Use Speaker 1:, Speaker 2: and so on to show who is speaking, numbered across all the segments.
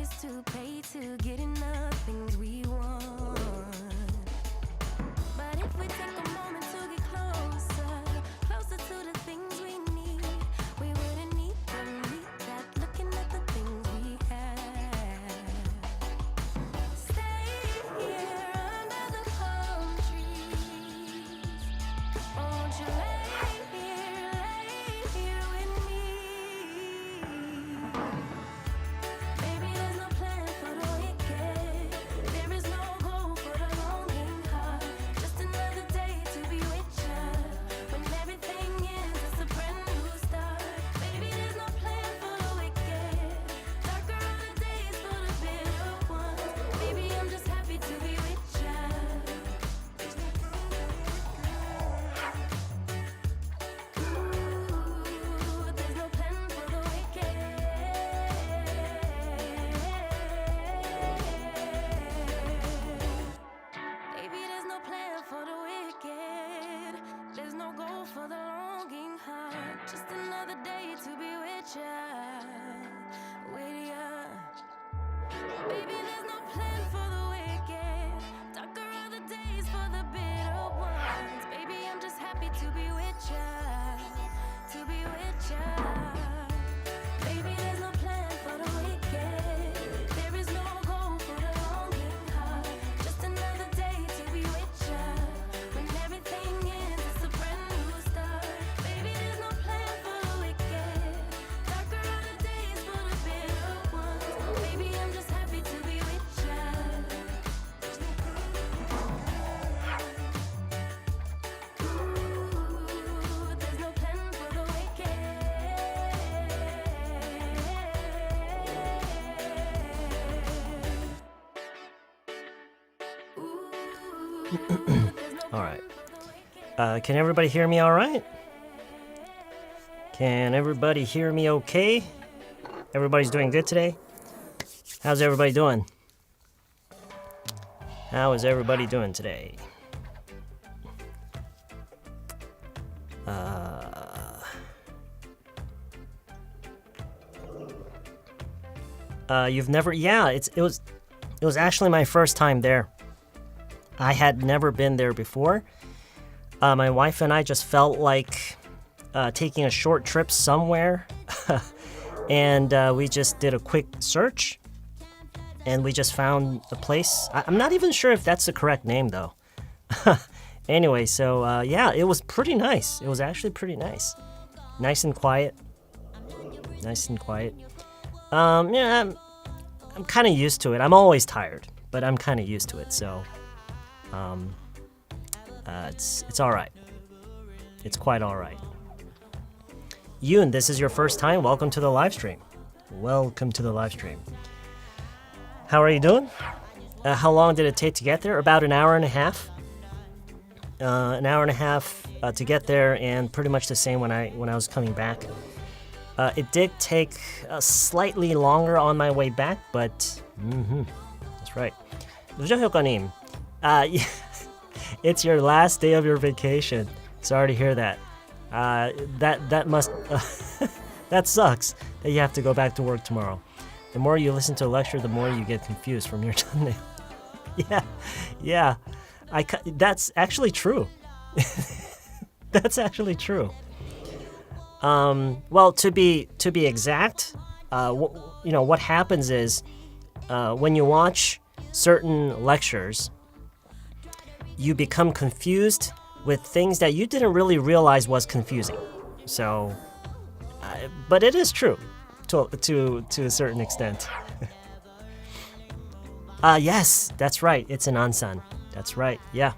Speaker 1: price to pay to get enough things we want. But if we take a moment to get closer to the things we need, we wouldn't need them, need that, looking at the things we have. Stay here under the palm trees. Won't you lay here with me? Baby, there's no plan for the wicked. There is no goal for the longing heart. Just another day to be with you. When everything ends, it's a brand new start. Baby, there's no plan for the wicked. Darker are the days for the bitter ones. Baby, I'm just happy to be with you. Ooh, there's no plan for the wicked. Baby, there's no plan for the wicked. There's no goal for the longing heart. Just another day to be with ya, with ya. Baby, there's no plan for the wicked. Darker are the days for the bitter ones. Baby, I'm just happy to be with ya, to be with ya. Baby, there's no plan for the wicked. There is no goal for the longing heart. Just another day to be with ya. When everything ends, it's a brand new start. Baby, there's no plan for the wicked. Darker are the days for the bitter ones. Baby, I'm just happy to be with ya. Ooh, there's no plan for the wicked.
Speaker 2: All right. Can everybody hear me all right? Can everybody hear me okay? Everybody's doing good today? How's everybody doing? How is everybody doing today? You've never, yeah, it was actually my first time there. I had never been there before. My wife and I just felt like taking a short trip somewhere. And we just did a quick search. And we just found a place. I'm not even sure if that's the correct name, though. Anyway, so yeah, it was pretty nice. It was actually pretty nice. Nice and quiet. Nice and quiet. Yeah, I'm kind of used to it. I'm always tired, but I'm kind of used to it, so it's all right. It's quite all right. Yoon, this is your first time. Welcome to the live stream. Welcome to the live stream. How are you doing? How long did it take to get there? About an hour and a half. An hour and a half to get there, and pretty much the same when I was coming back. It did take slightly longer on my way back, but that's right. 누저효과님, it's your last day of your vacation. Sorry to hear that. That must that sucks that you have to go back to work tomorrow. The more you listen to a lecture, the more you get confused from your thumbnail. Yeah. That's actually true. That's actually true. Well, to be exact, what happens is when you watch certain lectures, you become confused with things that you didn't really realize was confusing. So, but it is true to a certain extent. Yes, that's right. It's an ansan. That's right. Yeah.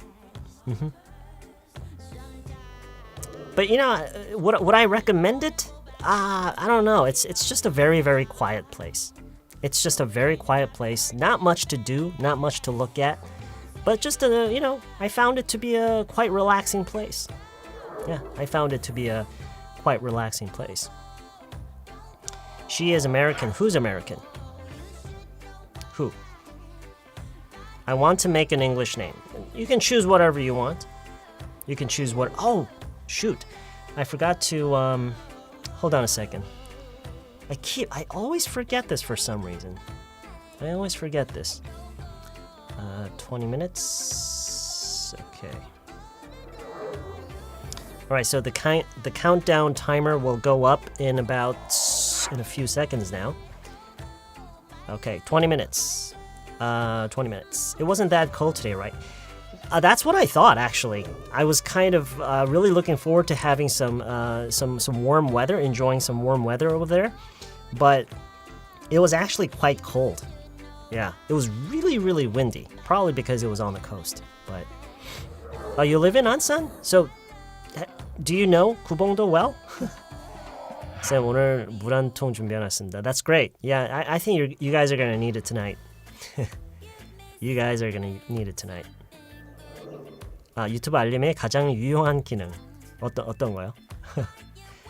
Speaker 2: But would I recommend it? I don't know. It's just a very, very quiet place. It's just a very quiet place. Not much to do, not much to look at, but just I found it to be a quite relaxing place. Yeah, I found it to be a quite relaxing place. She is American. Who's American? Who? I want to make an English name. You can choose whatever you want. You can choose what... Oh, shoot. I forgot to... Hold on a second. I always forget this for some reason. I always forget this. 20 minutes. Okay. All right, so the countdown timer will go up in a few seconds now. Okay, 20 minutes. 20 minutes. It wasn't that cold today, right? That's what I thought, actually. I was kind of really looking forward to having some warm weather, enjoying some warm weather over there. But it was actually quite cold. Yeah, it was really, really windy. Probably because it was on the coast. But you live in Ansan? So, do you know 구봉도 well? 쌤, 오늘 물 한 통 준비해놨습니다. That's great. Yeah, I think you guys are going to need it tonight. You guys are going to need it tonight. 유튜브 알림의 가장 유용한 기능. 어떤 거요?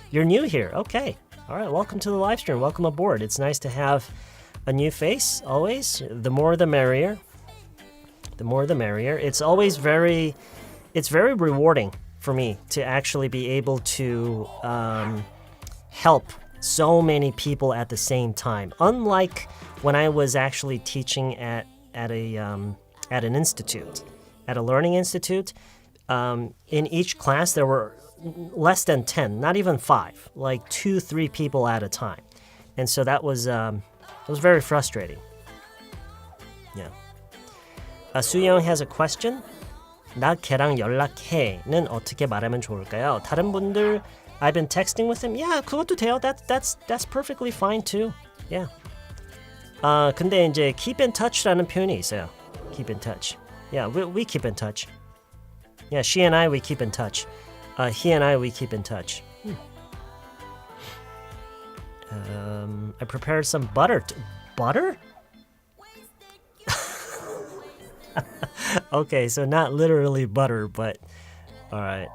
Speaker 2: You're new here. Okay. All right, welcome to the live stream. Welcome aboard. It's nice to have a new face, always. The more the merrier. The more the merrier. It's very rewarding for me to actually be able to help so many people at the same time. Unlike when I was actually teaching at an institute, at a learning institute, in each class there were less than 10, not even 5, like 2-3 people at a time. And so that was very frustrating. Yeah. 수영 has a question. 나 걔랑 연락해는 어떻게 말하면 좋을까요? 다른 분들 I've been texting with him. Yeah, 그것도 돼요. That's perfectly fine too. Yeah. 근데 이제 keep in touch라는 표현이 있어요. Keep in touch. Yeah, we keep in touch. Yeah, she and I, we keep in touch. He and I, we keep in touch. I prepared some butter. Butter? Okay, so not literally butter, but all right.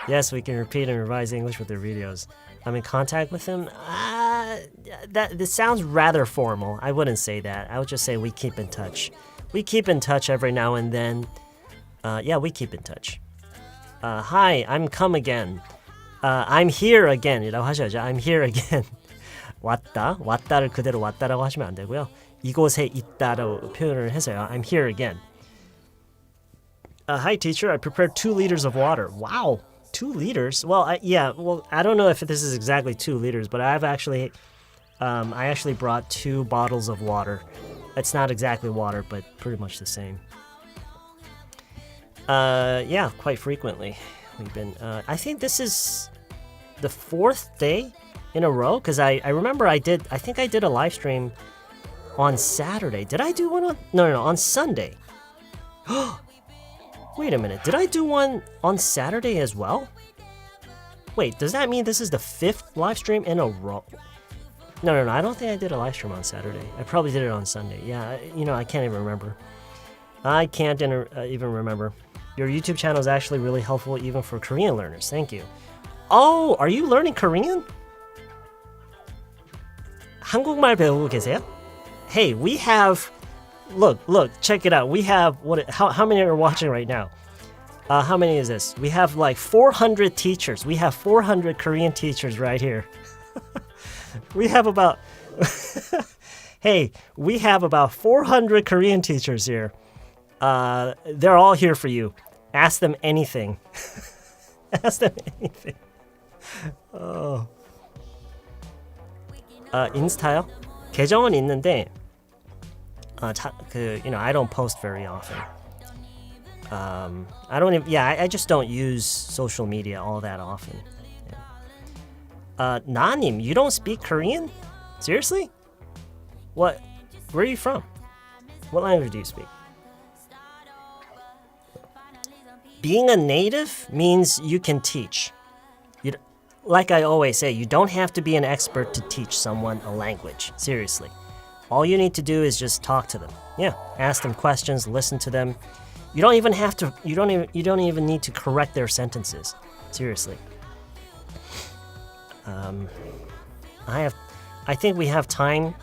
Speaker 2: Yes, we can repeat and revise English with their videos. I'm in contact with him. This sounds rather formal. I wouldn't say that. I would just say we keep in touch. We keep in touch every now and then. Yeah, we keep in touch. Hi, I'm come again. I'm here again. 이라고 하셔야죠. I'm here again. 왔다를 그대로 왔다라고 하시면 안 되고요. 이곳에 있다라고 표현을 해서요. I'm here again. Hi, teacher. I prepared 2 liters of water. Wow, 2 liters? Well, I don't know if this is exactly 2 liters, but I actually brought 2 bottles of water. It's not exactly water, but pretty much the same. Yeah, quite frequently. We've been. I think this is the 4th day in a row because I remember I think I did a live stream on Saturday. Did I do one on? No, on Sunday. Wait a minute. Did I do one on Saturday as well? Wait, does that mean this is the 5th live stream in a row? No. I don't think I did a live stream on Saturday. I probably did it on Sunday. Yeah, I can't even remember. I can't even remember. Your YouTube channel is actually really helpful even for Korean learners. Thank you. Oh, are you learning Korean? 한국말 배우고 계세요? Hey, we have... Look, check it out. We have... How many are watching right now? How many is this? We have like 400 teachers. We have 400 Korean teachers right here. We have about... Hey, we have about 400 Korean teachers here. They're all here for you. Ask them anything. Ask them anything. Oh. 인스타요? 계정은 있는데 I don't post very often. I just don't use social media all that often. Yeah. 나님, you don't speak Korean? Seriously? What? Where are you from? What language do you speak? Being a native means you can teach. Like I always say, you don't have to be an expert to teach someone a language. Seriously. All you need to do is just talk to them. Yeah, ask them questions, listen to them. You don't even have to. You don't even need to correct their sentences. Seriously. I think we have time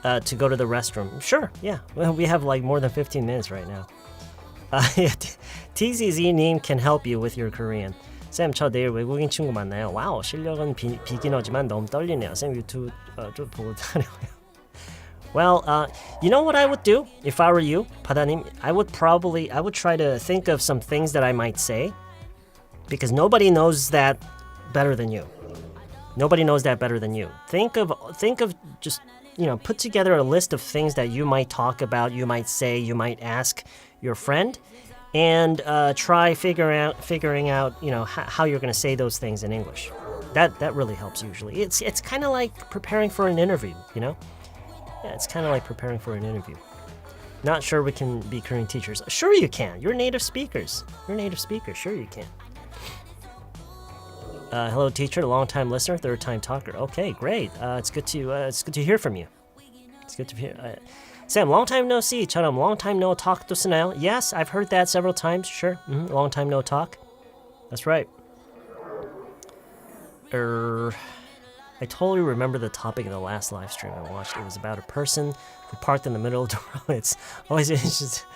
Speaker 2: to go to the restroom. Sure. Yeah. Well, we have like more than 15 minutes right now. TZZ님 can help you with your Korean. 쌤, 저 내일 외국인 친구 만나요. 와우, 실력은 비기너지만 너무 떨리네요. 쌤 유튜브 좀 보고 다녀요. Well, you know what I would do if I were you, 바다님? I would try to think of some things that I might say because nobody knows that better than you. Nobody knows that better than you. Think of just, put together a list of things that you might talk about, you might say, you might ask your friend, and try figuring out, how you're going to say those things in English. That really helps usually. It's kind of like preparing for an interview, Yeah, it's kind of like preparing for an interview. Not sure we can be Korean teachers. Sure you can. You're native speakers. Sure you can. Hello, teacher. Long-time listener, third-time talker. Okay, great. It's good to hear from you. It's good to hear. Sam, long time no see. 처럼 long time no talk 또 쓰나요? Yes, I've heard that several times. Sure. Long time no talk. That's right. I totally remember the topic in the last live stream I watched. It was about a person who parked in the middle of the road. It's always interesting.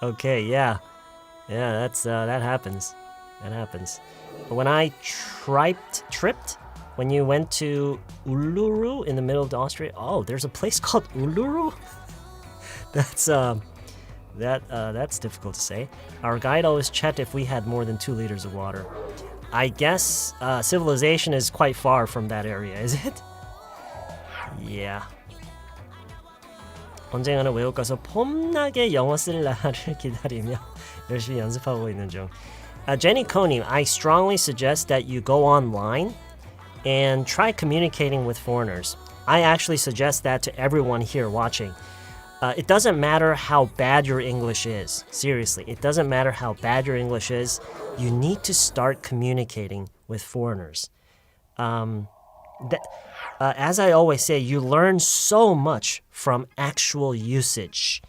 Speaker 2: Okay, yeah, that happens. That happens. But when I tripped, when you went to Uluru in the middle of Austria, there's a place called Uluru. That's difficult to say. Our guide always checked if we had more than 2 liters of water. I guess civilization is quite far from that area, is it? Yeah. 언젠가는 외국 가서 폼나게 영어 쓸 날을 기다리며 열심히 연습하고 있는 중. Jenny Coney, I strongly suggest that you go online and try communicating with foreigners. I actually suggest that to everyone here watching. It doesn't matter how bad your English is. Seriously, it doesn't matter how bad your English is. You need to start communicating with foreigners. As I always say, you learn so much from actual usage.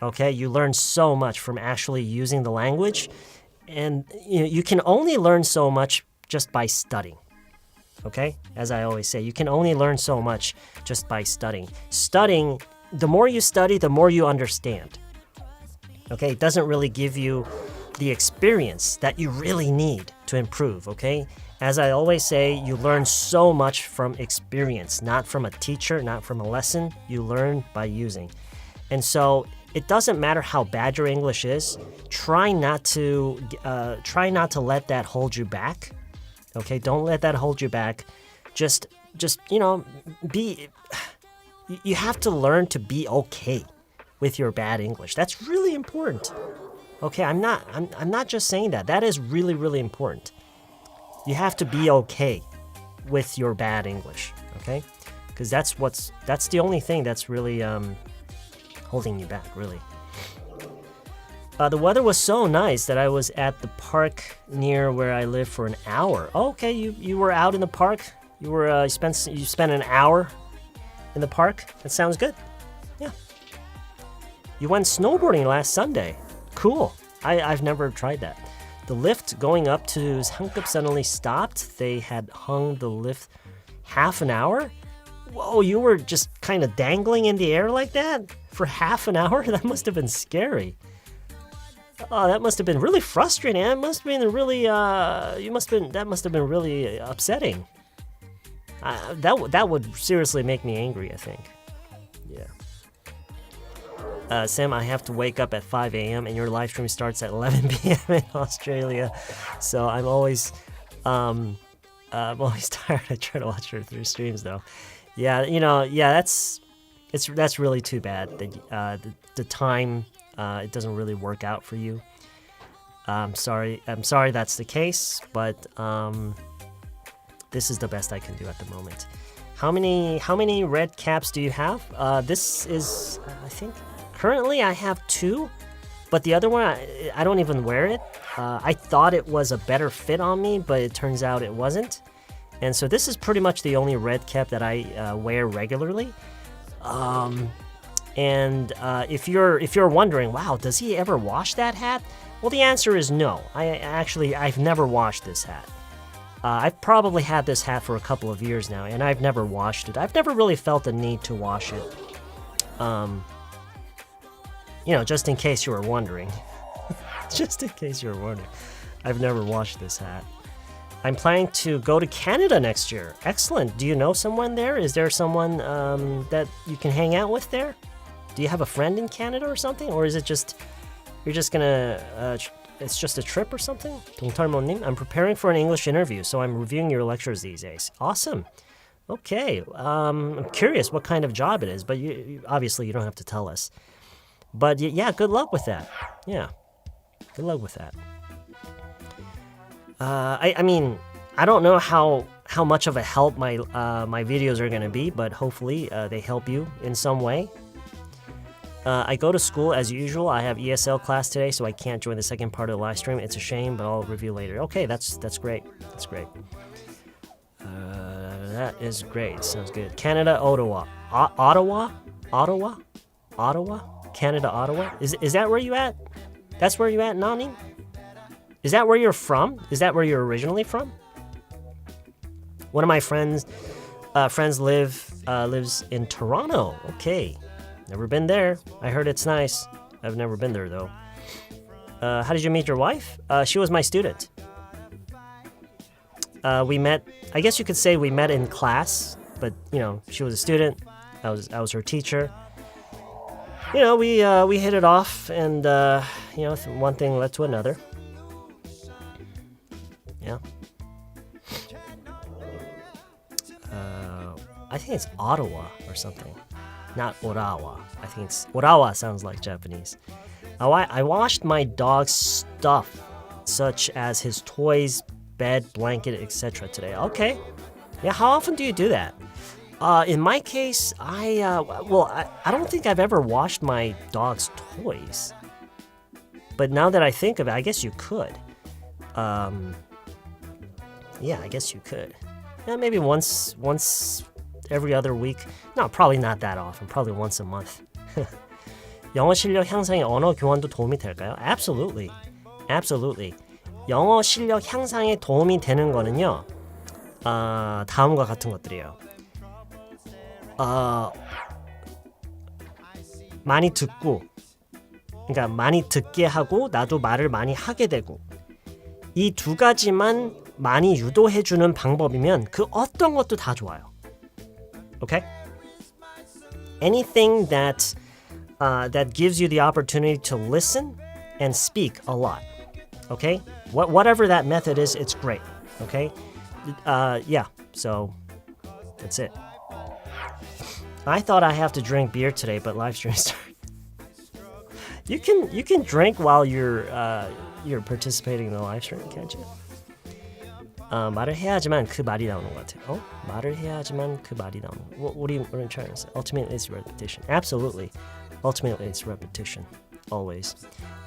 Speaker 2: Okay, you learn so much from actually using the language, and you can only learn so much just by studying. Okay, as I always say, you can only learn so much just by studying. The more you study, the more you understand. Okay, it doesn't really give you the experience that you really need to improve, okay? As I always say, you learn so much from experience, not from a teacher, not from a lesson. You learn by using. And so it doesn't matter how bad your English is. Try not to let that hold you back. Okay, don't let that hold you back. Just be. You have to learn to be okay with your bad English. That's really important. Okay, I'm not just saying that. That is really, really important. You have to be okay with your bad English, okay? Because that's the only thing that's really holding you back, really. The weather was so nice that I was at the park near where I live for an hour. Okay, you were out in the park. You spent an hour in the park. That sounds good. Yeah. You went snowboarding last Sunday. Cool. I've never tried that. The lift going up to Sangkup suddenly stopped. They had hung the lift half an hour. Whoa, you were just kind of dangling in the air like that for half an hour? That must have been scary. Oh, that must have been really frustrating. That must have been really really upsetting. That would seriously make me angry, I think. Yeah. Sam, I have to wake up at 5 a.m. and your live stream starts at 11 p.m. in Australia, so I'm always tired. I try to watch your 3 streams though. Yeah, that's really too bad. The time it doesn't really work out for you. I'm sorry that's the case, but this is the best I can do at the moment. How many red caps do you have? This is, I think, currently I have 2, but the other one, I don't even wear it. I thought it was a better fit on me, but it turns out it wasn't. And so this is pretty much the only red cap that I wear regularly. If you're wondering, wow, does he ever wash that hat? Well, the answer is no. I've never washed this hat. I've probably had this hat for a couple of years now, and I've never washed it. I've never really felt the need to wash it. Just in case you were wondering. Just in case you were wondering. I've never washed this hat. I'm planning to go to Canada next year. Excellent. Do you know someone there? Is there someone that you can hang out with there? Do you have a friend in Canada or something? Or is it just, you're just gonna, it's just a trip or something? 동털모님, I'm preparing for an English interview, so I'm reviewing your lectures these days. Awesome. Okay. I'm curious what kind of job it is, but obviously you don't have to tell us. But yeah, good luck with that. Yeah, good luck with that. I mean, I don't know how much of a help my videos are gonna be, but hopefully they help you in some way. I go to school as usual. I have ESL class today, so I can't join the second part of the live stream. It's a shame, but I'll review later. Okay, that's great. That's great. That is great. Sounds good. Canada, Ottawa, Ottawa. Canada, Ottawa. Is that where you at? That's where you at, Nani? Is that where you're from? Is that where you're originally from? One of my friends lives in Toronto. Okay, never been there. I heard it's nice. I've never been there though. How did you meet your wife? She was my student. We met. I guess you could say we met in class, but you know, she was a student. I was her teacher. You know, we hit it off, and you know, one thing led to another. Yeah. I think it's Ottawa or something, not Orawa. I think it's Orawa. Sounds like Japanese. I washed my dog's stuff, such as his toys, bed, blanket, etc. today. Okay. Yeah. How often do you do that? In my case, I don't think I've ever washed my dog's toys. But now that I think of it, I guess you could. Yeah, I guess you could. Yeah, maybe once every other week. No, probably not that often. Probably once a month. 영어 실력 향상에 언어 교환도 도움이 될까요? Absolutely. Absolutely. 영어 실력 향상에 도움이 되는 거는요. 다음과 같은 것들이에요. 많이 듣고, 그러니까 많이 듣게 하고 나도 말을 많이 하게 되고, 이 두 가지만 많이 유도해주는 방법이면 그 어떤 것도 다 좋아요. Okay? Anything that gives you the opportunity to listen and speak a lot. Okay? Whatever that method is, it's great. Okay? Yeah. So that's it. I thought I have to drink beer today, but live stream started. You can drink while you're participating in the live stream, can't you? 말을 해야지만 그 말이 나오는 것 같아요. 말을 해야지만 그 말이 나오는. What are you trying to say? Ultimately, it's repetition. Absolutely. Ultimately, it's repetition. Always.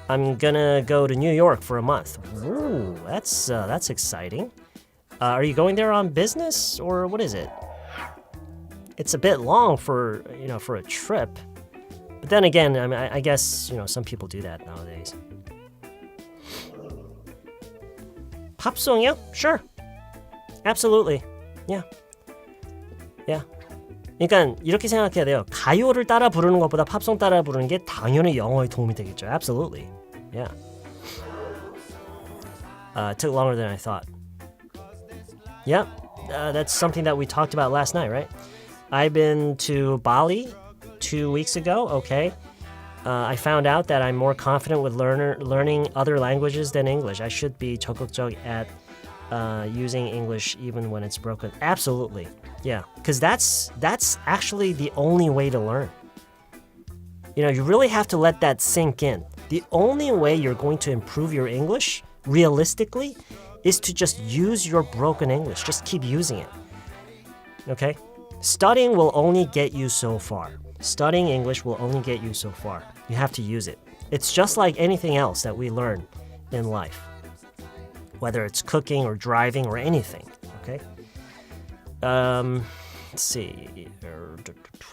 Speaker 2: I'm gonna go to New York for a month. Ooh, that's exciting. Are you going there on business or what is it? It's a bit long for a trip. But then again, I mean, I guess some people do that nowadays. 팝송이요? Sure. Absolutely. Yeah. Yeah. 그러니까 이렇게 생각해야 돼요. 가요를 따라 부르는 것보다 팝송 따라 부르는 게 당연히 영어에 도움이 되겠죠. Absolutely. Yeah. It took longer than I thought. Yeah. That's something that we talked about last night, right? I've been to Bali 2 weeks ago. Okay. I found out that I'm more confident with learning other languages than English. I should be 적극적 at using English even when it's broken. Absolutely. Yeah, because that's actually the only way to learn. You really have to let that sink in. The only way you're going to improve your English, realistically, is to just use your broken English. Just keep using it. Okay? Studying will only get you so far. Studying English will only get you so far. You have to use it. It's just like anything else that we learn in life. Whether it's cooking or driving or anything. Okay? Let's see.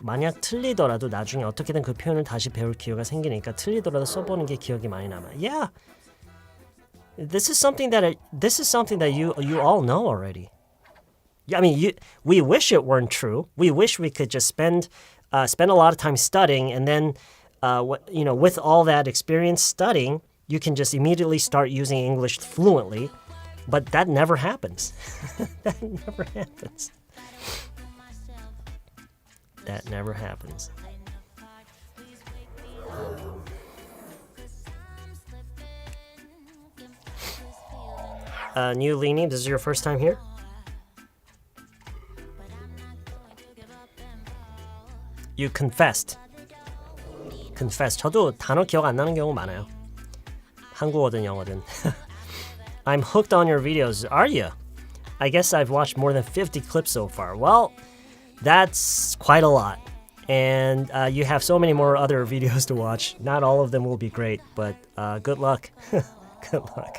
Speaker 2: 만약 틀리더라도 나중에 어떻게든 그 표현을 다시 배울 기회가 생기니까 틀리더라도 써보는 게 기억이 많이 남아. Yeah. This is something that you all know already. I mean, we wish it weren't true. We wish we could just spend a lot of time studying, and then, with all that experience studying, you can just immediately start using English fluently. But that never happens. That never happens. That never happens. New Lini, this is your first time here? You confessed. Confessed. 저도 단어 기억 안 나는 경우 많아요. 한국어든 영어든. I'm hooked on your videos. Are you? I guess I've watched more than 50 clips so far. Well, that's quite a lot. And you have so many more other videos to watch. Not all of them will be great, but good luck. Good luck.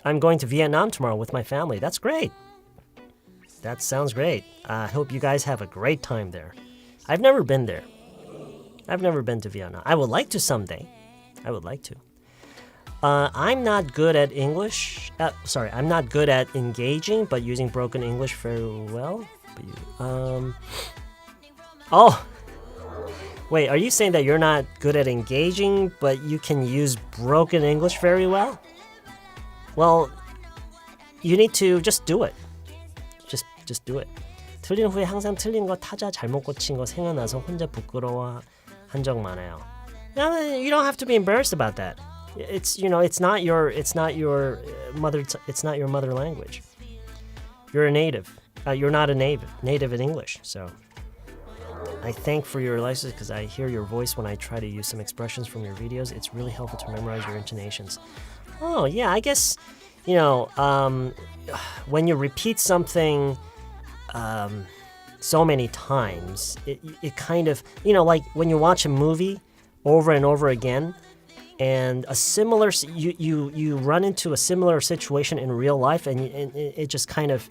Speaker 2: I'm going to Vietnam tomorrow with my family. That's great. That sounds great. I hope you guys have a great time there. I've never been there. I've never been to Vietnam. I would like to someday. I would like to. I'm not good at English. I'm not good at engaging, but using broken English very well. Oh, wait, are you saying that you're not good at engaging, but you can use broken English very well? Well, you need to just do it. Just do it. 틀린 후에 항상 틀린 거 타자 잘못 고친 거 생각나서 혼자 부끄러워 한 적 많아요. You don't have to be embarrassed about that. It's not your mother language. You're a native. You're not a native in English. So I thank for your license because I hear your voice when I try to use some expressions from your videos. It's really helpful to memorize your intonations. Oh yeah, I guess when you repeat something so many times, it kind of like when you watch a movie over and over again. And a similar, you run into a similar situation in real life, and it just kind of,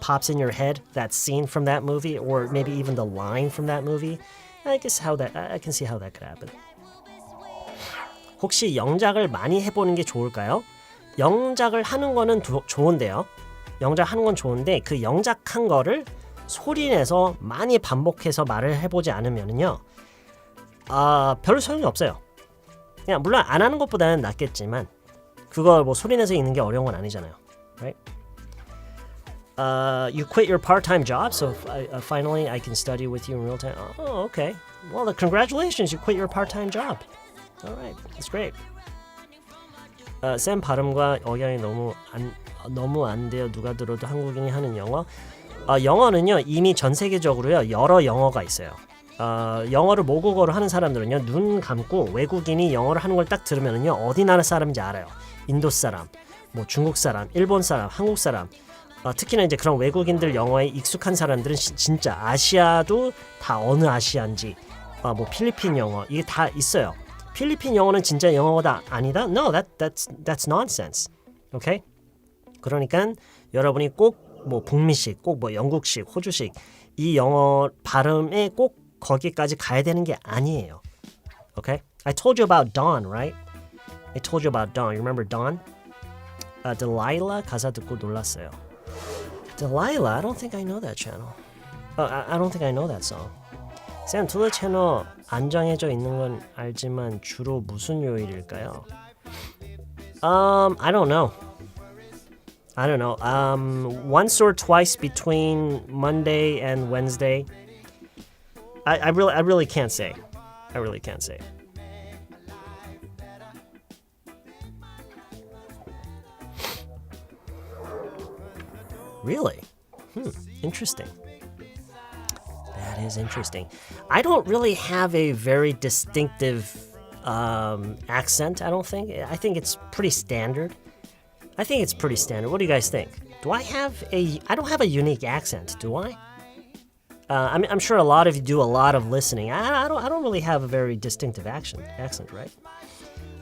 Speaker 2: pops in your head, that scene from that movie, or maybe even the line from that movie. I can see how that could happen. 혹시 영작을 많이 해보는 게 좋을까요? 영작을 하는 거는 좋은데요. 영작하는 건 좋은데 그 영작한 거를 소리내서 많이 반복해서 말을 해보지 않으면요, 별로 소용이 없어요. 그냥 물론 안 하는 것보다는 낫겠지만 그걸 뭐 소리내서 읽는 게 어려운 건 아니잖아요, right? You quit your part-time job, so finally I can study with you in real time. Oh, okay. Well, congratulations, you quit your part-time job. All right, that's great. 쌤 발음과 억양이 너무 안 돼요. 누가 들어도 한국인이 하는 영어. 영어는요 이미 전 세계적으로요 여러 영어가 있어요. 영어를 모국어로 하는 사람들은요 눈 감고 외국인이 영어를 하는 걸 딱 들으면은요 어디 나라 사람인지 알아요. 인도 사람, 뭐 중국 사람, 일본 사람, 한국 사람. 특히나 이제 그런 외국인들 영어에 익숙한 사람들은 진짜 아시아도 다 어느 아시아인지, 뭐 필리핀 영어 이게 다 있어요. 필리핀 영어는 진짜 영어가 아니다? No, that's nonsense. Okay? 그러니까 여러분이 꼭 뭐 북미식, 꼭 뭐 영국식, 호주식 이 영어 발음에 꼭 거기까지 가야 되는 게 아니에요. Okay? I told you about Dawn, right? I told you about Dawn. You remember Dawn? Delilah 가사 듣고 놀랐어요. Delilah? I don't think I know that channel. I don't think I know that song. 쌤, 투더 채널 안 정해져 있는 건 알지만 주로 무슨 요일일까요? I don't know. Once or twice between Monday and Wednesday. I really can't say. I really can't say. Really? Interesting. That is interesting. I don't really have a very distinctive accent, I don't think. I think it's pretty standard. What do you guys think? I don't have a unique accent, do I? I'm sure a lot of you do a lot of listening. I don't really have a very distinctive accent, right?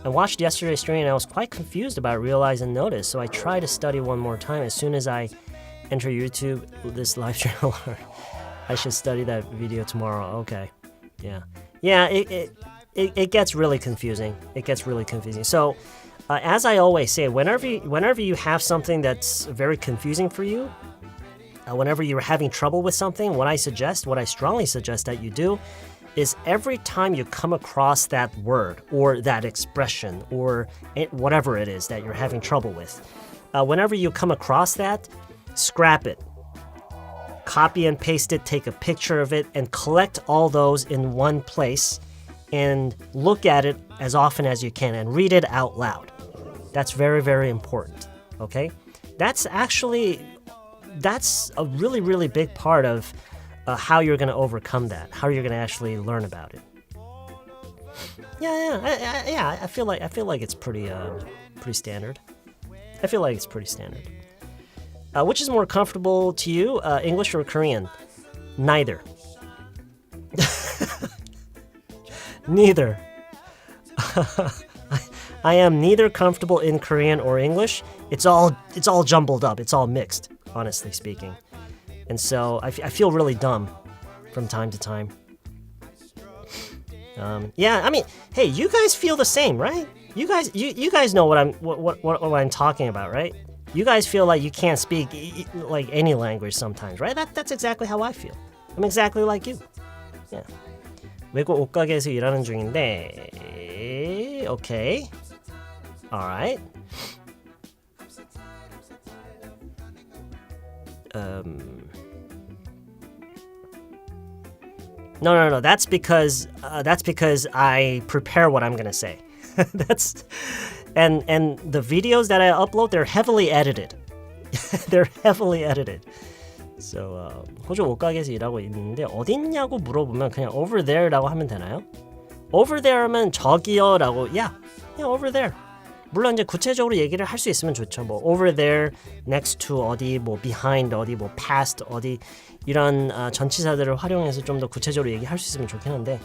Speaker 2: I watched yesterday's stream and I was quite confused about realize and notice, so I try to study one more time as soon as I enter YouTube, this live stream alert. I should study that video tomorrow. Okay. Yeah, it gets really confusing. So, as I always say, whenever you have something that's very confusing for you, whenever you're having trouble with something, what I strongly suggest that you do is every time you come across that word or that expression or whatever it is that you're having trouble with, whenever you come across that, scrap it. Copy and paste it, take a picture of it, and collect all those in one place and look at it as often as you can and read it out loud. That's very, very important, okay? That's a really, really big part of how you're going to overcome that, how you're going to actually learn about it. I feel like it's pretty standard. I feel like it's pretty standard. Which is more comfortable to you, English or Korean? Neither. Neither. I am neither comfortable in Korean or English. It's all jumbled up. It's all mixed, honestly speaking. And so I feel really dumb from time to time. Hey, you guys feel the same, right? You guys know what I'm talking about, right? You guys feel like you can't speak like any language sometimes, right? That's exactly how I feel. I'm exactly like you. Yeah. 외국 옷가게에서 일하는 중인데, okay. All right. No. That's because I prepare what I'm gonna say. And the videos that I upload, they're heavily edited. They're heavily edited. So 호주 옷가게에서 일하고 있는데 어디 있냐고 물어보면 그냥 over there라고 하면 되나요? Over there 하면 저기요라고. Yeah, over there. 물론 이제 구체적으로 얘기를 할 수 있으면 좋죠. 뭐 over there, next to 어디, 뭐 behind 어디, 뭐 past 어디 이런 전치사들을 활용해서 좀 더 구체적으로 얘기할 수 있으면 좋긴 한데.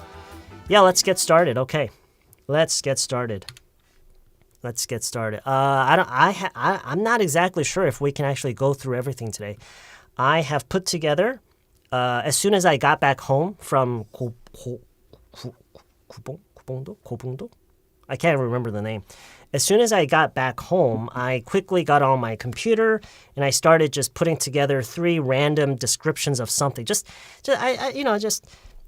Speaker 2: Yeah, let's get started. Okay, let's get started. I'm not exactly sure if we can actually go through everything today. I have put together as soon as I got back home from 고봉도? I can't remember the name. As soon as I got back home, I quickly got on my computer and I started just putting together 3 random descriptions of something. Just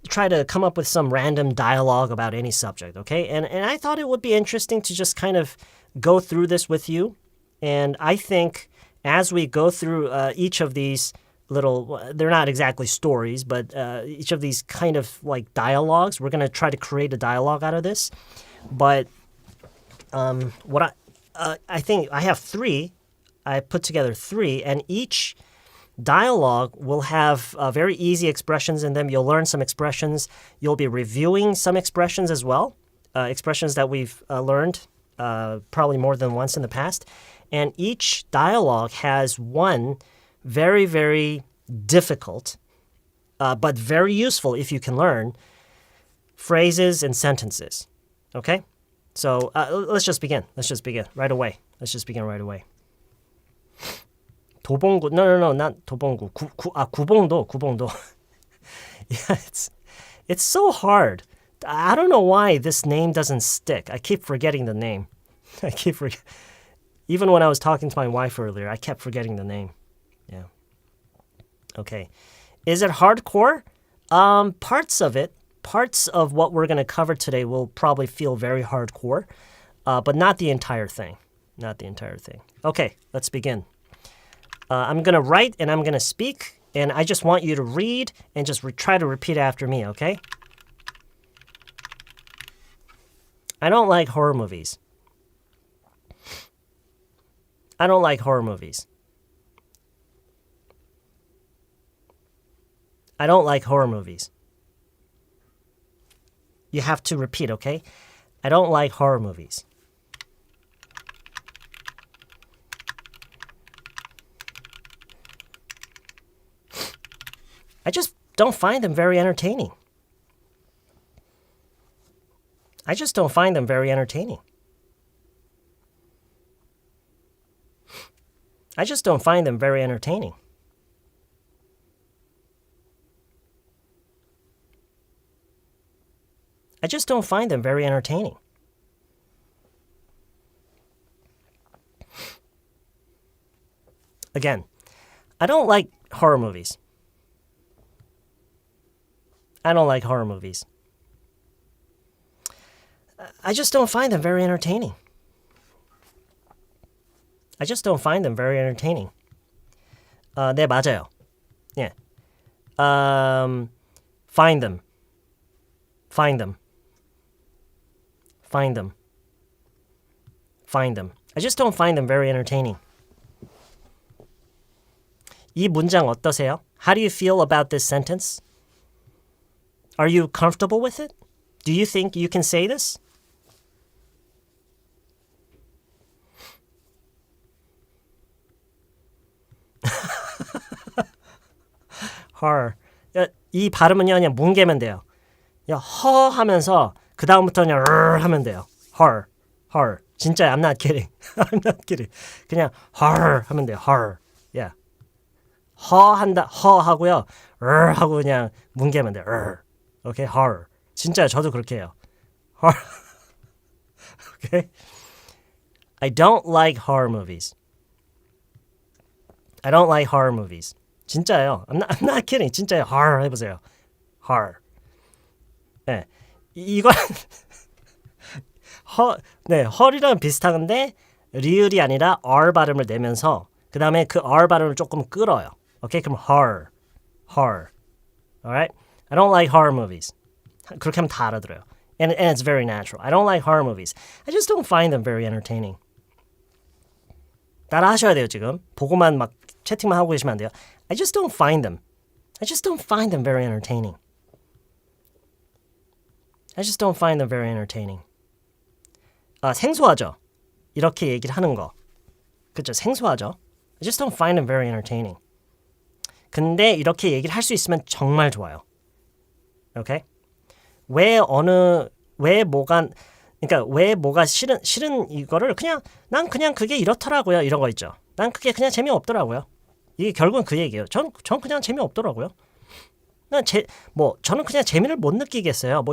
Speaker 2: try to come up with some random dialogue about any subject, okay? And I thought it would be interesting to just kind of go through this with you. And I think as we go through each of these they're not exactly stories, but each of these kind of like dialogues, we're going to try to create a dialogue out of this. But what I think I have 3. I put together 3, and each dialogue will have very easy expressions in them. You'll learn some expressions. You'll be reviewing some expressions as well, expressions that we've learned probably more than once in the past. And each dialogue has one very, very difficult, but very useful if you can learn, phrases and sentences. Okay? So let's just begin. Let's just begin right away. 도봉구. No, not 도봉구. 구봉도. Yeah, it's so hard. I don't know why this name doesn't stick. I keep forgetting the name. Even when I was talking to my wife earlier, I kept forgetting the name. Yeah. Okay. Is it hardcore? Parts of what we're going to cover today will probably feel very hardcore, but not the entire thing. Okay, let's begin. I'm going to write and I'm going to speak, and I just want you to read and just try to repeat after me, okay? I don't like horror movies. I don't like horror movies. I don't like horror movies. You have to repeat, okay? I don't like horror movies. I just don't find them very entertaining. I just don't find them very entertaining. I just don't find them very entertaining. I just don't find them very entertaining. Again, I don't like horror movies. I don't like horror movies. I just don't find them very entertaining. I just don't find them very entertaining. 네, 맞아요. 예. Find them. Find them. Find them. Find them. I just don't find them very entertaining. 이 문장 어떠세요? How do you feel about this sentence? Are you comfortable with it? Do you think you can say this? her. 이 발음은요, 그냥 뭉개면 돼요. 그냥 허 하면서 그 다음부터 그냥 하면 돼요. her, her. 진짜 I'm not kidding. I'm not kidding. 그냥 her 하면 돼요. her. Yeah. 허 한다. 허 하고요. 하고 그냥 뭉개면 돼요. Okay, her. 진짜 저도 그렇게 해요. her. Okay. I don't like horror movies. I don't like horror movies. 진짜예요. I'm not kidding. 진짜예요. horror 해보세요. horror. 네, 이건 헐이랑 비슷한데 리을이 아니라 R 발음을 내면서 그 다음에 그 R 발음을 조금 끌어요. 오케이, 그럼 her. Alright? I don't like horror movies. 그렇게 하면 다 알아들어요. And it's very natural. I don't like horror movies. I just don't find them very entertaining. 따라 하셔야 돼요, 지금. 보고만 막 채팅만 하고 계시면 안 돼요. I just don't find them. I just don't find them very entertaining. I just don't find them very entertaining. 생소하죠? 이렇게 얘기를 하는 거. 그렇죠? 생소하죠? I just don't find them very entertaining. 근데 이렇게 얘기를 할 수 있으면 정말 좋아요. 오케이? 왜 뭐가 싫은 이거를 난 그냥 그게 이렇더라고요. 이런 거 있죠. 난 그게 그냥 재미없더라고요. 이게 결국은 그 얘기예요. 전 그냥 재미없더라고요. 저는 그냥 재미를 못 느끼겠어요.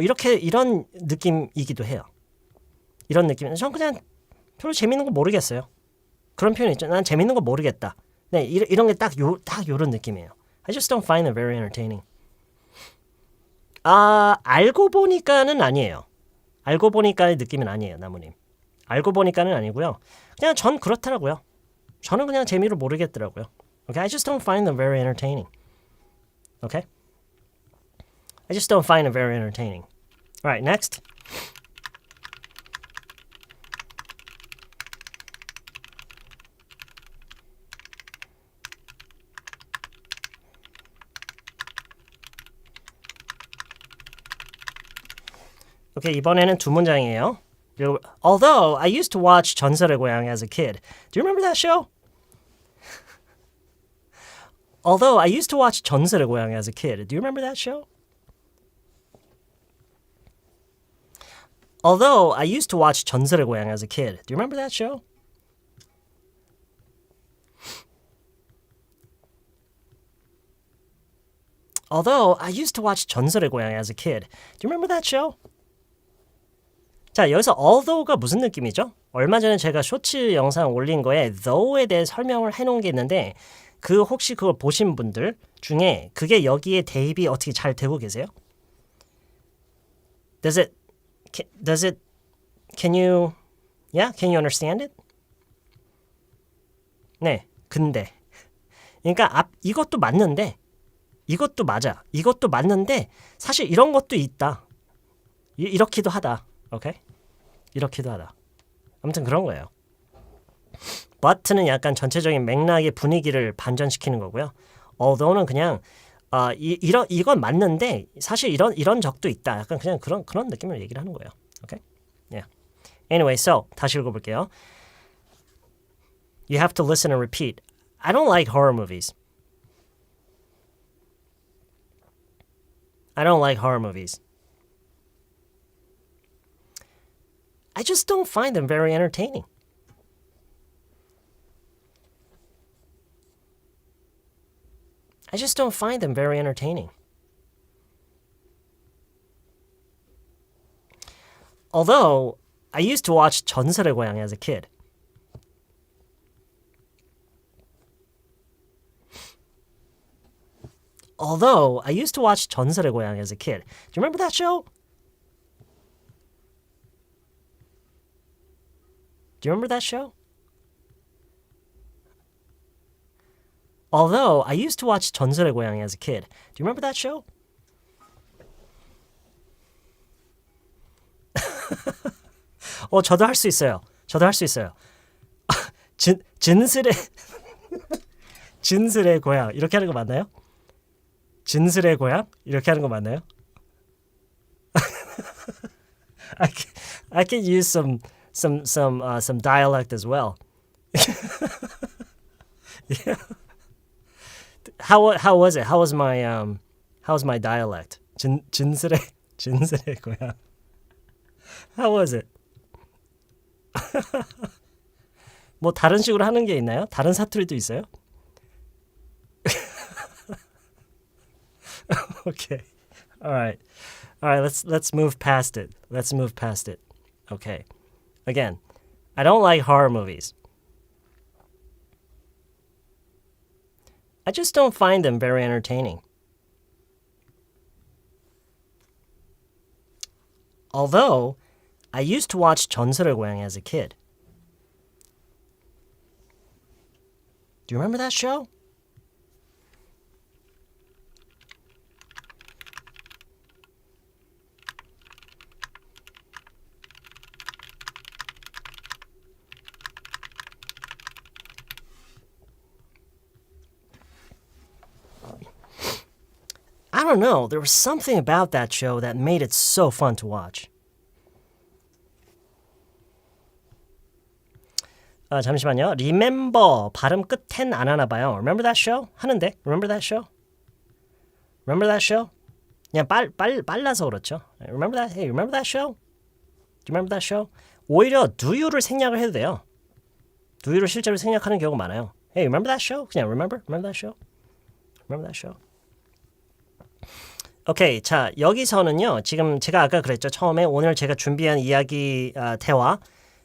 Speaker 2: 이런 느낌이기도 해요. 이런 느낌. 전 그냥 별로 재밌는 거 모르겠어요. 그런 표현이 있죠. 난 재밌는 거 모르겠다. 네, 이런 게 딱 요런 느낌이에요. I just don't find them very entertaining. 알고 보니까는 아니에요. 알고 보니까의 느낌은 아니에요, 나무님. 알고 보니까는 아니고요. 그냥 전 그렇더라고요. 저는 그냥 재미를 모르겠더라고요. Okay, I just don't find them very entertaining. Okay? I just don't find them very entertaining. All right, next. Okay, 이번에는 두 문장이에요. Although I used to watch 전설의고향 as a kid. Do you remember that show? Although I used to watch 전설의고향 as a kid. Do you remember that show? Although I used to watch 전설의고향 as a kid. Do you remember that show? Although I used to watch 전설의고향 as a kid. Do you remember that show? 자, 여기서 although가 무슨 느낌이죠? 얼마 전에 제가 쇼츠 영상 올린 거에 though에 대해 설명을 해놓은 게 있는데 혹시 그걸 보신 분들 중에 그게 여기에 대입이 어떻게 잘 되고 계세요? can you understand it? 네, 근데 그러니까 이것도 맞는데 이것도 맞아. 이것도 맞는데 사실 이런 것도 있다. 이렇기도 하다. 오케이? 이렇기도 하다. 아무튼 그런 거예요. but는 약간 전체적인 맥락의 분위기를 반전시키는 거고요. although는 그냥 이건 맞는데 사실 이런 적도 있다. 약간 그냥 그런 느낌을 얘기를 하는 거예요. 오케이? Yeah. Anyway, so 다시 읽어볼게요. You have to listen and repeat. I don't like horror movies. I don't like horror movies. I just don't find them very entertaining. I just don't find them very entertaining. Although I used to watch 전설의고향 as a kid. Although I used to watch 전설의고향 as a kid. Do you remember that show? Do you remember that show? Although I used to watch 전설의고향 as a kid. Do you remember that show? 저도 할 수 있어요. 저도 할 수 있어요. 진슬의 진슬의 고향 이렇게 하는 거 맞나요? 진슬의 고향 이렇게 하는 거 맞나요? I can use some dialect as well. Yeah. How was it? How was my dialect? 진슬의 고향. How was it? 뭐 다른 식으로 하는 게 있나요? 다른 사투리도 있어요? Okay. All right. Let's move past it. Let's move past it. Okay. Again, I don't like horror movies. I just don't find them very entertaining. Although, I used to watch 전설의고향 as a kid. Do you remember that show? I don't know. There was something about that show that made it so fun to watch. 잠시만요. Remember 발음 끝엔 안 하나 봐요. Remember that show? 하는데. Remember that show? Remember that show? 그냥 빨라서 그렇죠. Remember that? Hey, remember that show? Do you remember that show? 오히려 do you를 생략을 해도 돼요. do you를 실제로 생략하는 경우가 많아요. Hey, remember that show? 그냥 remember that show? Remember that show? 오케이, 자 여기서는요. 지금 제가 아까 그랬죠. 처음에 오늘 제가 준비한 이야기 대화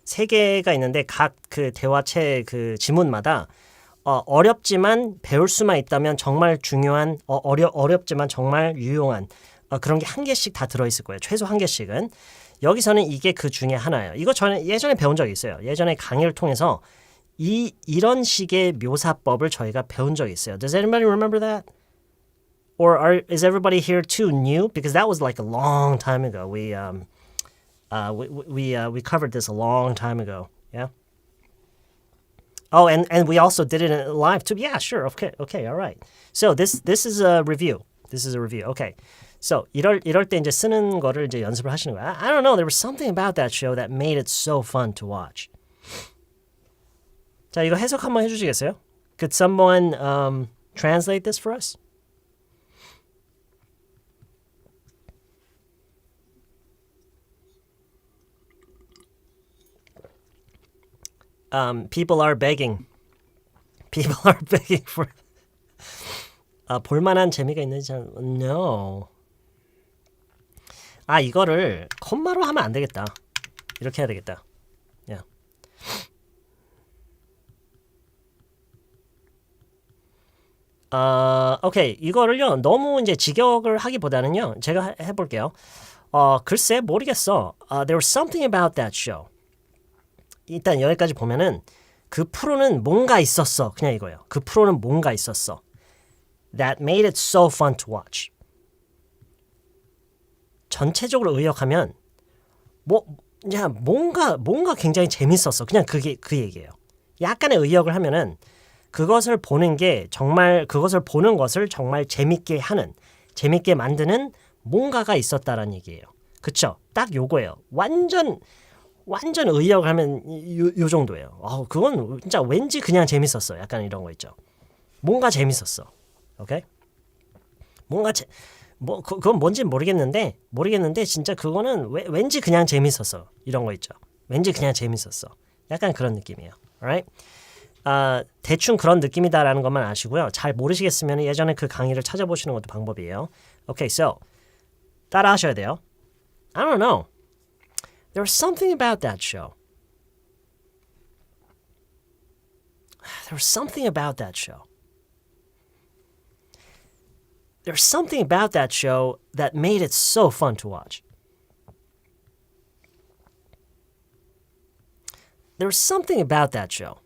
Speaker 2: 3개가 있는데 각 그 대화체 그 지문마다 어렵지만 배울 수만 있다면 정말 중요한 어렵지만 정말 유용한 그런 게 1개씩 다 들어있을 거예요. 최소 1개씩은. 여기서는 이게 그 중에 하나예요. 이거 예전에 배운 적이 있어요. 예전에 강의를 통해서 이런 식의 묘사법을 저희가 배운 적이 있어요. Does anybody remember that? Or is everybody here too new? Because that was like a long time ago. We covered this a long time ago. Yeah. Oh, and we also did it live too. Yeah, sure. Okay, all right. So this is a review. This is a review. Okay. So 이럴 때 이제 쓰는 거를 이제 연습을 하시는 거예요. I don't know. There was something about that show that made it so fun to watch. 자, 이거 해석 한번 해주시겠어요? Could someone translate this for us? People are begging. People are begging for. 볼만한 재미가 있는지 No. 이거를 콤마로 하면 안 되겠다. 이렇게 해야 되겠다. Yeah. 오케이. 이거를요. 너무 이제 직역을 하기보다는요. 제가 해볼게요. 글쎄 모르겠어. There was something about that show. 일단 여기까지 보면은 그 프로는 뭔가 있었어. 그냥 이거예요. 그 프로는 뭔가 있었어. That made it so fun to watch. 전체적으로 의역하면 그냥 뭔가 굉장히 재밌었어. 그냥 그게 그 얘기예요. 약간의 의역을 하면은 그것을 보는 것을 정말 재밌게 하는, 재밌게 만드는 뭔가가 있었다라는 얘기예요. 그쵸? 딱 요거예요. 완전 의역을 하면 요 정도예요. 그건 진짜 왠지 그냥 재밌었어. 약간 이런 거 있죠. 뭔가 재밌었어. 오케이? 그건 뭔지는 모르겠는데 진짜 그거는 왠지 그냥 재밌었어. 이런 거 있죠. 왠지 그냥 재밌었어. 약간 그런 느낌이에요. Alright? 대충 그런 느낌이다라는 것만 아시고요. 잘 모르시겠으면 예전에 그 강의를 찾아보시는 것도 방법이에요. Okay, so 따라 하셔야 돼요. I don't know. There was something about that show. There was something about that show. There's something about that show that made it so fun to watch. There was something about that show.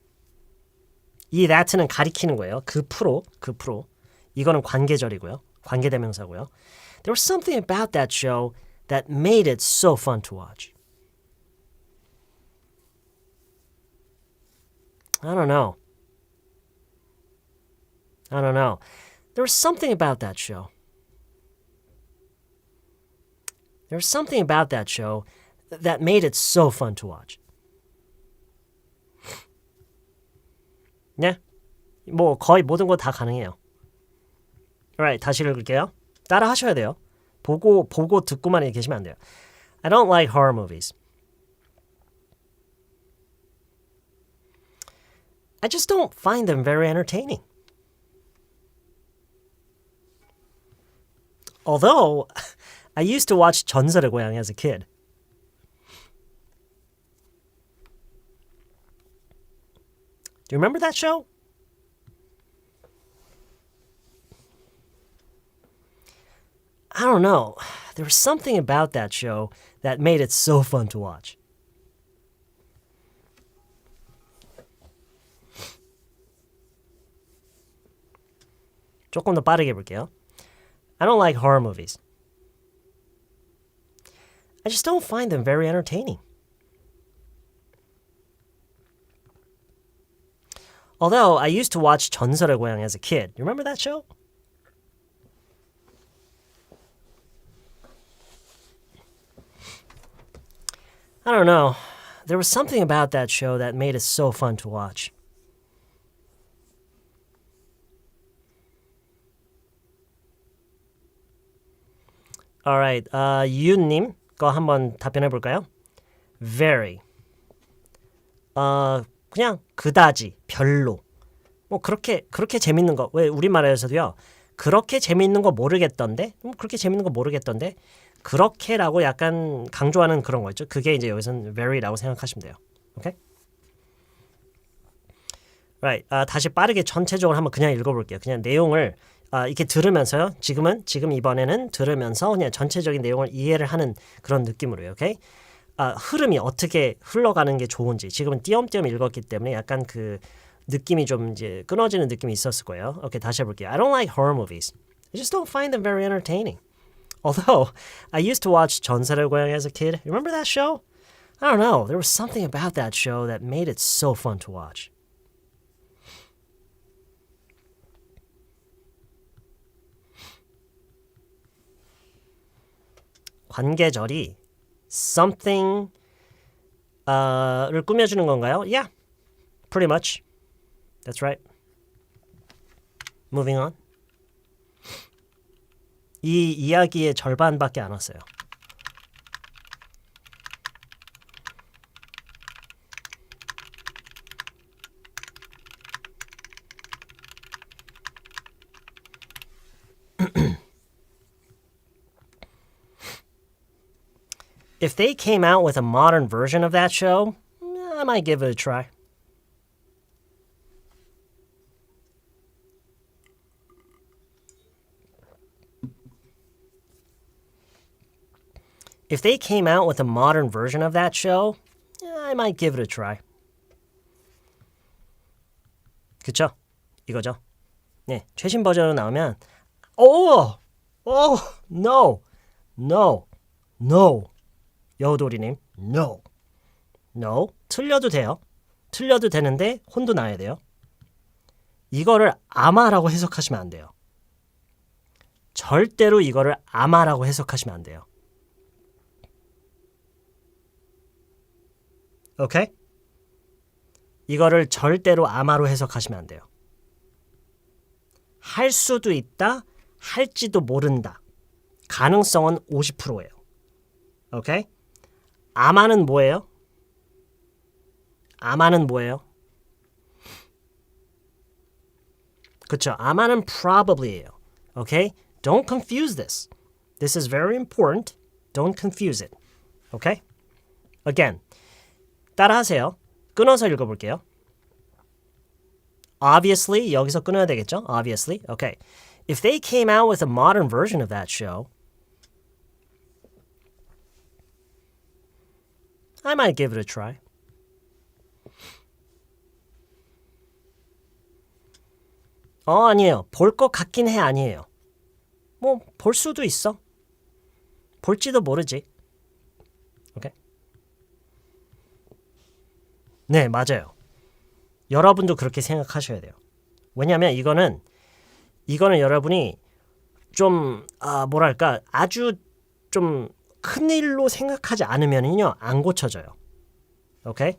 Speaker 2: 이 that는 가리키는 거예요. 그 프로. 이거는 관계절이고요. 관계대명사고요. There was something about that show that made it so fun to watch. I don't know. There was something about that show. There was something about that show that made it so fun to watch. 네, 뭐 거의 모든 거 다 가능해요. Alright, 다시 읽을게요. 따라 하셔야 돼요. 보고 듣고만 계시면 안 돼요. I don't like horror movies. I just don't find them very entertaining. Although, I used to watch 전설의고향 as a kid. Do you remember that show? I don't know. There was something about that show that made it so fun to watch. 조금 더 빠르게 볼게요. I don't like horror movies. I just don't find them very entertaining. Although I used to watch 전설의고향 as a kid. You remember that show? I don't know. There was something about that show that made it so fun to watch. Alright, 유님 거 한번 답변해 볼까요? Very. 그냥 그다지, 별로. 뭐 그렇게 재밌는 거. 왜 우리말에서도요. 그렇게 재밌는 거 모르겠던데. 그렇게 재밌는 거 모르겠던데. 그렇게라고 약간 강조하는 그런 거 있죠. 그게 이제 여기서는 very라고 생각하시면 돼요. 오케이? Right. 다시 빠르게 전체적으로 한번 그냥 읽어볼게요. 그냥 내용을 이렇게 들으면서요. 지금 이번에는 들으면서 그냥 전체적인 내용을 이해를 하는 그런 느낌으로요. 오케이? 흐름이 어떻게 흘러가는 게 좋은지. 지금은 띄엄띄엄 읽었기 때문에 약간 그 느낌이 좀 이제 끊어지는 느낌이 있었을 거예요. 오케이, 다시 해볼게요. I don't like horror movies. I just don't find them very entertaining. Although I used to watch 전설의고향 as a kid. Remember that show? I don't know. There was something about that show that made it so fun to watch. 관계절이 something 를 꾸며주는 건가요? Yeah, pretty much. That's right. Moving on. 이 이야기의 절반밖에 안 왔어요. If they came out with a modern version of that show, I might give it a try. If they came out with a modern version of that show, I might give it a try. 그쵸? 이거죠? 네, 최신 버전으로 나오면 No. 여우도리님, No. 틀려도 돼요. 틀려도 되는데 혼도 나야 돼요. 이거를 아마라고 해석하시면 안 돼요. 절대로 이거를 아마라고 해석하시면 안 돼요. 오케이? 이거를 절대로 아마로 해석하시면 안 돼요. 할 수도 있다, 할지도 모른다. 가능성은 50%예요. 오케이? 아마는 뭐예요? 그쵸? 아마는 probably예요. 오케이? Don't confuse this. This is very important. Don't confuse it. 오케이? Again. 따라하세요. 끊어서 읽어볼게요. Obviously, 여기서 끊어야 되겠죠? Obviously. Okay. If they came out with a modern version of that show, I might give it a try. 아니에요. 볼 것 같긴 해 아니에요. 뭐 볼 수도 있어. 볼지도 모르지. 오케이? 네, 맞아요. 여러분도 그렇게 생각하셔야 돼요. 왜냐하면 이거는 여러분이 좀 뭐랄까 아주 좀 큰일로 생각하지 않으면요 안 고쳐져요. 오케이?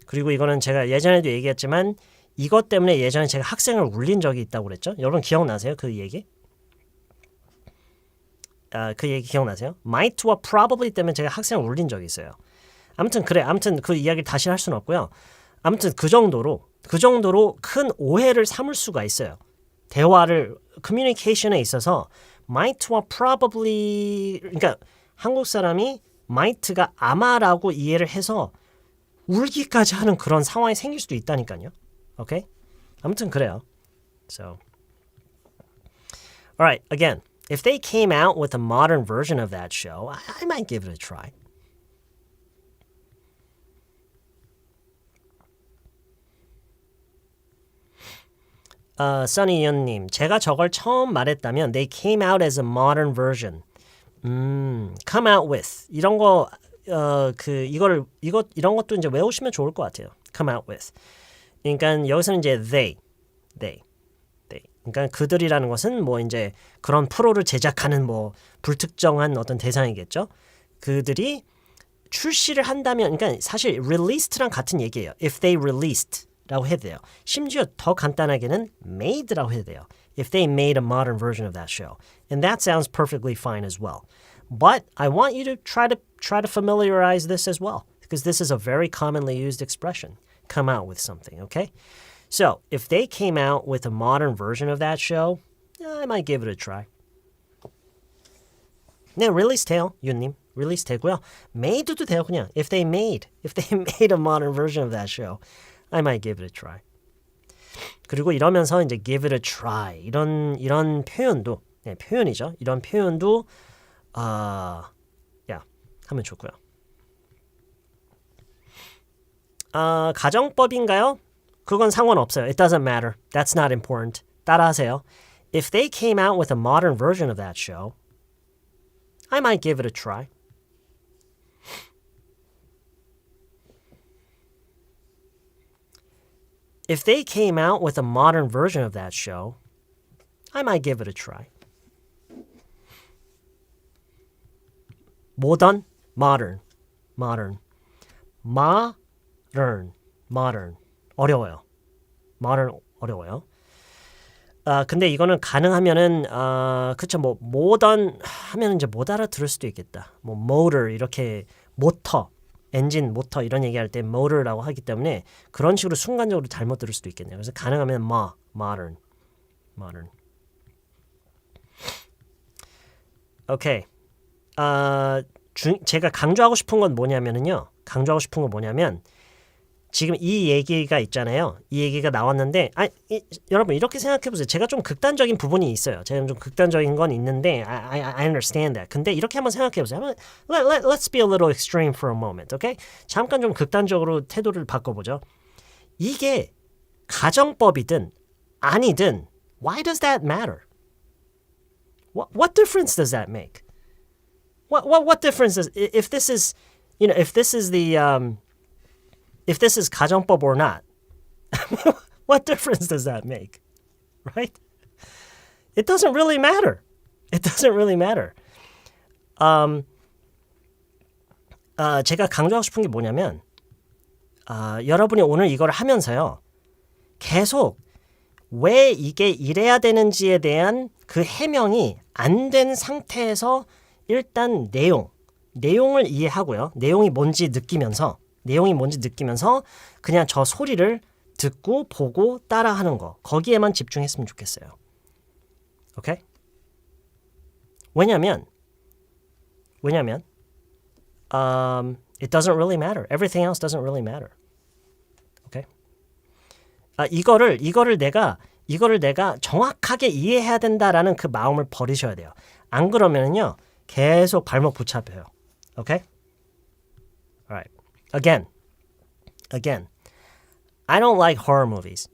Speaker 2: 그리고 이거는 제가 예전에도 얘기했지만 이것 때문에 예전에 제가 학생을 울린 적이 있다고 그랬죠? 여러분 기억나세요? 그 얘기? 그 얘기 기억나세요? might와 probably 때문에 제가 학생을 울린 적이 있어요. 아무튼 그래. 아무튼 그 이야기를 다시 할 수는 없고요. 아무튼 그 정도로 큰 오해를 삼을 수가 있어요. 대화를 커뮤니케이션에 있어서 might와 probably 그러니까 한국 사람이 might가 아마라고 이해를 해서 울기까지 하는 그런 상황이 생길 수도 있다니까요. 오케이? 아무튼 그래요. So, all right, again, if they came out with a modern version of that show, I might give it a try. 써니연님, 제가 저걸 처음 말했다면 they came out as a modern version. come out with 이런 거 이런 것도 이제 외우시면 좋을 것 같아요. come out with. 그러니까 여기서는 이제 they. 그러니까 그들이라는 것은 뭐 이제 그런 프로를 제작하는 뭐 불특정한 어떤 대상이겠죠. 그들이 출시를 한다면, 그러니까 사실 released랑 같은 얘기예요. If they released라고 해도 돼요. 심지어 더 간단하게는 made라고 해도 돼요. If they made a modern version of that show, and that sounds perfectly fine as well. But I want you to try to familiarize this as well, because this is a very commonly used expression. Come out with something, okay? So, if they came out with a modern version of that show, I might give it a try. 네, release 돼요, 유님. release 되고요. made도 돼요, 그냥. If they made a modern version of that show, I might give it a try. 그리고 이러면서 이제 give it a try 이런 표현도 네, 표현이죠. 이런 표현도 하면 좋고요. 가정법인가요? 그건 상관없어요. It doesn't matter. That's not important. 따라하세요. If they came out with a modern version of that show, I might give it a try. If they came out with a modern version of that show, I might give it a try. Modern. 어려워요. modern 어려워요. 근데 이거는 가능하면은 그쵸 뭐 modern 하면 이제 못 알아들을 수도 있겠다. 뭐 motor 이렇게 모터, 엔진, 모터 이런 얘기할 때 motor라고 하기 때문에 그런 식으로 순간적으로 잘못 들을 수도 있겠네요. 그래서 가능하면 modern. 오케이. 제가 강조하고 싶은 건 뭐냐면 지금 이 얘기가 있잖아요. 이 얘기가 나왔는데 여러분 이렇게 생각해 보세요. 제가 좀 극단적인 부분이 있어요. 제가 좀 극단적인 건 있는데 I understand that. 근데 이렇게 한번 생각해 보세요. Let's be a little extreme for a moment. Okay? 잠깐 좀 극단적으로 태도를 바꿔보죠. 이게 가정법이든 아니든 why does that matter? What difference does that make? What difference does if this is if this is 가정법 or not? What difference does that make? Right? It doesn't really matter. 제가 강조하고 싶은 게 뭐냐면 여러분이 오늘 이걸 하면서요. 계속 왜 이게 이래야 되는지에 대한 그 해명이 안 된 상태에서 일단 내용을 이해하고요. 내용이 뭔지 느끼면서 그냥 저 소리를 듣고 보고 따라하는 거. 거기에만 집중했으면 좋겠어요. 오케이? 왜냐면 it doesn't really matter. Everything else doesn't really matter. 오케이? 이거를 내가 정확하게 이해해야 된다라는 그 마음을 버리셔야 돼요. 안 그러면은요. 계속 발목 붙잡혀요. 오케이? Alright. Again, I don't like horror movies.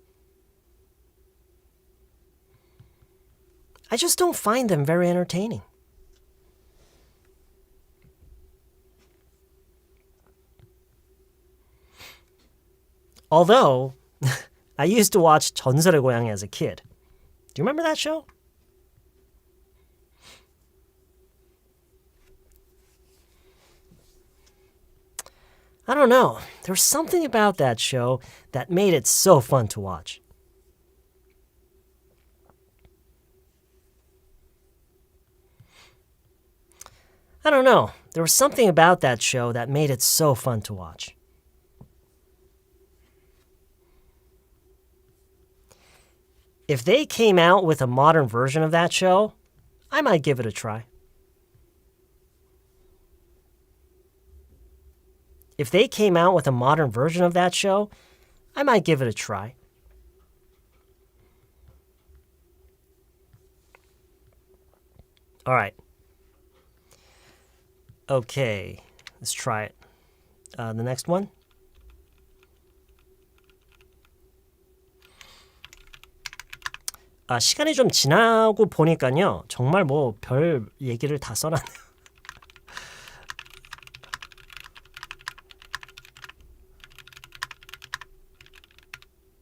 Speaker 2: I just don't find them very entertaining. Although, I used to watch 전설의고향 as a kid. Do you remember that show? I don't know. There was something about that show that made it so fun to watch. I don't know. There was something about that show that made it so fun to watch. If they came out with a modern version of that show, I might give it a try. If they came out with a modern version of that show, I might give it a try. All right. Okay, let's try it. The next one. 시간이 좀 지나고 보니까요. 정말 뭐 별 얘기를 다 써놨네요.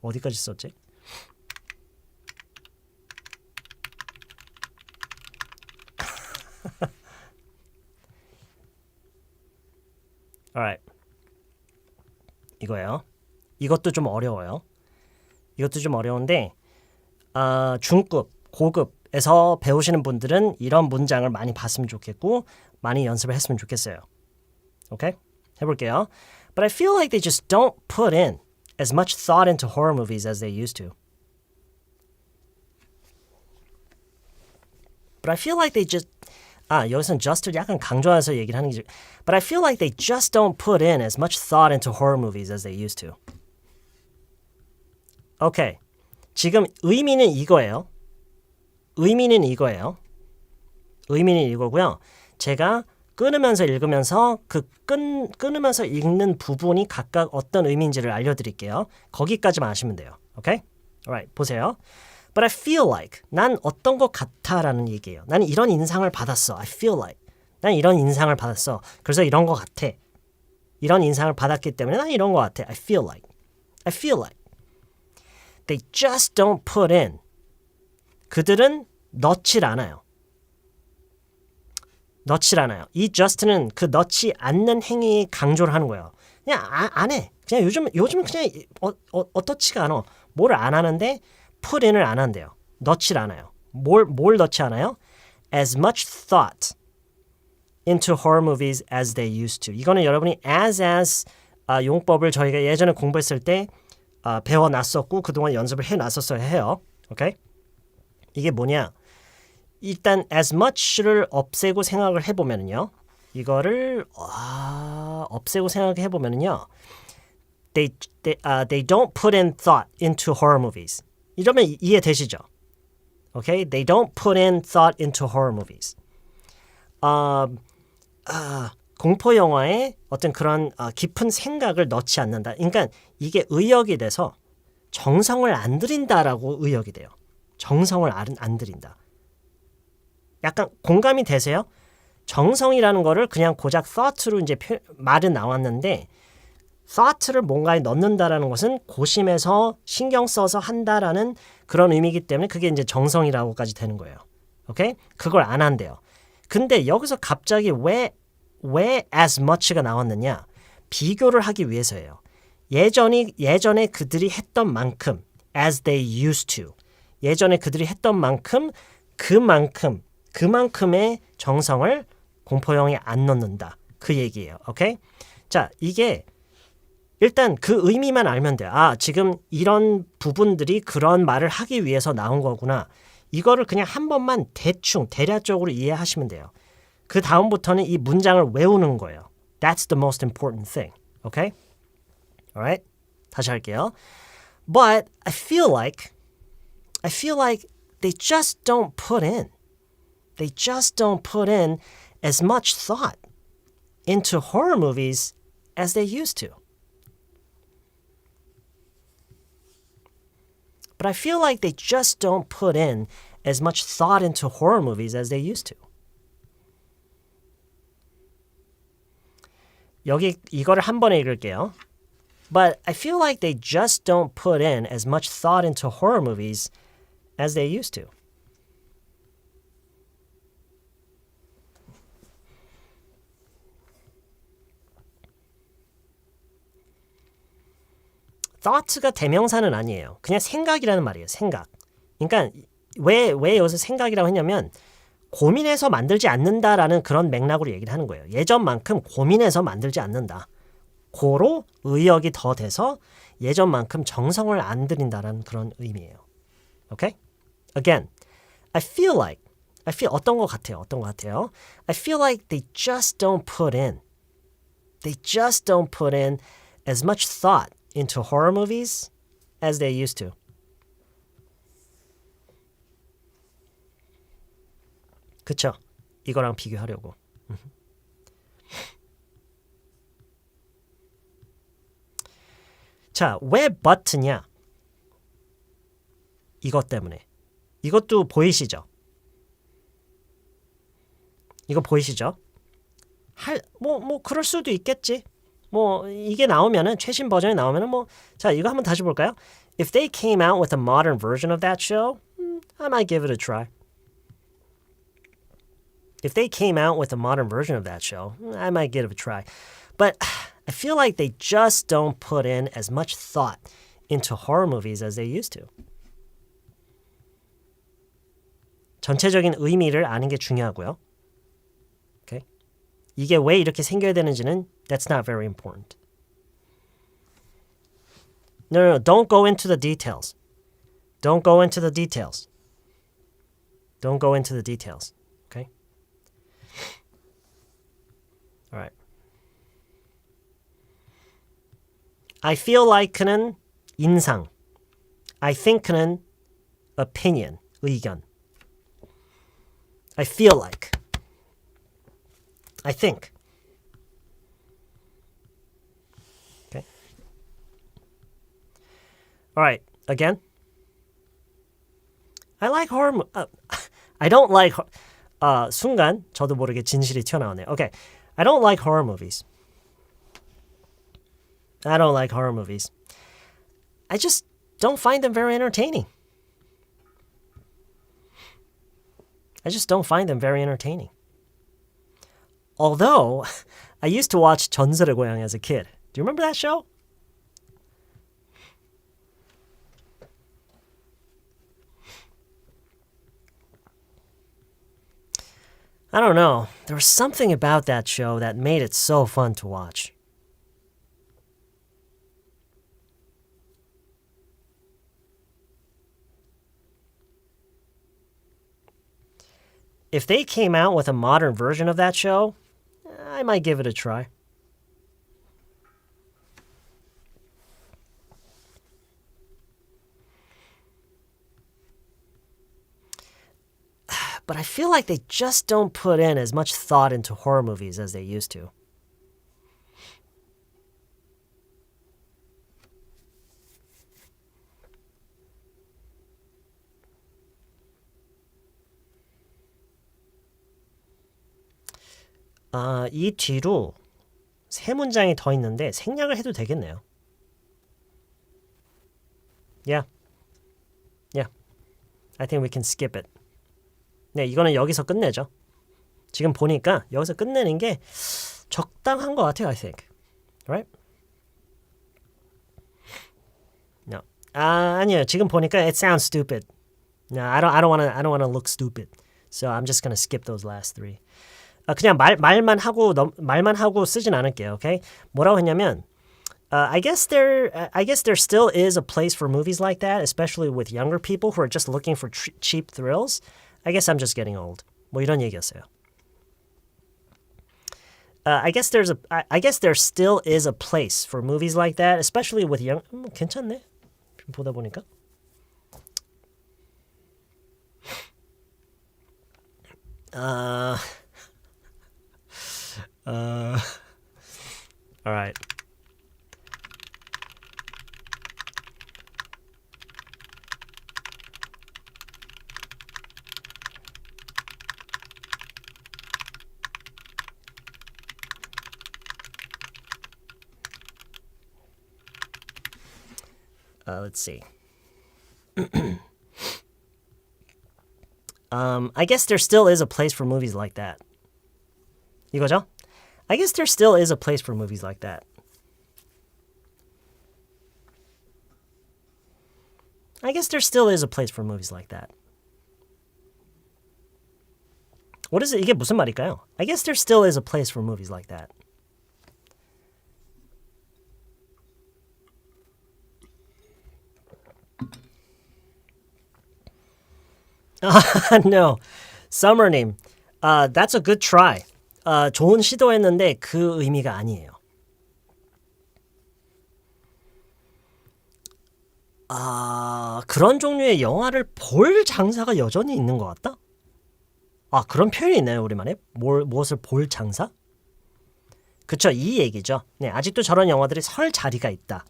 Speaker 2: 어디까지 썼지? Alright. 이거예요. 이것도 좀 어려워요. 이것도 좀 어려운데 중급, 고급에서 배우시는 분들은 이런 문장을 많이 봤으면 좋겠고 많이 연습을 했으면 좋겠어요. 오케이? 해볼게요. But I feel like they just don't put in as much thought into horror movies as they used to. But I feel like they just 여기서는 just를 약간 강조해서 얘기를 하는 게 But I feel like they just don't put in as much thought into horror movies as they used to. 오케이. 지금 의미는 이거예요. 의미는 이거예요. 의미는 이거고요. 제가 끊으면서 읽으면서 끊으면서 읽는 부분이 각각 어떤 의미인지를 알려드릴게요. 거기까지만 아시면 돼요. 오케이? Alright, 보세요. But I feel like 난 어떤 것 같아라는 얘기예요. 나는 이런 인상을 받았어. I feel like 난 이런 인상을 받았어. 그래서 이런 것 같아. 이런 인상을 받았기 때문에 난 이런 것 같아. I feel like. I feel like. They just don't put in. 그들은 넣질 않아요. 넣질 않아요. 이 just는 그 넣지 않는 행위에 강조를 하는 거예요. 그냥 안 해. 그냥 요즘 그냥 어떻지가 않아. 뭘 안 하는데 put in을 안 한대요. 넣질 않아요. 뭘 넣지 않아요? As much thought into horror movies as they used to. 이거는 여러분이 as 용법을 저희가 예전에 공부했을 때 배워놨었고 그동안 연습을 해놨었어야 해요. 오케이? 이게 뭐냐? 일단 as much를 없애고 생각을 해보면요. 이거를 없애고 생각을 해보면요. They don't put in thought into horror movies. 이러면 이해되시죠? Okay? They don't put in thought into horror movies. 공포 영화에 어떤 그런 깊은 생각을 넣지 않는다. 그러니까 이게 의역이 돼서 정성을 안 들인다라고 의역이 돼요. 정성을 안 들인다. 약간 공감이 되세요? 정성이라는 거를 그냥 고작 thought로 이제 말은 나왔는데 thought를 뭔가에 넣는다라는 것은 고심해서 신경 써서 한다라는 그런 의미이기 때문에 그게 이제 정성이라고까지 되는 거예요. 오케이? 그걸 안 한대요. 근데 여기서 갑자기 왜 as much가 나왔느냐? 비교를 하기 위해서예요. 예전에 그들이 했던 만큼 as they used to. 예전에 그들이 했던 만큼 그만큼의 정성을 공포영화에 안 넣는다. 그 얘기예요. 오케이? 자, 이게 일단 그 의미만 알면 돼요. 지금 이런 부분들이 그런 말을 하기 위해서 나온 거구나. 이거를 그냥 한 번만 대략적으로 이해하시면 돼요. 그 다음부터는 이 문장을 외우는 거예요. That's the most important thing. Okay? Alright? 다시 할게요. But I feel like they just don't put in as much thought into horror movies as they used to. But I feel like they just don't put in as much thought into horror movies as they used to. 여기 이거를 한 번에 읽을게요. But I feel like they just don't put in as much thought into horror movies as they used to. thought가 대명사는 아니에요. 그냥 생각이라는 말이에요. 생각. 그러니까 왜 여기서 생각이라고 했냐면 고민해서 만들지 않는다라는 그런 맥락으로 얘기를 하는 거예요. 예전만큼 고민해서 만들지 않는다. 고로 의역이 더 돼서 예전만큼 정성을 안 들인다라는 그런 의미예요. Okay? Again, I feel 어떤 것 같아요. I feel like they just don't put in as much thought into horror movies as they used to. 그쵸? 이거랑 비교하려고. 자, 왜 but냐? 이것 때문에. 이것도 보이시죠? 이거 보이시죠? 그럴 수도 있겠지. 이게 나오면은, 최신 버전이 나오면은 자, 이거 한번 다시 볼까요? If they came out with a modern version of that show, I might give it a try. If they came out with a modern version of that show, I might give it a try. But I feel like they just don't put in as much thought into horror movies as they used to. 전체적인 의미를 아는 게 중요하고요. Okay? 이게 왜 이렇게 생겨야 되는지는 that's not very important. No, don't go into the details. Don't go into the details. Don't go into the details. Okay? All right. I feel like는 인상. I think는 opinion, 의견. I feel like. I think. Okay. All right. Again. I like horror. I don't like. 순간 저도 모르게 진실이 튀어나오네요. Okay. I don't like horror movies. I don't like horror movies. I just don't find them very entertaining. I just don't find them very entertaining. Although, I used to watch 전설의고향 as a kid. Do you remember that show? I don't know. There was something about that show that made it so fun to watch. If they came out with a modern version of that show, I might give it a try. But I feel like they just don't put in as much thought into horror movies as they used to. 이 뒤로 세 문장이 더 있는데 생략을 해도 되겠네요. Yeah. I think we can skip it. 네, 이거는 여기서 끝내죠. 지금 보니까 여기서 끝내는 게 적당한 것 같아요, I think. Right? No. 아니에요. 지금 보니까 it sounds stupid. No, I don't want to look stupid. So I'm just going to skip those last three. 그냥 말만 하고 쓰진 않을게요. Okay? 뭐라고 했냐면 I guess there still is a place for movies like that, especially with younger people who are just looking for cheap thrills. I guess I'm just getting old. 뭐 이런 얘기였어요. I guess there still is a place for movies like that, especially with young. 괜찮네. 보다 보니까. All right. Let's see. I guess there still is a place for movies like that. 이거죠? I guess there still is a place for movies like that. I guess there still is a place for movies like that. What is it? 이게 무슨 말일까요? I guess there still is a place for movies like that. No. Summer님, that's a good try. 좋은 시도했는데 그 의미가 아니에요. 그런 종류의 영화를 볼 장사가 여전히 있는 것 같다? 그런 표현이 있나요, 우리말에? 무엇을 볼 장사? 그쵸, 이 얘기죠. 네, 아직도 저런 영화들이 설 자리가 있다.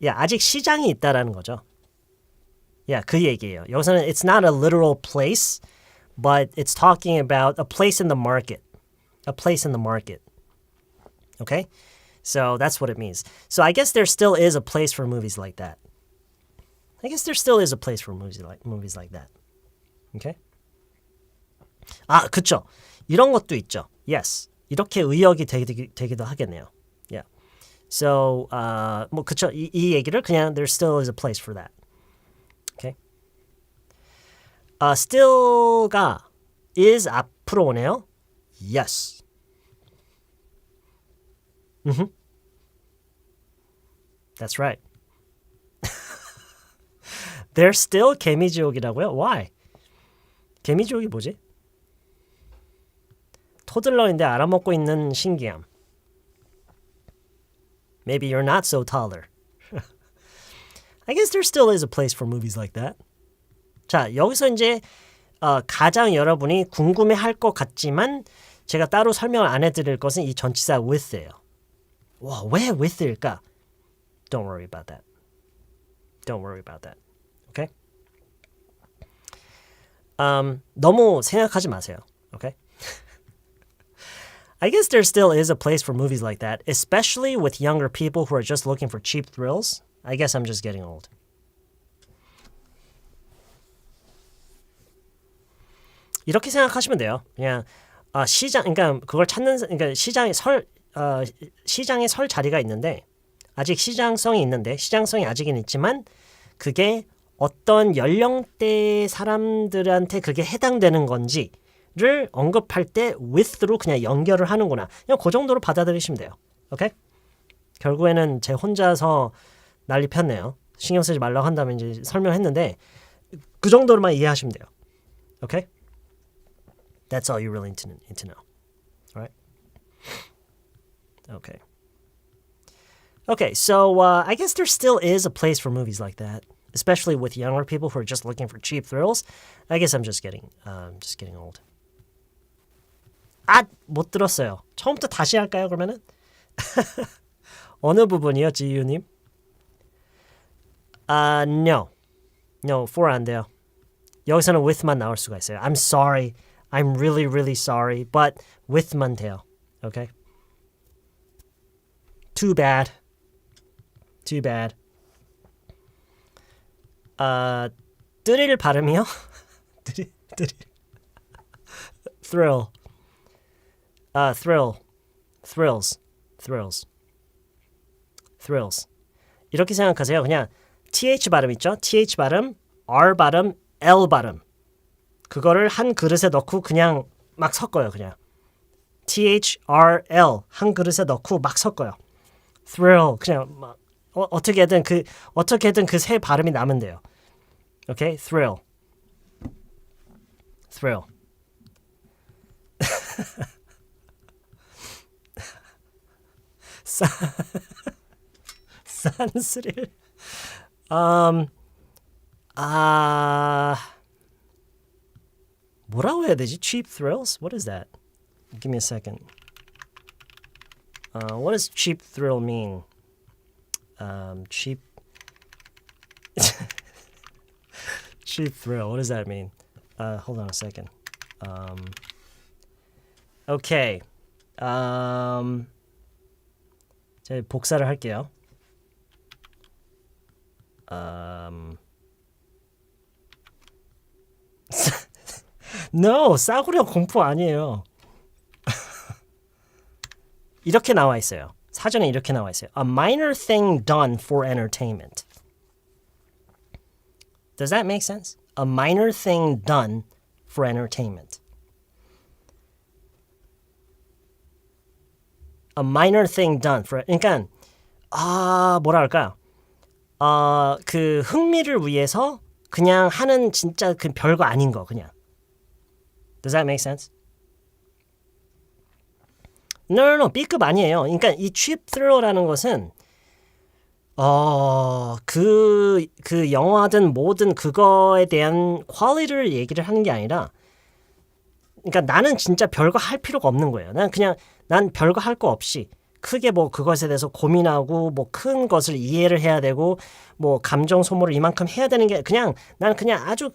Speaker 2: 아직 시장이 있다라는 거죠. 그 얘기예요. 여기서는 it's not a literal place, but it's talking about a place in the market. A place in the market. Okay? So that's what it means. So I guess there still is a place for movies like that. I guess there still is a place for movies like that. Okay? 그쵸. 이런 것도 있죠. Yes. 이렇게 의역이 되기도 하겠네요. Yeah. So, 그쵸. 이 얘기를 그냥 there still is a place for that. Okay? still가 is 앞으로 오네요. Yes. That's right. They're still 개미지옥이라고요? Why? 개미지옥이 뭐지? 토들러인데 알아먹고 있는 신기함. Maybe you're not so taller. I guess there still is a place for movies like that. 자, 여기서 이제 가장 여러분이 궁금해할 것 같지만 제가 따로 설명을 안 해드릴 것은 이 전치사 with예요. 와, 왜 with일까? Don't worry about that. Don't worry about that. Okay? 너무 생각하지 마세요. Okay? I guess there still is a place for movies like that, especially with younger people who are just looking for cheap thrills. I guess I'm just getting old. 이렇게 생각하시면 돼요. 그냥 그러니까 그걸 그러니까 시장에 설 자리가 있는데 아직 시장성이 아직은 있지만 그게 어떤 연령대 사람들한테 그게 해당되는 건지를 언급할 때 with로 그냥 연결을 하는구나. 그냥 그 정도로 받아들이시면 돼요. 오케이? 결국에는 제 혼자서 난리 폈네요. 신경 쓰지 말라고 한다면 이제 설명했는데 그 정도로만 이해하시면 돼요. 오케이? That's all you really need to know. All right? Okay. Okay, so I guess there still is a place for movies like that, especially with younger people who are just looking for cheap thrills. I guess I'm just getting old. 못 들었어요. 처음부터 다시 할까요, 그러면은? 어느 부분이요, 지유님? No. No, for 안 돼요. 여기서는 with만 나올 수가 있어요. I'm sorry. I'm really, really sorry. But with만 돼요. Okay? Too bad. Too bad. 뜨릴 발음이요? 뜨릴. Thrill. Thrill. Thrills. Thrills. Thrills. 이렇게 생각하세요. 그냥 TH 발음 있죠? TH 발음, R 발음, L 발음. 그거를 한 그릇에 넣고 그냥 막 섞어요. 그냥 TH, R, L 한 그릇에 넣고 막 섞어요. Thrill. 그냥 막 어떻게든 그 세 발음이 나면 돼요. 오케이? Thrill. Thrill. 산스릴. 뭐라고 해야 되지? Cheap thrills? What is that? Give me a second. What does cheap thrill mean? Cheap cheap thrill. What does that mean? Hold on a second. Okay. 제가 복사를 할게요. No, 싸구려 공포 아니에요. 이렇게 나와 있어요. 사전에 이렇게 나와 있어요. A minor thing done for entertainment. Does that make sense? A minor thing done for entertainment. A minor thing done for 그러니까 뭐랄까? 그 흥미를 위해서 그냥 하는 진짜 그 별거 아닌 거 그냥. Does that make sense? No, B급 아니에요. 그러니까 이 cheap thriller라는 것은 그 영화든 뭐든 그거에 대한 퀄리티를 얘기를 하는 게 아니라 그러니까 나는 진짜 별거 할 필요가 없는 거예요. 난 별거 할 거 없이 크게 뭐 그것에 대해서 고민하고 뭐 큰 것을 이해를 해야 되고 뭐 감정 소모를 이만큼 해야 되는 게 그냥 난 그냥 아주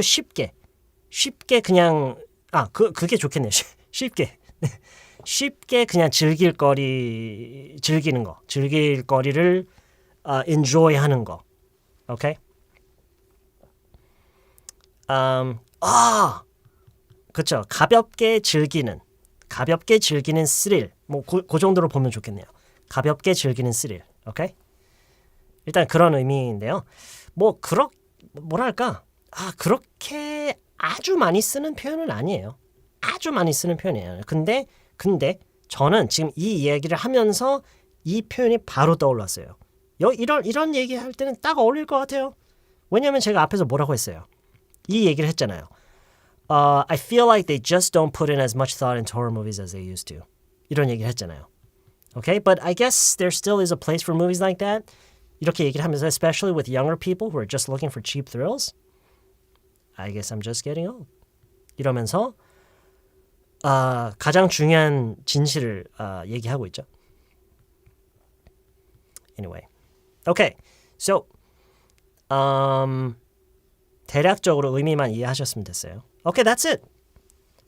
Speaker 2: 쉽게 그냥 그게 좋겠네요. 쉽게 그냥 즐길 거리를 enjoy 하는 거. 오케이? 그렇죠. 가볍게 즐기는 스릴. 뭐 그 정도로 보면 좋겠네요. 가볍게 즐기는 스릴. 오케이? 일단 그런 의미인데요. 그렇게 아주 많이 쓰는 표현은 아니에요. 아주 많이 쓰는 표현이에요. 근데 저는 지금 이 이야기를 하면서 이 표현이 바로 떠올랐어요. 이런 얘기 할 때는 딱 어울릴 것 같아요. 왜냐하면 제가 앞에서 뭐라고 했어요. 이 얘기를 했잖아요. I feel like they just don't put in as much thought into horror movies as they used to. 이런 얘기를 했잖아요. Okay, but I guess there still is a place for movies like that. 이렇게 얘기를 하면서 especially with younger people who are just looking for cheap thrills. I guess I'm just getting old. 이러면서 가장 중요한 진실을 얘기하고 있죠. Anyway, okay, so 대략적으로 의미만 이해하셨으면 됐어요. Okay, that's it.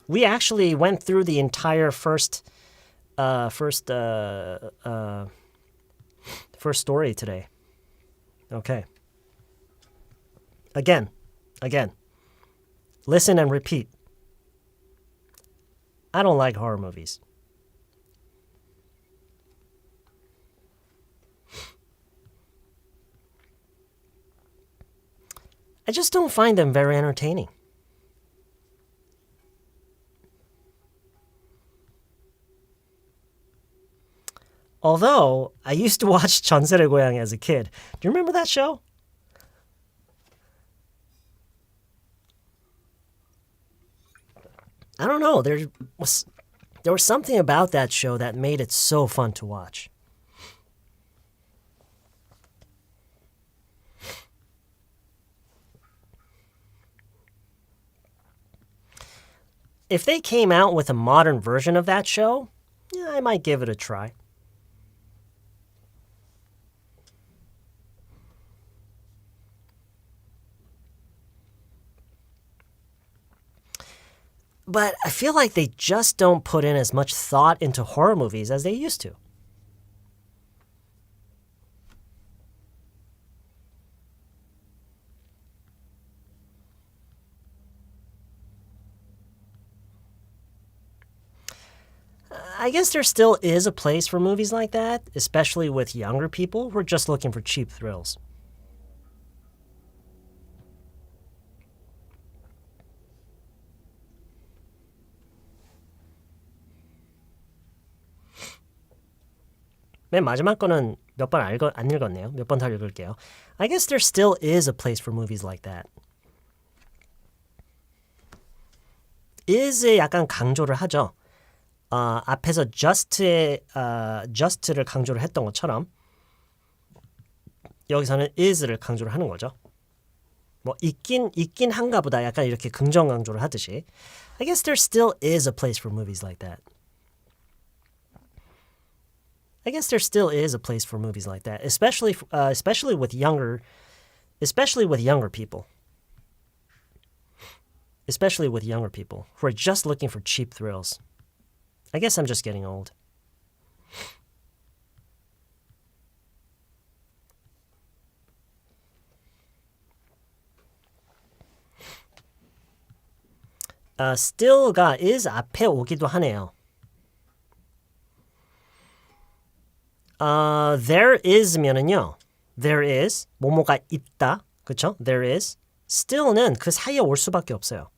Speaker 2: We actually went through the entire first story today. Okay. Again. Listen and repeat. I don't like horror movies. I just don't find them very entertaining. Although, I used to watch 전설의고향 as a kid. Do you remember that show? I don't know. There was something about that show that made it so fun to watch. If they came out with a modern version of that show, yeah, I might give it a try. But I feel like they just don't put in as much thought into horror movies as they used to. I guess there still is a place for movies like that, especially with younger people who are just looking for cheap thrills. 맨 마지막 거는 몇 번 안 읽었네요. 몇 번 더 읽을게요. I guess there still is a place for movies like that. is에 약간 강조를 하죠. 앞에서 just를 강조를 했던 것처럼 여기서는 is를 강조를 하는 거죠. 뭐 있긴 한가 보다 약간 이렇게 긍정 강조를 하듯이 I guess there still is a place for movies like that. I guess there still is a place for movies like that, especially with younger people. Especially with younger people who are just looking for cheap thrills. I guess I'm just getting old. still가 is 앞에 오기도 하네요. There is면은요. There is 뭐뭐가 있다. 그쵸? There is. still는 그 사이에 올 수밖에 없어요.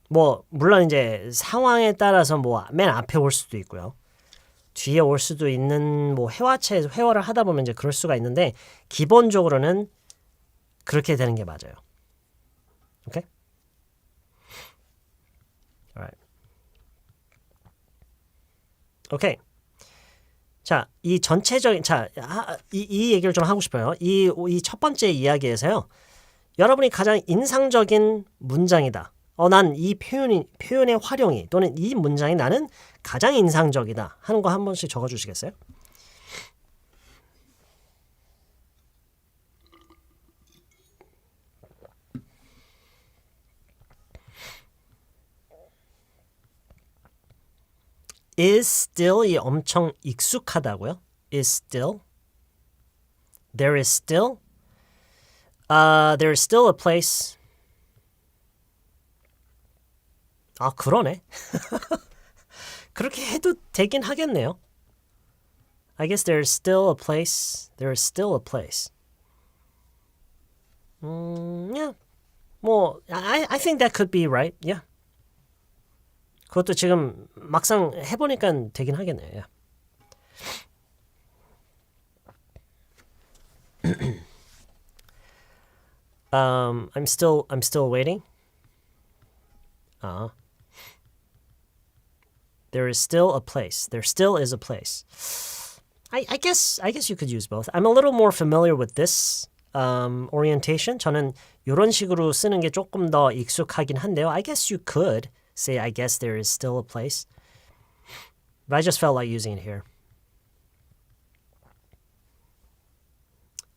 Speaker 2: 뭐 물론 이제 상황에 따라서 뭐 맨 앞에 올 수도 있고요. 뒤에 올 수도 있는 뭐 회화체에서 회화를 하다 보면 이제 그럴 수가 있는데 기본적으로는 그렇게 되는 게 맞아요. 오케이? Alright. 오케이. 자, 이 전체적인 이 얘기를 좀 하고 싶어요. 이 첫 번째 이야기에서요. 여러분이 가장 인상적인 문장이다. 난 이 표현의 활용이 또는 이 문장이 나는 가장 인상적이다 하는 거 한 번씩 적어 주시겠어요? is still이 엄청 익숙하다고요? is still? There is still? There is still a place. 그러네. 그렇게 해도 되긴 하겠네요. I guess there is still a place. There is still a place. Yeah. 뭐, I think that could be right. Yeah. 그것도 지금 막상 해보니까 되긴 하겠네요. I'm still waiting. There is still a place. There still is a place. I guess you could use both. I'm a little more familiar with this orientation. 저는 이런 식으로 쓰는 게 조금 더 익숙하긴 한데요. I guess you could say, I guess there is still a place. But I just felt like using it here.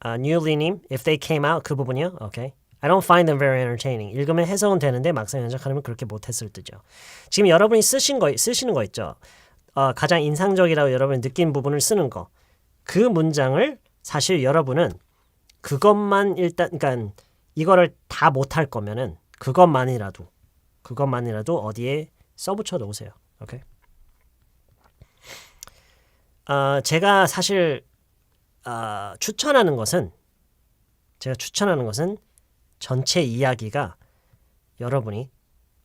Speaker 2: 뉴리님, if they came out, 그 부분이요? Okay. I don't find them very entertaining. 읽으면 해석은 되는데 막상 연작하면 그렇게 못했을 듯요. 지금 여러분이 쓰시는 거 있죠? 가장 인상적이라고 여러분이 느낀 부분을 쓰는 거. 그 문장을 사실 여러분은 그것만 일단, 그러니까 이거를 다 못할 거면은 그것만이라도 어디에 써붙여 놓으세요. 오케이? 제가 사실 추천하는 것은 전체 이야기가 여러분이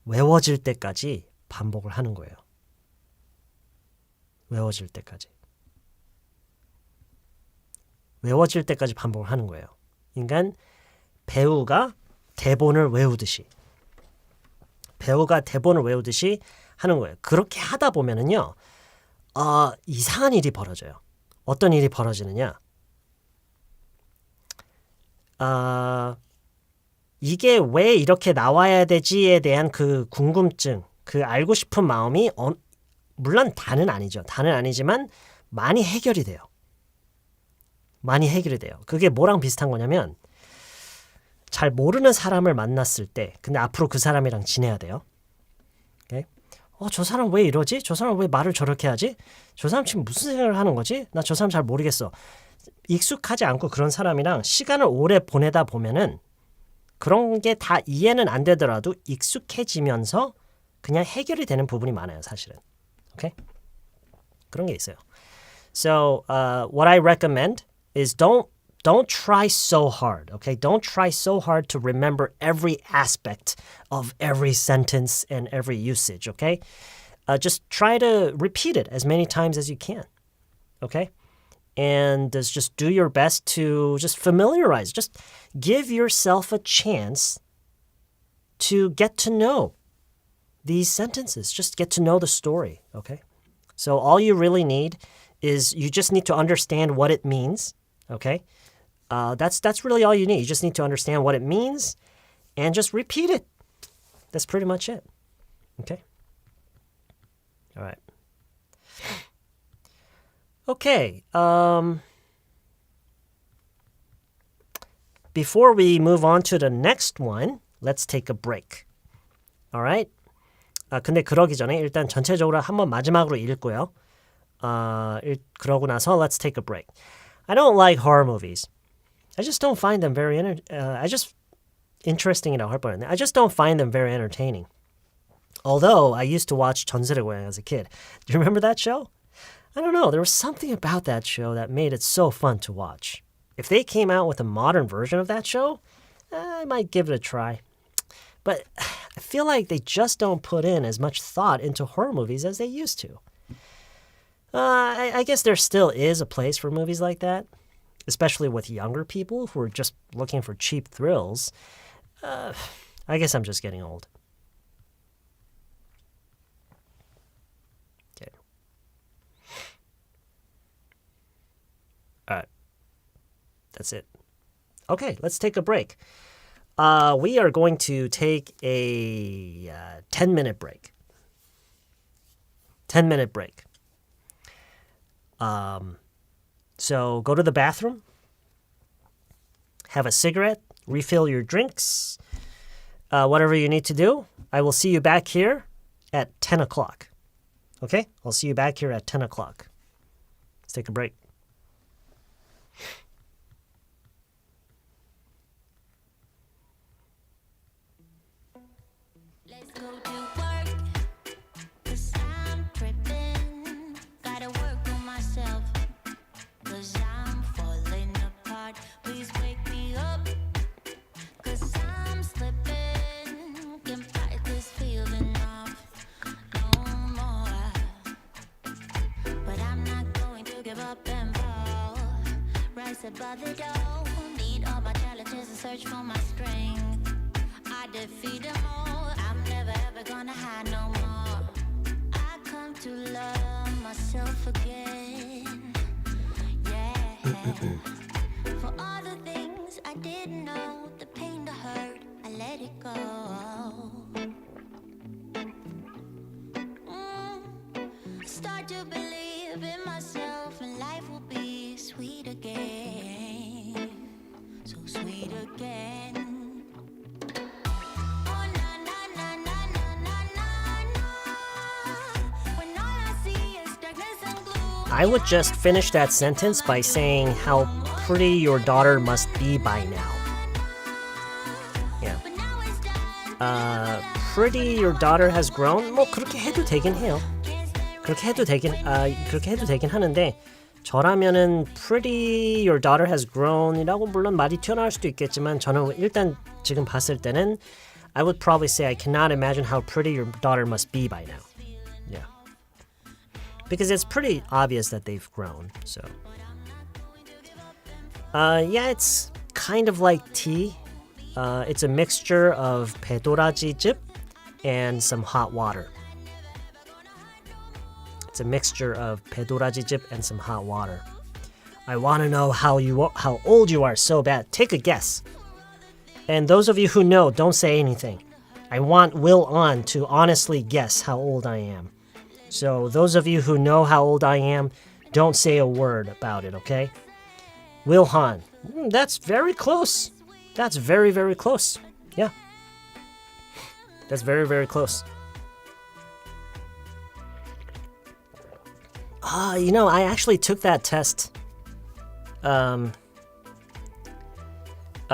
Speaker 2: 외워질 때까지 반복을 하는 거예요. 외워질 때까지 반복을 하는 거예요. 그러니까 배우가 대본을 외우듯이 하는 거예요. 그렇게 하다 보면은요, 이상한 일이 벌어져요. 어떤 일이 벌어지느냐? 이게 왜 이렇게 나와야 되지에 대한 그 궁금증, 그 알고 싶은 마음이 물론 다는 아니지만 많이 해결이 돼요. 그게 뭐랑 비슷한 거냐면 잘 모르는 사람을 만났을 때 근데 앞으로 그 사람이랑 지내야 돼요. 오케이? 저 사람 왜 이러지? 저 사람 왜 말을 저렇게 하지? 저 사람 지금 무슨 생각을 하는 거지? 나 저 사람 잘 모르겠어. 익숙하지 않고 그런 사람이랑 시간을 오래 보내다 보면은 그런 게 다 이해는 안 되더라도 익숙해지면서 그냥 해결이 되는 부분이 많아요, 사실은. 오케이? 그런 게 있어요. So, what I recommend is don't try so hard, okay? Don't try so hard to remember every aspect of every sentence and every usage, okay? Just try to repeat it as many times as you can, okay? And just do your best to just familiarize. Just give yourself a chance to get to know these sentences. Just get to know the story, okay? So all you really need is you just need to understand what it means, okay? That's really all you need. You just need to understand what it means and just repeat it. That's pretty much it, okay? All right. Okay, before we move on to the next one, let's take a break. Alright? 근데 그러기 전에 일단 전체적으로 한번 마지막으로 읽고요. 그러고 나서 let's take a break. I don't like horror movies. I just don't find them very interesting이라고 할 뻔했네. I just don't find them very entertaining. Although I used to watch 전설의고향 as a kid. Do you remember that show? I don't know. There was something about that show that made it so fun to watch. If they came out with a modern version of that show, I might give it a try. But I feel like they just don't put in as much thought into horror movies as they used to. I guess there still is a place for movies like that, especially with younger people who are just looking for cheap thrills. I guess I'm just getting old. Okay. All right. That's it. Okay, let's take a break. We are going to take a 10-minute break. 10-minute break. So go to the bathroom, have a cigarette, refill your drinks, whatever you need to do. I will see you back here at 10 o'clock. Okay? I'll see you back here at 10 o'clock. Let's take a break.
Speaker 1: Let's go to work, 'cause I'm tripping. Gotta work on myself, 'cause I'm falling apart. Please wake me up, 'cause I'm slipping. Can't fight this feeling off no more. But I'm not going to give up and fall. Rise above the door, meet all my challenges and search for my strength. I defeat them all. I'm never ever gonna hide no more. I come to love myself again. Yeah. For all the things I didn't know, the pain, the hurt, I let it go. Start to believe in myself, and life will be sweet again. So sweet again.
Speaker 2: I would just finish that sentence by saying how pretty your daughter must be by now. Yeah. Pretty your daughter has grown? 뭐 그렇게 해도 되긴 해요. 그렇게 해도 되긴 하는데 저라면은 pretty your daughter has grown이라고 물론 말이 튀어나올 수도 있겠지만 저는 일단 지금 봤을 때는 I would probably say I cannot imagine how pretty your daughter must be by now. Yeah. Because it's pretty obvious that they've grown, so. Yeah, it's kind of like tea. It's a mixture of 배도라지즙 and some hot water. It's a mixture of 배도라지즙 and some hot water. I want to know how old you are so bad. Take a guess. And those of you who know, don't say anything. I want Will On to honestly guess how old I am. So those of you who know how old I am, don't say a word about it, okay? Will Han. That's very close. That's very, very close. Yeah. That's very, very close. I actually took that test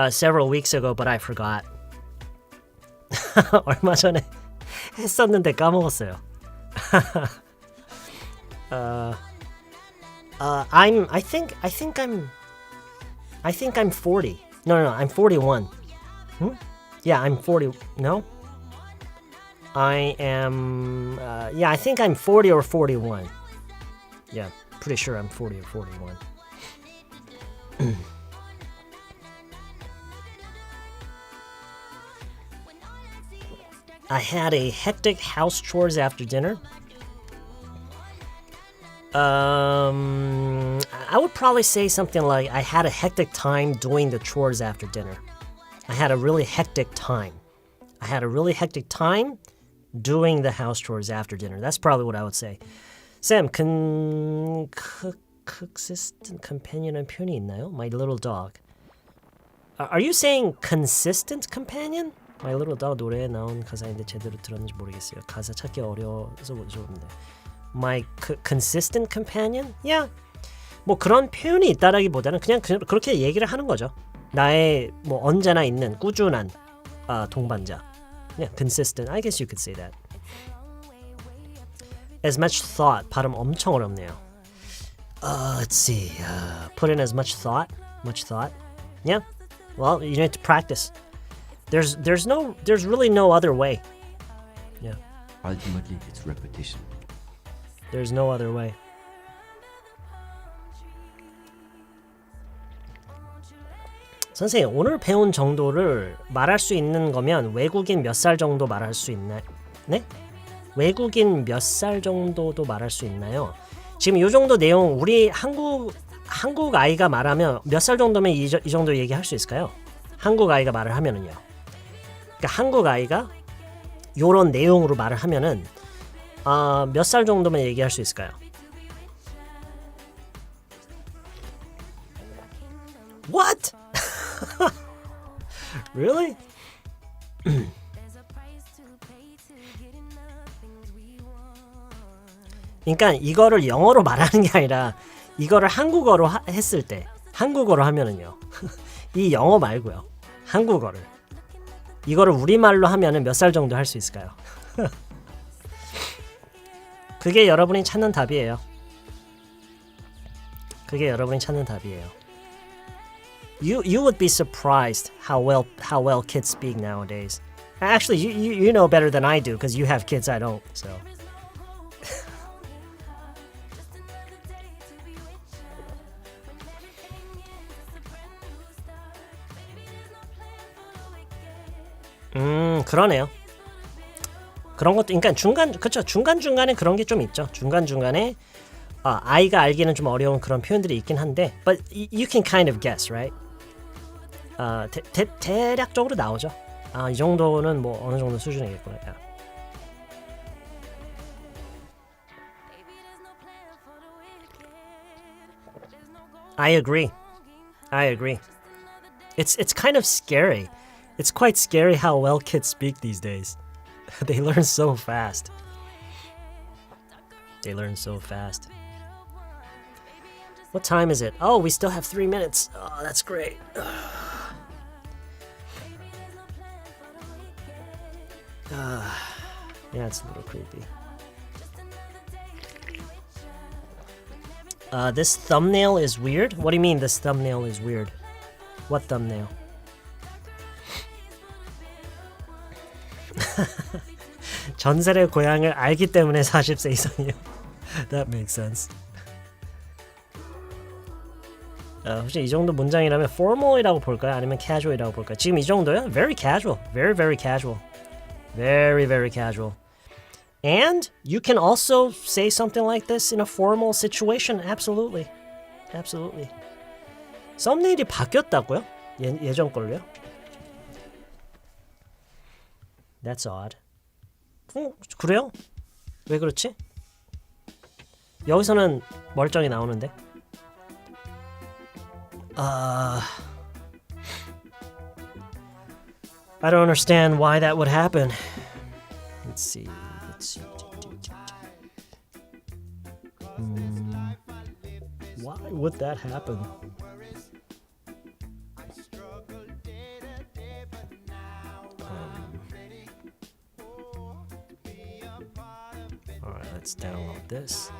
Speaker 2: several weeks ago, but I forgot. 얼마 전에 했었는데 까먹었어요. I think I'm 40. No, I'm 41. Yeah, I'm 40. No? I am, I think I'm 40 or 41. Yeah, pretty sure I'm 40 or 41. I had a hectic house chores after dinner. I would probably say something like I had a hectic time doing the chores after dinner. I had a really hectic time. I had a really hectic time doing the house chores after dinner. That's probably what I would say. Sam, consistent companion이라는 표현이 있나요? My little dog. Are you saying consistent companion? My little dog 노래에 나온 가사인데 제대로 들었는지 모르겠어요. 가사 찾기 어려워서 좋은데. My consistent companion? Yeah. 뭐 그런 표현이 있다라기보다는 그냥 그렇게 얘기를 하는 거죠. 나의 뭐 언제나 있는 꾸준한 동반자. Yeah, consistent. I guess you could say that. As much thought. 발음 엄청 어렵네요. Let's see. Put in as much thought. Much thought. Yeah. Well, you need to practice. There's really no other way. Yeah.
Speaker 3: Ultimately, it's repetition.
Speaker 2: There's no other way. 선생님, 오늘 배운 정도를 말할 수 있는 거면 외국인 몇 살 정도 말할 수 있나요? 네? 외국인 몇 살 정도도 말할 수 있나요? 지금 이 정도 내용 우리 한국 아이가 말하면 몇 살 정도면 이 정도 얘기할 수 있을까요? 한국 아이가 말을 하면은요. 그러니까 한국 아이가 요런 내용으로 말을 하면은 몇 살 정도면 얘기할 수 있을까요? What? Really? 그러니까 이거를 영어로 말하는 게 아니라 이거를 한국어로 했을 때 한국어로 하면은요. 이 영어 말고요. 한국어를. 이거를 우리말로 하면은 몇 살 정도 할 수 있을까요? 그게 여러분이 찾는 답이에요. 그게 여러분이 찾는 답이에요. You would be surprised how well kids speak nowadays. Actually, you know better than I do because you have kids I don't. So. 그러네요. 그런 것도 그러니까 중간중간에 그런 게 좀 있죠. 중간중간에 아이가 알기는 좀 어려운 그런 표현들이 있긴 한데 but you can kind of guess, right? 대략적으로 나오죠. 이 정도는 뭐 어느 정도 수준이겠구나. I agree. It's kind of scary. It's quite scary how well kids speak these days. They learn so fast. What time is it? Oh, we still have 3 minutes. Oh, that's great. Yeah, it's a little creepy. This thumbnail is weird? What do you mean this thumbnail is weird? What thumbnail? 전설의 고향을 알기 때문에 40세 이상이요. That makes sense. 혹시 이 정도 문장이라면 formal이라고 볼까요? 아니면 casual이라고 볼까요? 지금 이 정도요? Very casual. Very casual. Very casual. And you can also say something like this in a formal situation. Absolutely. 썸네일이 바뀌었다고요? 예전 걸로요? That's odd. 그래요? 왜 그렇지? 여기서는 멀쩡히 나오는데. I don't understand why that would happen. Let's see. Why would that happen? Alright, let's download this.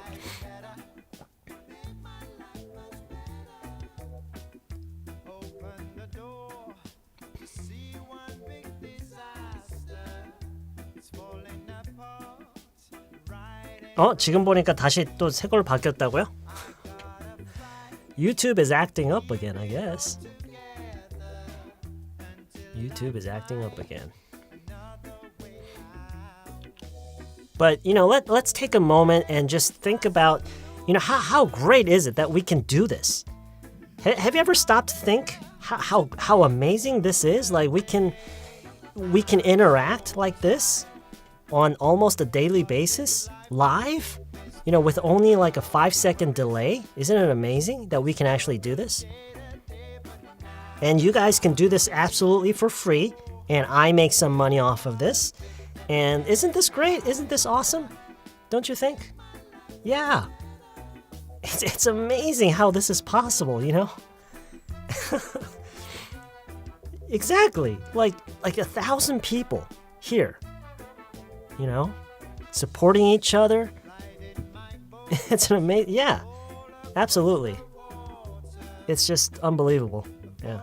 Speaker 2: 지금 보니까 다시 또 새 걸로 바뀌었다고요? YouTube is acting up again, I guess. YouTube is acting up again. But, let's take a moment and just think about, how great is it that we can do this? Have you ever stopped to think how amazing this is? Like we can interact like this on almost a daily basis, live, with only like a 5-second delay. Isn't it amazing that we can actually do this? And you guys can do this absolutely for free, and I make some money off of this. And isn't this great? Isn't this awesome? Don't you think? Yeah. It's amazing how this is possible, Exactly. Like 1,000 people here. You know, supporting each other. It's an amazing, yeah, absolutely. It's just unbelievable. Yeah.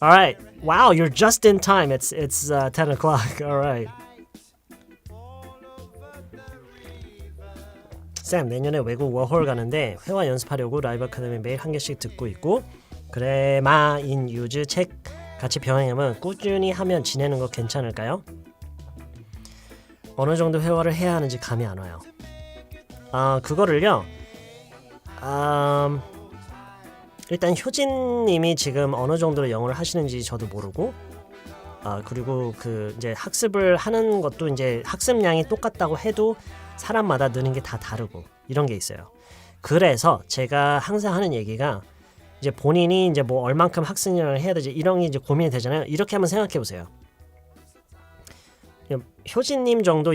Speaker 2: All right. Wow, you're just in time. It's 10 o'clock. All right. 쌤, 내년에 외국 워홀 가는데 회화 연습하려고 라이브 아카데미 매일 한 개씩 듣고 있고 그래마인 유즈 책 같이 병행하면 꾸준히 하면 지내는 거 괜찮을까요? 어느 정도 회화를 해야 하는지 감이 안 와요. 그거를요. 일단 효진님이 지금 어느 정도로 영어를 하시는지 저도 모르고 그리고 그 이제 학습을 하는 것도 이제 학습량이 똑같다고 해도 사람마다 느는 게 다 다르고 이런 게 있어요. 그래서 제가 항상 하는 얘기가 이제 본인이 이제 뭐 얼만큼 학습량을 해야 되지 이런 게 이제 고민이 되잖아요. 이렇게 한번 생각해 보세요. 효진님 정도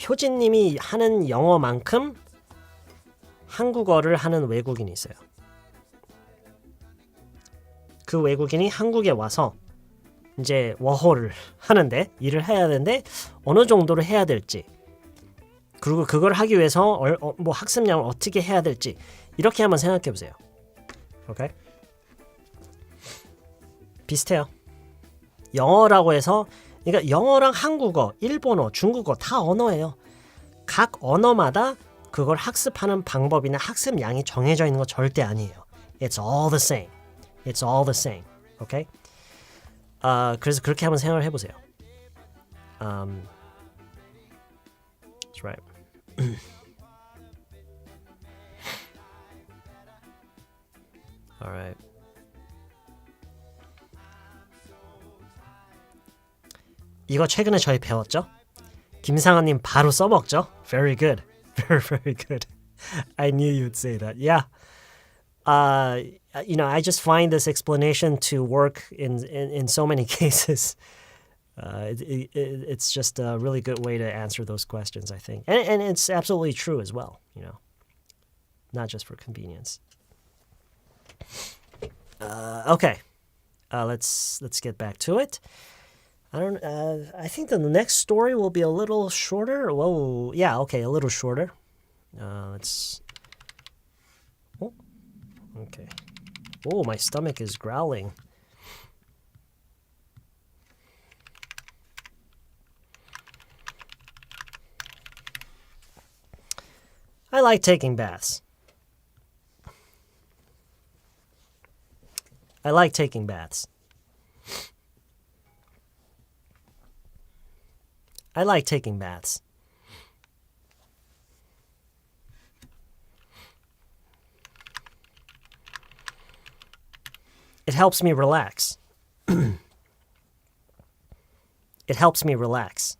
Speaker 2: 효진님이 하는 영어만큼 한국어를 하는 외국인이 있어요. 그 외국인이 한국에 와서 이제 워홀을 하는데 일을 해야 되는데 어느 정도로 해야 될지 그리고 그걸 하기 위해서 뭐 학습량을 어떻게 해야 될지 이렇게 한번 생각해 보세요. 오케이? 비슷해요. 영어라고 해서 그러니까 영어랑 한국어, 일본어, 중국어 다 언어예요. 각 언어마다 그걸 학습하는 방법이나 학습량이 정해져 있는 거 절대 아니에요. It's all the same. It's all the same. 오케이? 그래서 그렇게 한번 생각을 해보세요. That's right. All right. 이거 최근에 저희 배웠죠? 김상아님 바로 써먹죠? Very good. Very, very good. I knew you'd say that. Yeah. You know, I just find this explanation to work in so many cases. It's just a really good way to answer those questions, I think. And it's absolutely true as well, you know. Not just for convenience. Okay. Let's get back to it. I think the next story will be a little shorter. Whoa, yeah, okay, a little shorter. Let's. Oh, okay. Oh, my stomach is growling. I like taking baths. I like taking baths. I like taking baths. It helps me relax. It helps me relax.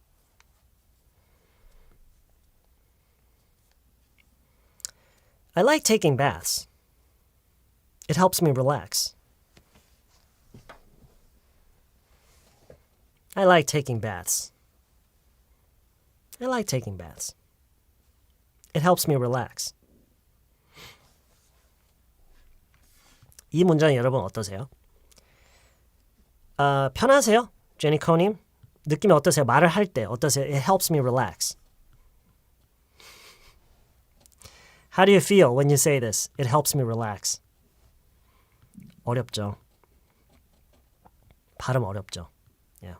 Speaker 2: I like taking baths. It helps me relax. I like taking baths. I like taking baths. It helps me relax. 이 문장 여러분 어떠세요? 편하세요? 제니코님? 느낌이 어떠세요? 말을 할 때 어떠세요? It helps me relax. How do you feel when you say this? It helps me relax. 어렵죠. 발음 어렵죠. Yeah.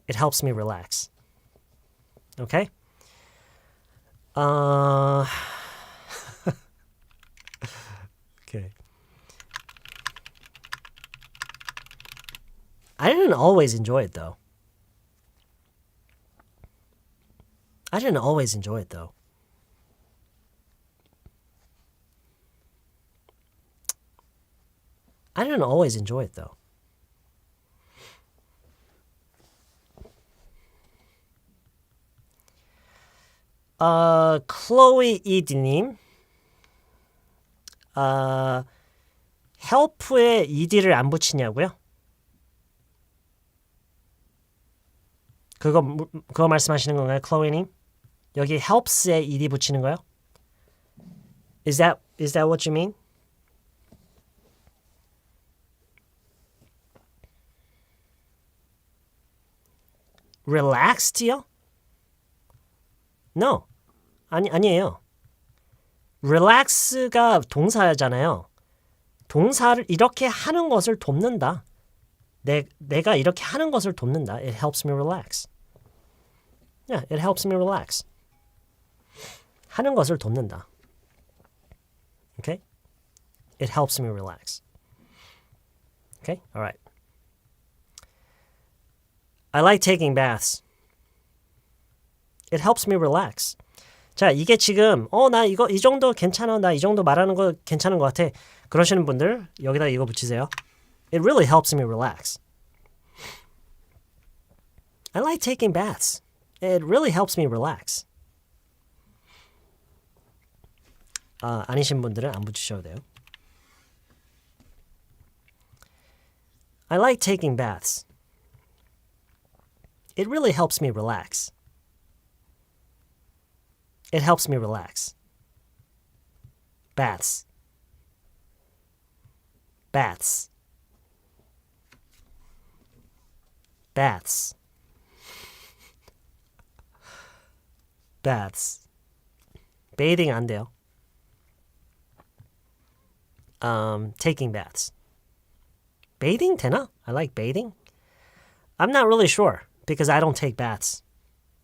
Speaker 2: It helps me relax. Okay? Okay. I didn't always enjoy it though. I didn't always enjoy it though. I didn't always enjoy it though. Chloe ED님, help에 ed를 안 붙이냐고요? 그거 말씀하시는 건가요, Chloe님? 여기 helps에 ed 붙이는 거요? Is that what you mean? relaxed요? No. 아니에요. relax가 동사잖아요. 동사를 이렇게 하는 것을 돕는다. 내가 이렇게 하는 것을 돕는다. It helps me relax. Yeah, it helps me relax. 하는 것을 돕는다. Okay? It helps me relax. Okay? All right. I like taking baths. It helps me relax. 자, 이게 지금 나 이 정도 괜찮아. 나 이 정도 말하는 거 괜찮은 것 같아. 그러시는 분들 여기다 이거 붙이세요. It really helps me relax. I like taking baths. It really helps me relax. 아니신 분들은 안 붙이셔도 돼요. I like taking baths. It really helps me relax. It helps me relax. Baths. Baths. Baths. Baths. Bathing 안 돼요. Taking baths. Bathing 되나? I like bathing. I'm not really sure because I don't take baths.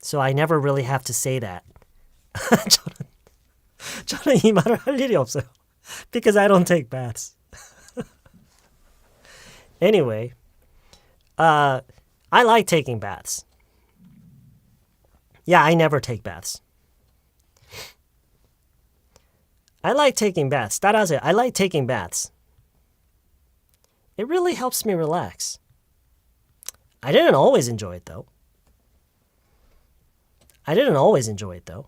Speaker 2: So I never really have to say that. 저는 이 말을 할 일이 없어요. Because I don't take baths. Anyway, I like taking baths. Yeah, I never take baths. I like taking baths. 따라하세요. I like taking baths. It really helps me relax. I didn't always enjoy it, though. I didn't always enjoy it, though.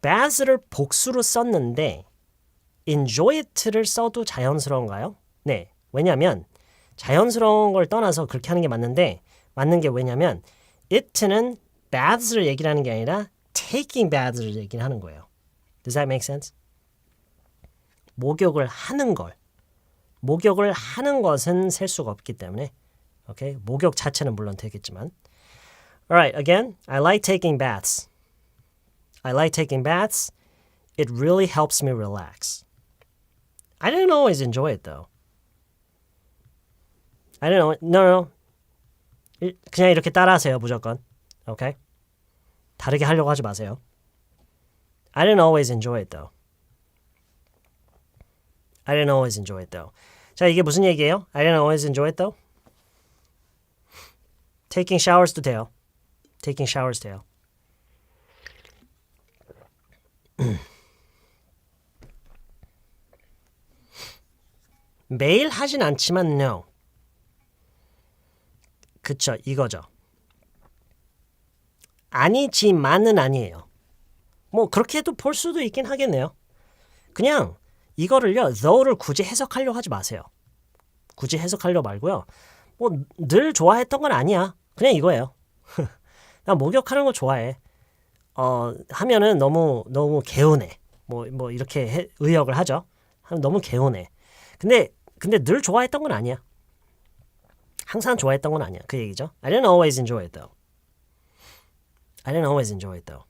Speaker 2: baths를 복수로 썼는데 enjoy it를 써도 자연스러운가요? 네. 왜냐면 자연스러운 걸 떠나서 그렇게 하는 게 맞는데 맞는 게 왜냐면 it는 baths를 얘기를 하는 게 아니라 taking baths를 얘기를 하는 거예요. Does that make sense? 목욕을 하는 것은 셀 수가 없기 때문에 okay? 목욕 자체는 물론 되겠지만 Alright, again, I like taking baths. I like taking baths. It really helps me relax. I didn't always enjoy it, though. I don't know. No. 그냥 이렇게 따라하세요, 무조건. Okay? 다르게 하려고 하지 마세요. I didn't always enjoy it, though. I didn't always enjoy it, though. 자, 이게 무슨 얘기예요? I didn't always enjoy it, though. Taking showers도 돼요. Taking showers 돼요. 매일 하진 않지만 no. 그쵸, 이거죠. 아니지만은 아니에요. 뭐 그렇게도 볼 수도 있긴 하겠네요. 그냥 이거를요, though를 굳이 해석하려고 하지 마세요. 굳이 해석하려고 말고요. 뭐 늘 좋아했던 건 아니야. 그냥 이거예요. 나 목욕하는 거 좋아해. 하면은 너무 개운해. 뭐 이렇게 의역을 하죠. 하면 너무 개운해. 근데 늘 좋아했던 건 아니야. 항상 좋아했던 건 아니야. 그 얘기죠. I didn't always enjoy it though. I didn't always enjoy it though.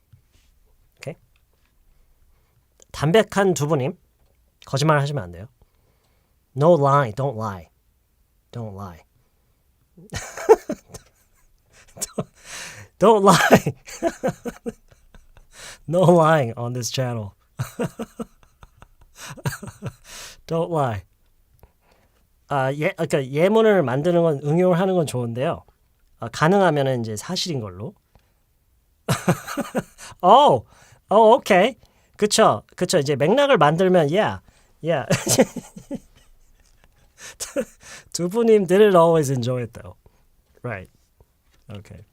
Speaker 2: Okay? 담백한 두부님, 거짓말 하시면 안 돼요. No lie, don't lie. Don't lie. Don't lie. No lying on this channel. Don't lie. 그러니까 예문을 만드는 건 응용을 하는 건 좋은데요. 가능하면은 이제 사실인 걸로. 오케이. 그쵸. 이제 맥락을 만들면 yeah. 두부님 didn't always enjoy it though. Right. Okay.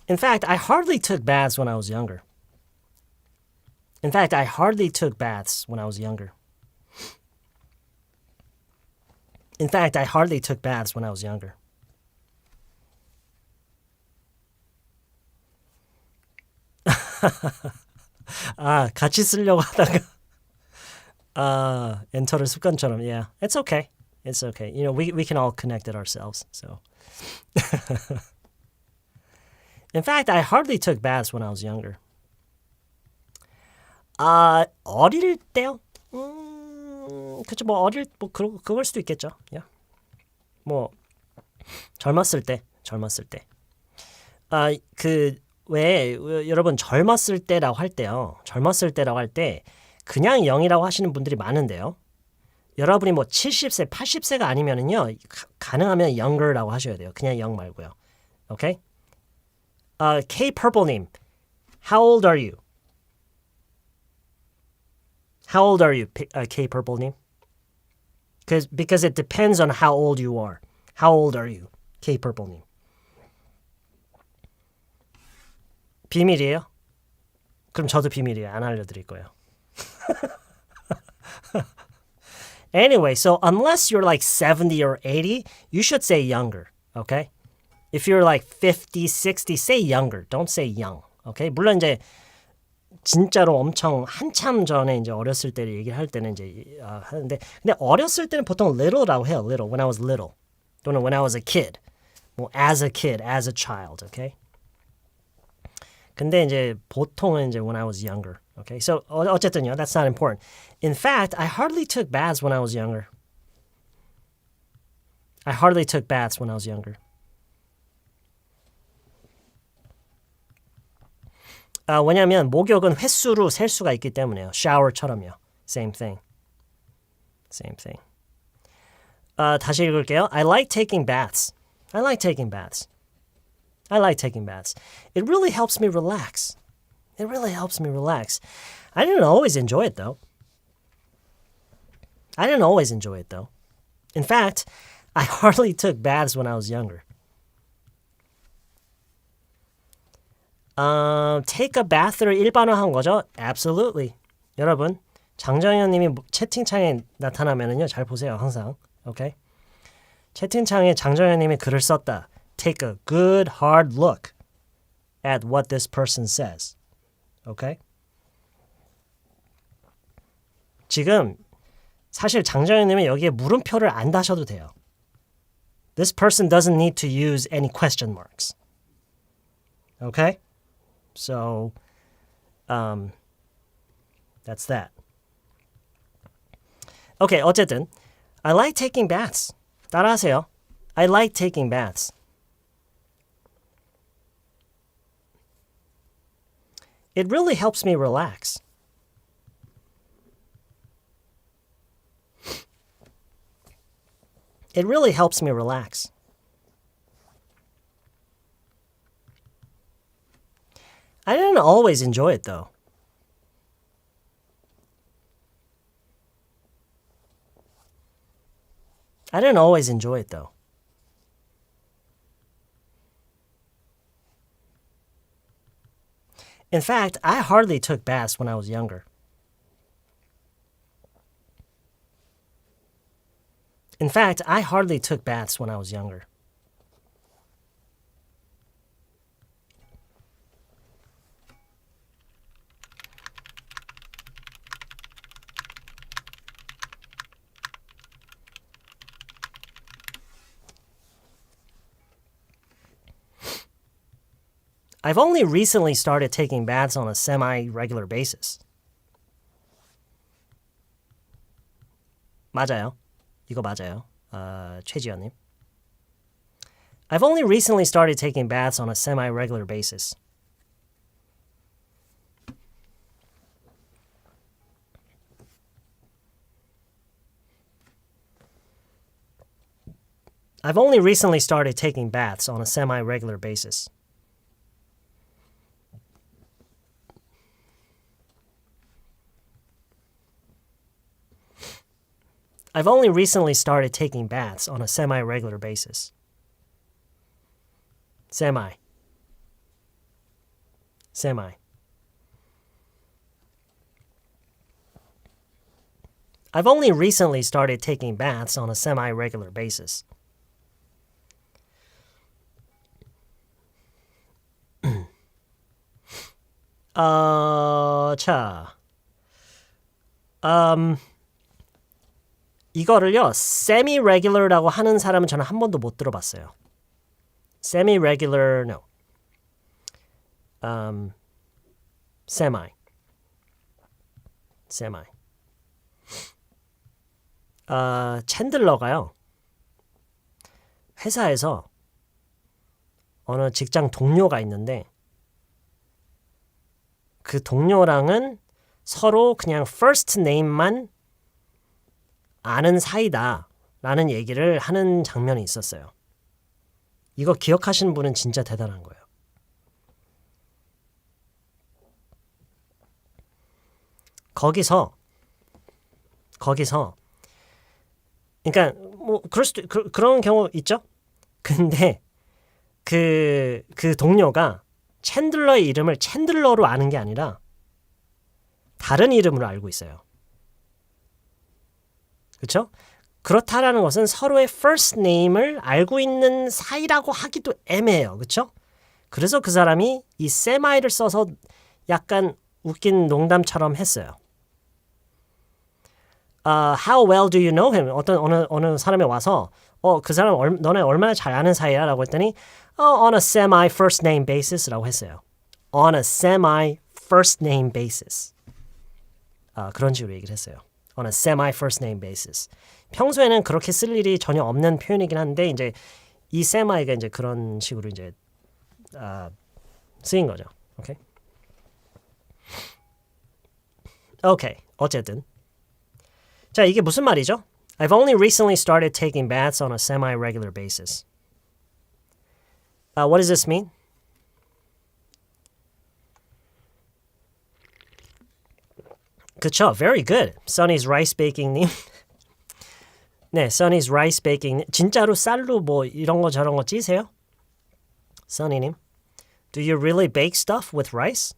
Speaker 2: In fact, I hardly took baths when I was younger. In fact, I hardly took baths when I was younger. In fact, I hardly took baths when I was younger. 아, 같이 쓰려고 하다가 엔터를 습관처럼. Yeah, it's okay. It's okay. You know, we can all connect it ourselves. So, in fact, I hardly took baths when I was younger. 어릴 때요? 그쵸, 뭐 어릴 뭐 그걸 수도 있겠죠. Yeah. 뭐 젊었을 때. 왜 여러분 젊었을 때라고 할 때요. 젊었을 때라고 할 때 그냥 0이라고 하시는 분들이 많은데요. 여러분이 뭐 70세, 80세가 아니면은요. 가능하면 younger라고 하셔야 돼요. 그냥 0 말고요. 오케이? K Purple 님. How old are you? How old are you, K Purple 님? Because it depends on how old you are. How old are you, K Purple 님? 비밀이에요? 그럼 저도 비밀이에요. 안 알려드릴 거예요. Anyway, so unless you're like 70 or 80, you should say younger, okay? If you're like 50, 60, say younger. Don't say young, okay? 물론 이제 진짜로 엄청 한참 전에 이제 어렸을 때를 얘기할 때는 이제 하는데 근데 어렸을 때는 보통 little라고 해요. little, when I was little. 또는 when I was a kid. 뭐 as a kid, as a child, okay? 근데 이제 보통은 이제 when I was younger. Okay, so 어쨌든요, that's not important. In fact, I hardly took baths when I was younger. I hardly took baths when I was younger. 왜냐하면 목욕은 횟수로 셀 수가 있기 때문에요. shower처럼요. Same thing. Same thing. 다시 읽을게요. I like taking baths. I like taking baths. I like taking baths. It really helps me relax. It really helps me relax. I didn't always enjoy it, though. I didn't always enjoy it, though. In fact, I hardly took baths when I was younger. Take a bath를 일반화한 거죠? Absolutely. 여러분, 장정현 님이 채팅창에 나타나면은요, 잘 보세요, 항상. Okay? 채팅창에 장정현 님이 글을 썼다. Take a good hard look at what this person says. Okay? 지금 사실 장정현 님은 여기에 물음표를 안 다셔도 돼요. This person doesn't need to use any question marks. Okay? So, that's that. Okay, 어쨌든 I like taking baths. 따라하세요. I like taking baths. It really helps me relax. It really helps me relax. I didn't always enjoy it, though. I didn't always enjoy it, though. In fact, I hardly took baths when I was younger. In fact, I hardly took baths when I was younger. I've only recently started taking baths on a semi-regular basis. 맞아요. 이거 맞아요. 최지연님. I've only recently started taking baths on a semi-regular basis. I've only recently started taking baths on a semi-regular basis. I've only recently started taking baths on a semi-regular basis. Semi. I've only recently started taking baths on a semi-regular basis. 자, 이거를요, semi-regular라고 하는 사람은 저는 한 번도 못 들어봤어요. Semi-regular, no. Semi. 챈들러가요, 회사에서 어느 직장 동료가 있는데 그 동료랑은 서로 그냥 first name만 아는 사이다 라는 얘기를 하는 장면이 있었어요. 이거 기억하시는 분은 진짜 대단한 거예요. 거기서 그러니까 뭐 그럴 수도 그런 경우 있죠. 근데 그 동료가 챈들러의 이름을 챈들러로 아는 게 아니라 다른 이름으로 알고 있어요. 그렇죠? 그렇다라는 것은 서로의 first name을 알고 있는 사이라고 하기도 애매해요. 그렇죠? 그래서 그 사람이 이 semi를 써서 약간 웃긴 농담처럼 했어요. How well do you know him? 어느 사람이 와서 그 사람 너네 얼마나 잘 아는 사이야? 라고 했더니 on a semi first name basis라고 했어요. On a semi first name basis. 그런 식으로 얘기를 했어요. On a semi first name basis. 평소에는 그렇게 쓸 일이 전혀 없는 표현이긴 한데 이제 이 semi가 이제 그런 식으로 이제 쓰인 거죠. 오케이. 오케이. 어쨌든 자, 이게 무슨 말이죠? I've only recently started taking baths on a semi-regular basis. What does this mean? 그쵸? Very good. Sunny's rice baking님. 네, Sunny's rice baking. 진짜로 쌀로 뭐 이런 거 저런 거 찌세요? Sunny님. Do you really bake stuff with rice?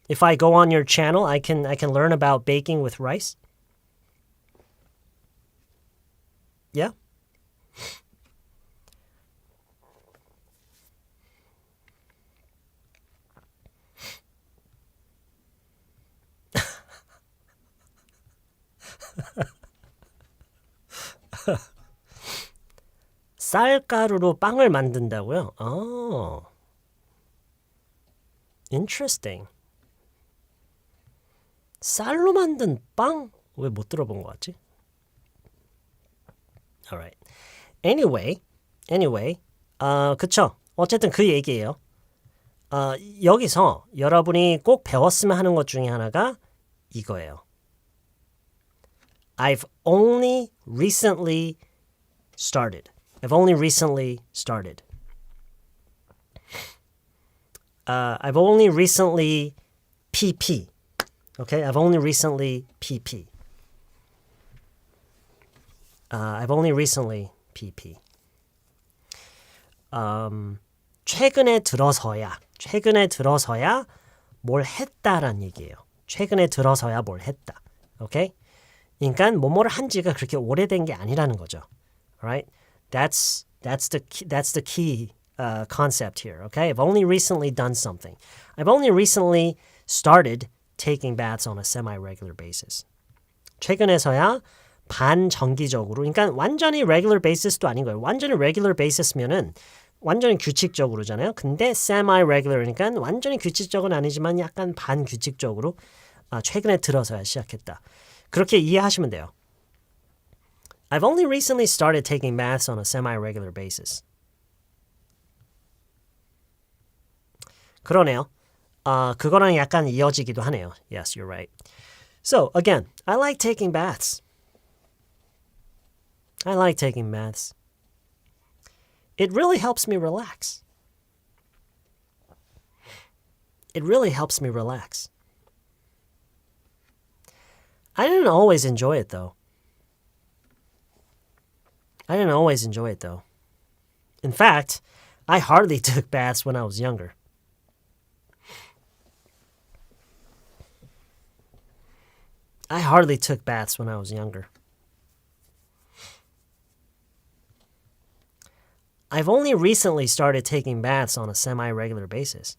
Speaker 2: If I go on your channel, I can learn about baking with rice. Yeah? 쌀가루로 빵을 만든다고요? Interesting. 쌀로 만든 빵? 왜 못 들어본 것 같지? Alright. Anyway, 그쵸? 어쨌든 그 얘기예요. 여기서 여러분이 꼭 배웠으면 하는 것 중에 하나가 이거예요. I've only recently started. I've only recently started. I've only recently PP. Okay, I've only recently PP. I've only recently PP. 최근에 들어서야 뭘 했다란 얘기예요. 최근에 들어서야 뭘 했다. Okay? 그러니까 뭐뭐를 한 지가 그렇게 오래된 게 아니라는 거죠. Alright? That's the key concept here. Okay? I've only recently done something. I've only recently started taking baths on a semi-regular basis. 최근에서야 반정기적으로, 그러니까 완전히 regular basis도 아닌 거예요. 완전히 regular basis면은 완전히 규칙적으로잖아요. 근데 semi-regular니까 완전히 규칙적은 아니지만 약간 반규칙적으로 최근에 들어서야 시작했다. 그렇게 이해하시면 돼요. I've only recently started taking baths on a semi-regular basis. 그러네요. 그거랑 약간 이어지기도 하네요. Yes, you're right. So, again, I like taking baths. I like taking baths. It really helps me relax. It really helps me relax. I didn't always enjoy it, though. In fact, I hardly took baths when I was younger. I've only recently started taking baths on a semi-regular basis.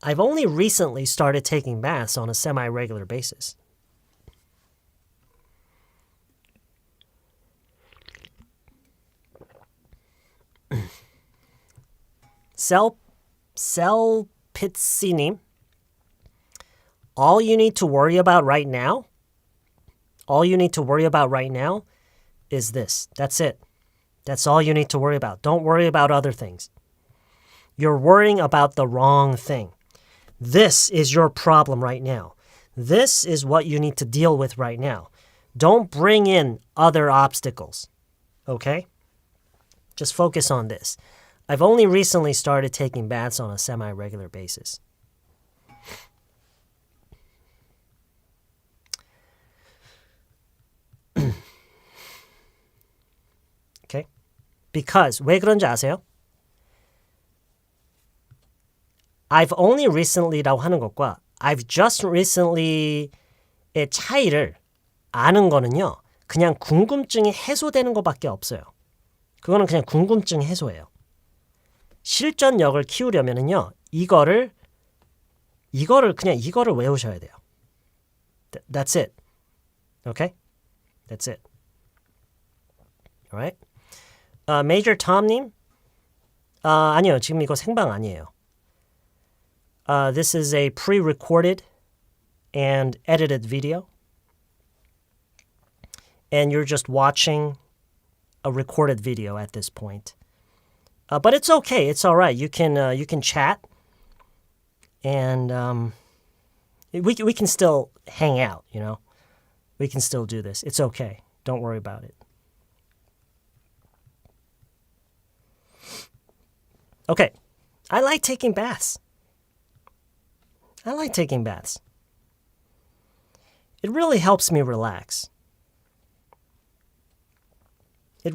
Speaker 2: I've only recently started taking baths on a semi-regular basis. 셀피치님, all you need to worry about right now is this. That's it. That's all you need to worry about. Don't worry about other things. You're worrying about the wrong thing. This is your problem right now. This is what you need to deal with right now. Don't bring in other obstacles. Okay? Just focus on this. I've only recently started taking baths on a semi-regular basis. Okay? Because, 왜 그런지 아세요? I've only recently라고 하는 것과 I've just recently의 차이를 아는 거는요. 그냥 궁금증이 해소되는 것밖에 없어요. 그거는 그냥 궁금증 해소예요. 실전력을 키우려면은요. 이거를 외우셔야 돼요. That's it. Okay? That's it. Alright? Major Tom님? 아니요. 지금 이거 생방 아니에요. This is a pre-recorded and edited video. And you're just watching a recorded video at this point. But it's okay. It's all right. You can chat. And we can still hang out, you know. We can still do this. It's okay. Don't worry about it. Okay. I like taking baths. It really helps me relax. I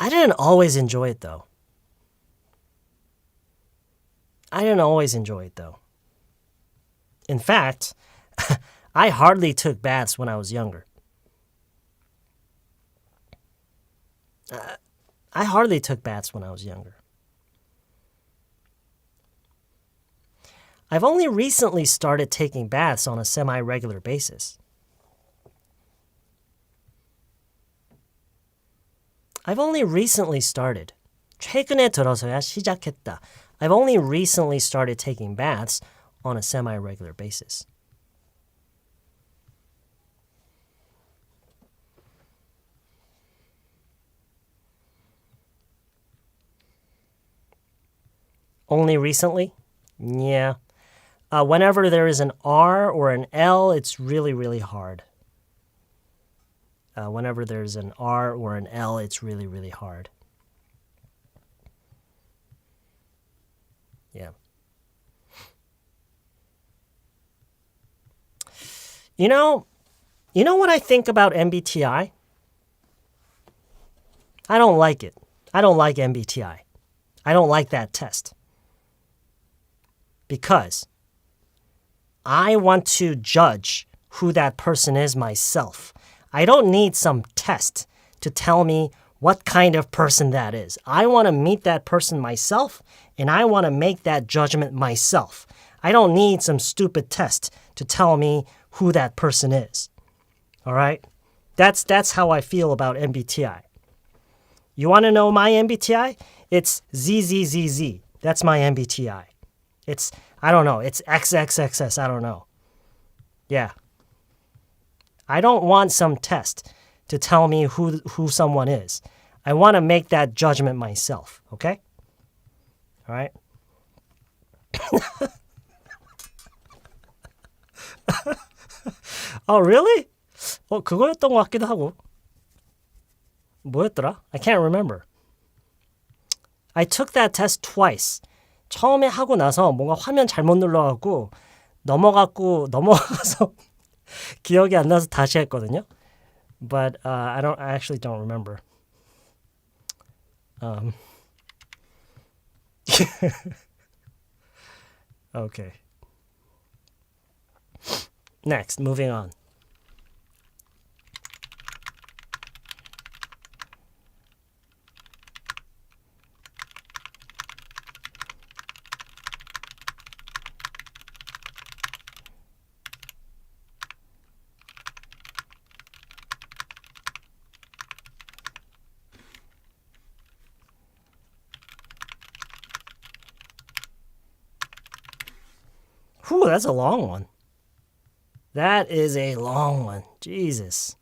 Speaker 2: didn't always enjoy it, though. In fact, I hardly took baths when I was younger. I've only recently started taking baths on a semi-regular basis. 최근에 들어서야 시작했다. I've only recently started taking baths on a semi-regular basis. Only recently? Yeah. Whenever there is an R or an L, it's really, really hard. Whenever there's an R or an L, it's really, really hard. Yeah. You know what I think about MBTI? I don't like it. I don't like MBTI. I don't like that test. Because I want to judge who that person is myself. I don't need some test to tell me what kind of person that is. I want to meet that person myself, and I want to make that judgment myself. I don't need some stupid test to tell me who that person is. All right? That's how I feel about MBTI. You want to know my MBTI? It's ZZZZ. That's my MBTI. It's XXXS. I don't know. Yeah. I don't want some test to tell me who someone is. I want to make that judgment myself. Okay? All right? Oh, really? 그거였던 것 같기도 하고. 뭐였더라? I can't remember. I took that test twice. 처음에 하고 나서 뭔가 화면 잘못 눌러갖고 넘어가서 기억이 안 나서 다시 했거든요. But I actually don't remember. Okay. Next, moving on. Whew, that's a long one. That is a long one. Jesus.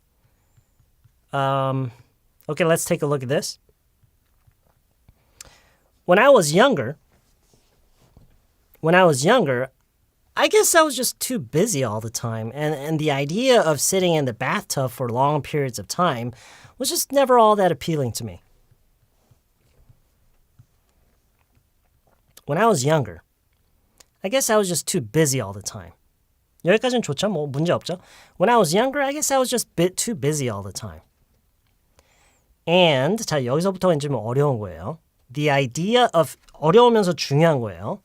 Speaker 2: Okay, let's take a look at this. When I was younger, I guess I was just too busy all the time, and the idea of sitting in the bathtub for long periods of time was just never all that appealing to me. When I was younger, I guess I was just too busy all the time. 여기까지는 좋죠? 뭐 문제 없죠? When I was younger, I guess I was just too busy all the time. And 자 여기서부터가 좀 어려운 거예요. The idea of 어려우면서 중요한 거예요.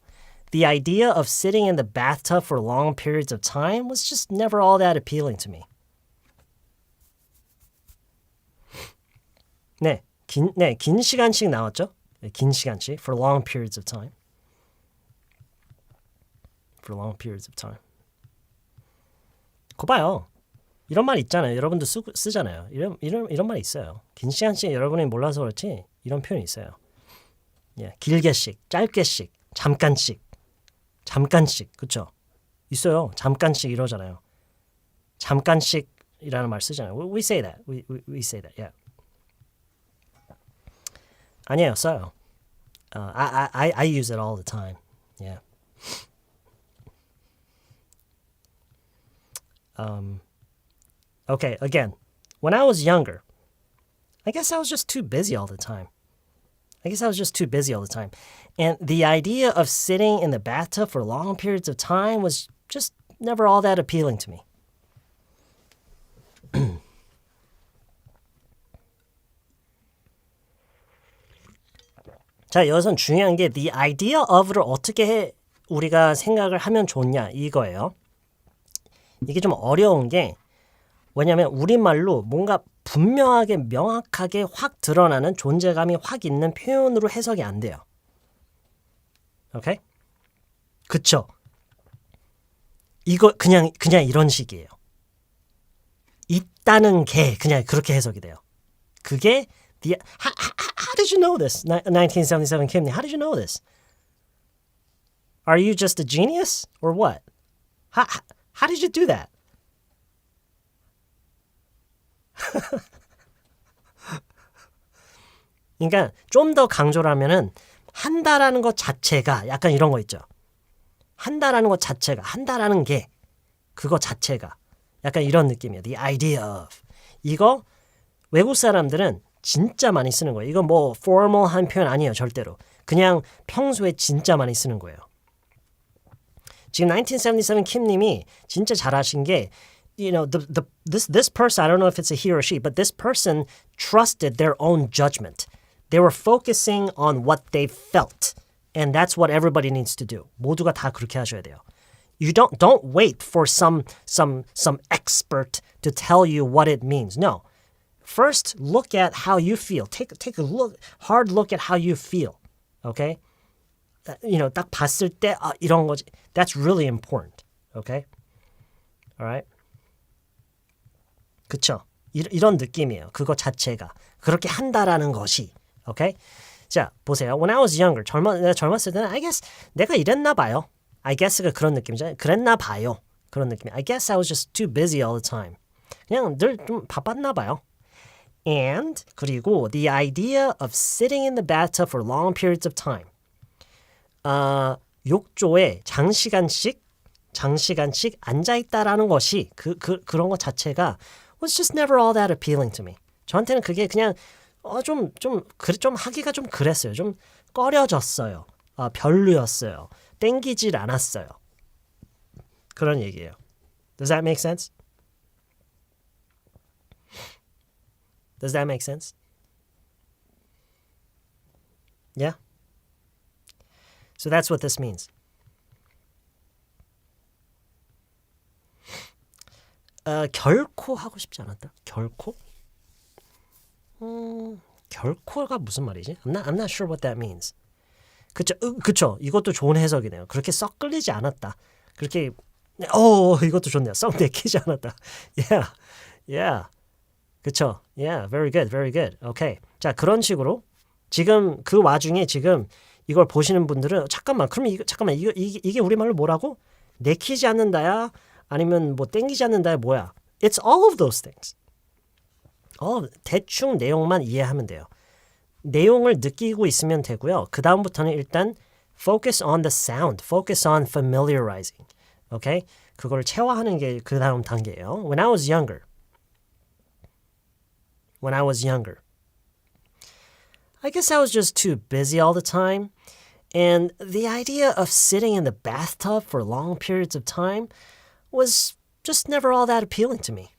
Speaker 2: The idea of sitting in the bathtub for long periods of time was just never all that appealing to me. 긴 시간씩 나왔죠? 긴 시간씩 for long periods of time. For long periods of time. 거 봐요. 이런 말 있잖아요. 여러분도 쓰잖아요. 이런 말 있어요. 긴 시간씩 여러분이 몰라서 그렇지 이런 표현이 있어요. 길게씩, 짧게씩, 잠깐씩, 그렇죠? 있어요. 잠깐씩 이러잖아요. 잠깐씩이라는 말 쓰잖아요. We say that. We say that. Yeah. 아니에요, 써요. I use it all the time. Yeah. Okay, again, when I was younger, I guess I was just too busy all the time. And the idea of sitting in the bathtub for long periods of time was just never all that appealing to me. 자, 여기선 중요한 게 the idea of를 어떻게 우리가 생각을 하면 좋냐 이거예요. 이게 좀 어려운 게 왜냐하면 우리말로 뭔가 분명하게 명확하게 확 드러나는 존재감이 확 있는 표현으로 해석이 안 돼요. 오케이? 그쵸? 이거 그냥 이런 식이에요. 있다는 게 그냥 그렇게 해석이 돼요. 그게 how did you know this? 1977 Kimney, how did you know this? Are you just a genius or what? How did you do that? 그러니까 좀 더 강조를 하면은 한다라는 것 자체가 약간 이런 거 있죠. 한다라는 것 자체가 한다라는 게 그거 자체가 약간 이런 느낌이에요. The idea of 이거 외국 사람들은 진짜 많이 쓰는 거예요. 이거 뭐 formal한 표현 아니에요. 절대로. 그냥 평소에 진짜 많이 쓰는 거예요. 지금 1977 킴님이 진짜 잘하신 게 you know, this person, I don't know if it's a he or she, but this person trusted their own judgment. They were focusing on what they felt. And that's what everybody needs to do. 모두가 다 그렇게 하셔야 돼요. You don't wait for some expert to tell you what it means. No. First, look at how you feel. Take a hard look at how you feel. Okay? You know, 딱 봤을 때 이런 거지. That's really important. Okay? All right? 그쵸? 이런 느낌이에요. 그거 자체가. 그렇게 한다라는 것이. 오케이? 자, 보세요. When I was younger, 내가 젊었을 때는 I guess 내가 이랬나 봐요. I guess가 그런 느낌이잖아요. 그랬나 봐요. 그런 느낌. I guess I was just too busy all the time. 그냥 늘 좀 바빴나 봐요. And 그리고 the idea of sitting in the bathtub for long periods of time. 욕조에 장시간씩 앉아있다라는 것이 그런 것 자체가 was just never all that appealing to me. 저한테는 그게 그냥 좀 하기가 좀 그랬어요. 좀 꺼려졌어요. 별로였어요. 땡기질 않았어요. 그런 얘기예요. Does that make sense? Does that make sense? Yeah? So that's what this means. 결코 하고 싶지 않았다. 결코? 결코가 무슨 말이지? I'm not sure what that means. 그쵸. 이것도 좋은 해석이네요. 그렇게 썩 끌리지 않았다. 그렇게 이것도 좋네요. 썩 내키지 않았다. Yeah. 그쵸. Yeah, very good. Okay. 자, 그런 식으로 지금 그 와중에 지금 이걸 보시는 분들은 잠깐만 이게 우리말로 뭐라고? 내키지 않는다야? 아니면 뭐 땡기지 않는다야? 뭐야? It's all of those things. 대충 내용만 이해하면 돼요. 내용을 느끼고 있으면 되고요. 그 다음부터는 일단 focus on the sound, focus on familiarizing. 오케이? 그걸 체화하는 게 그 다음 단계예요. When I was younger, I guess I was just too busy all the time. And the idea of sitting in the bathtub for long periods of time was just never all that appealing to me.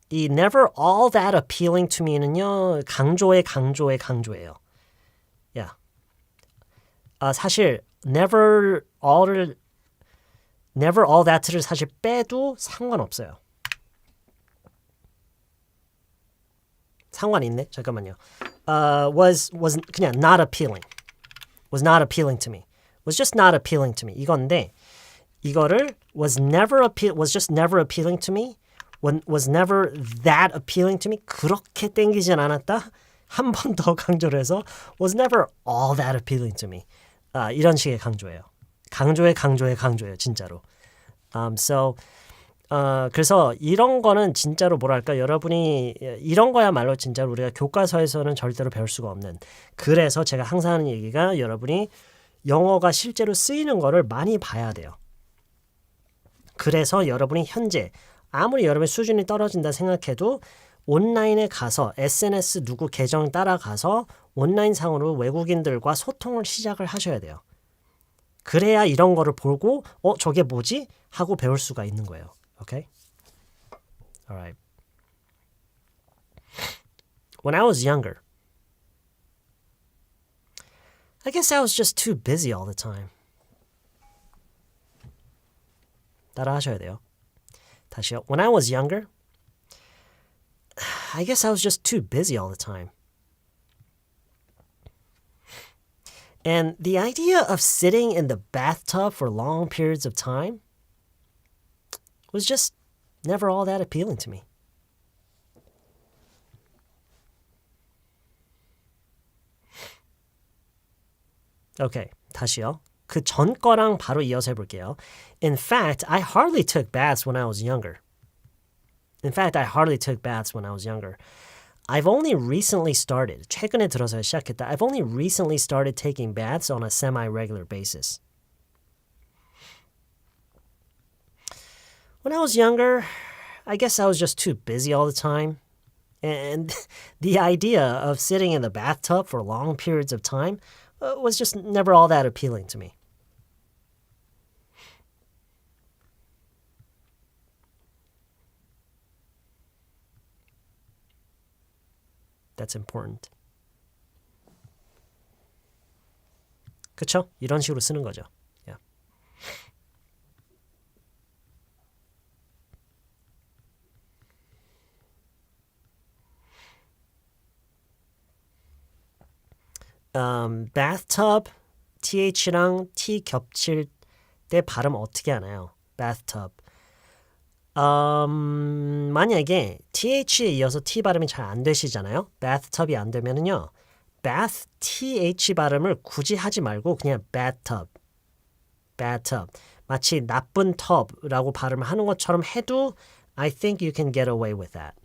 Speaker 2: 이 never all that appealing to me는요, 강조예요. Yeah. 사실 never all that를 사실 빼도 상관없어요. 상관 있네. 잠깐만요. Was 그냥 not appealing. Was not appealing to me. Was just not appealing to me. 이건데 이거를 was just never appealing to me. Was never that appealing to me. 그렇게 땡기진 않았다. 한 번 더 강조를 해서 was never all that appealing to me. 이런 식의 강조예요. 강조예요. 진짜로. 그래서 이런 거는 진짜로 뭐랄까 여러분이 이런 거야말로 진짜로 우리가 교과서에서는 절대로 배울 수가 없는 그래서 제가 항상 하는 얘기가 여러분이 영어가 실제로 쓰이는 거를 많이 봐야 돼요. 그래서 여러분이 현재 아무리 여러분의 수준이 떨어진다 생각해도 온라인에 가서 SNS 누구 계정 따라가서 온라인상으로 외국인들과 소통을 시작을 하셔야 돼요. 그래야 이런 거를 보고 저게 뭐지? 하고 배울 수가 있는 거예요. Okay? All right. When I was younger, I guess I was just too busy all the time. 따라 하셔야 돼요. 다시요. When I was younger, I guess I was just too busy all the time. And the idea of sitting in the bathtub for long periods of time was just never all that appealing to me. Okay, 다시요. 그 전 거랑 바로 이어서 해볼게요. In fact, I hardly took baths when I was younger. I've only recently started. 최근에 들어서 시작했다. I've only recently started taking baths on a semi-regular basis. When I was younger, I guess I was just too busy all the time. And the idea of sitting in the bathtub for long periods of time was just never all that appealing to me. That's important. 그쵸? 이런 식으로 쓰는 거죠. Yeah. bathtub, th랑 t 겹칠 때 발음 어떻게 하나요? bathtub. 만약에 th에 이어서 t 발음이 잘 안 되시잖아요. bathtub이 안 되면은요. bath, th 발음을 굳이 하지 말고 그냥 bathtub. 마치 나쁜 tub라고 발음을 하는 것처럼 해도 I think you can get away with that.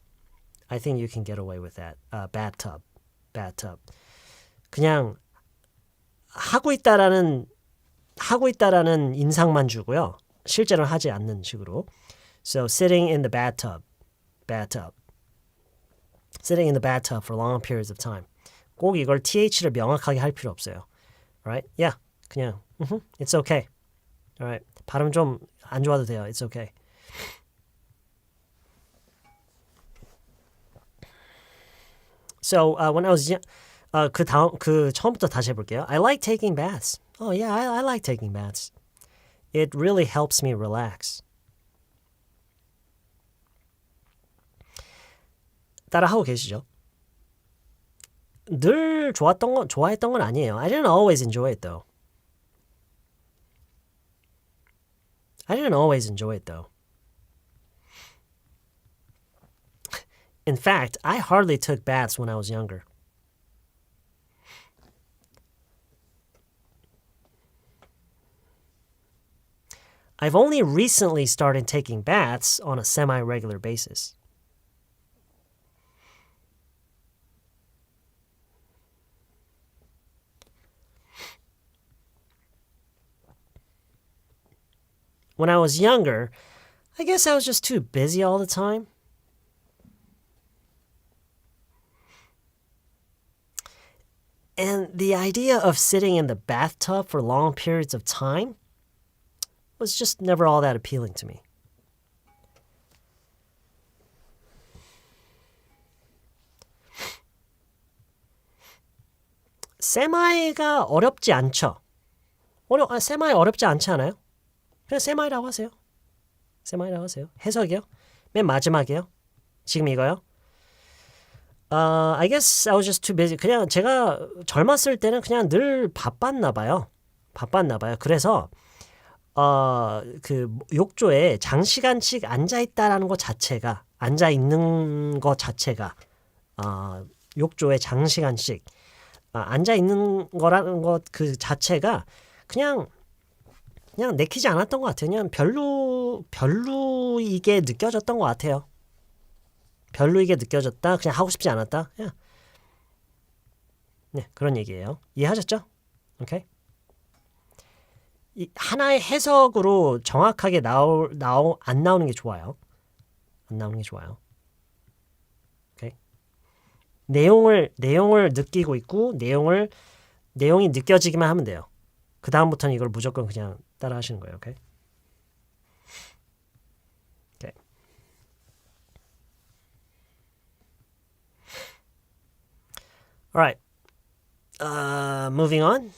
Speaker 2: bathtub. 그냥 하고 있다라는 인상만 주고요. 실제로는 하지 않는 식으로. So sitting in the bathtub. Sitting in the bathtub for long periods of time. 꼭 이걸 th를 명확하게 할 필요 없어요. Alright? Yeah. 그냥 It's okay. Alright. 발음 좀 안 좋아도 돼요. It's okay. So when I was young, 그 처음부터 다시 해볼게요. I like taking baths. Oh yeah, I like taking baths. It really helps me relax. 따라하고 계시죠? 늘 좋아했던 건 아니에요. I didn't always enjoy it though. In fact, I hardly took baths when I was younger. I've only recently started taking baths on a semi-regular basis. When I was younger, I guess I was just too busy all the time. And the idea of sitting in the bathtub for long periods of time was just never all that appealing to me. 세마이가 어렵지 않죠? 세마이 어렵지 않지 않아요? 그냥 세마이라고 하세요. 세마이라고 하세요. 해석이요? 맨 마지막이요? 지금 이거요? I guess I was just too busy. 그냥 제가 젊었을 때는 그냥 늘 바빴나 봐요. 그래서 그 욕조에 장시간씩 앉아 있다라는 것 자체가 욕조에 장시간씩 앉아 있는 거라는 것 그 자체가 그냥 내키지 않았던 것 같아요. 그냥 별로이게 느껴졌던 것 같아요. 별로이게 느껴졌다. 그냥 하고 싶지 않았다. 네, 그런 얘기예요. 이해하셨죠? 오케이. 이 하나의 해석으로 정확하게 안 나오는 게 좋아요. 안 나오는 게 좋아요. 오케이. 내용을 느끼고 있고 내용이 느껴지기만 하면 돼요. 그 다음부터는 이걸 무조건 그냥 따라 하시는 거예요. 오케이. 오케이. Alright. Moving on.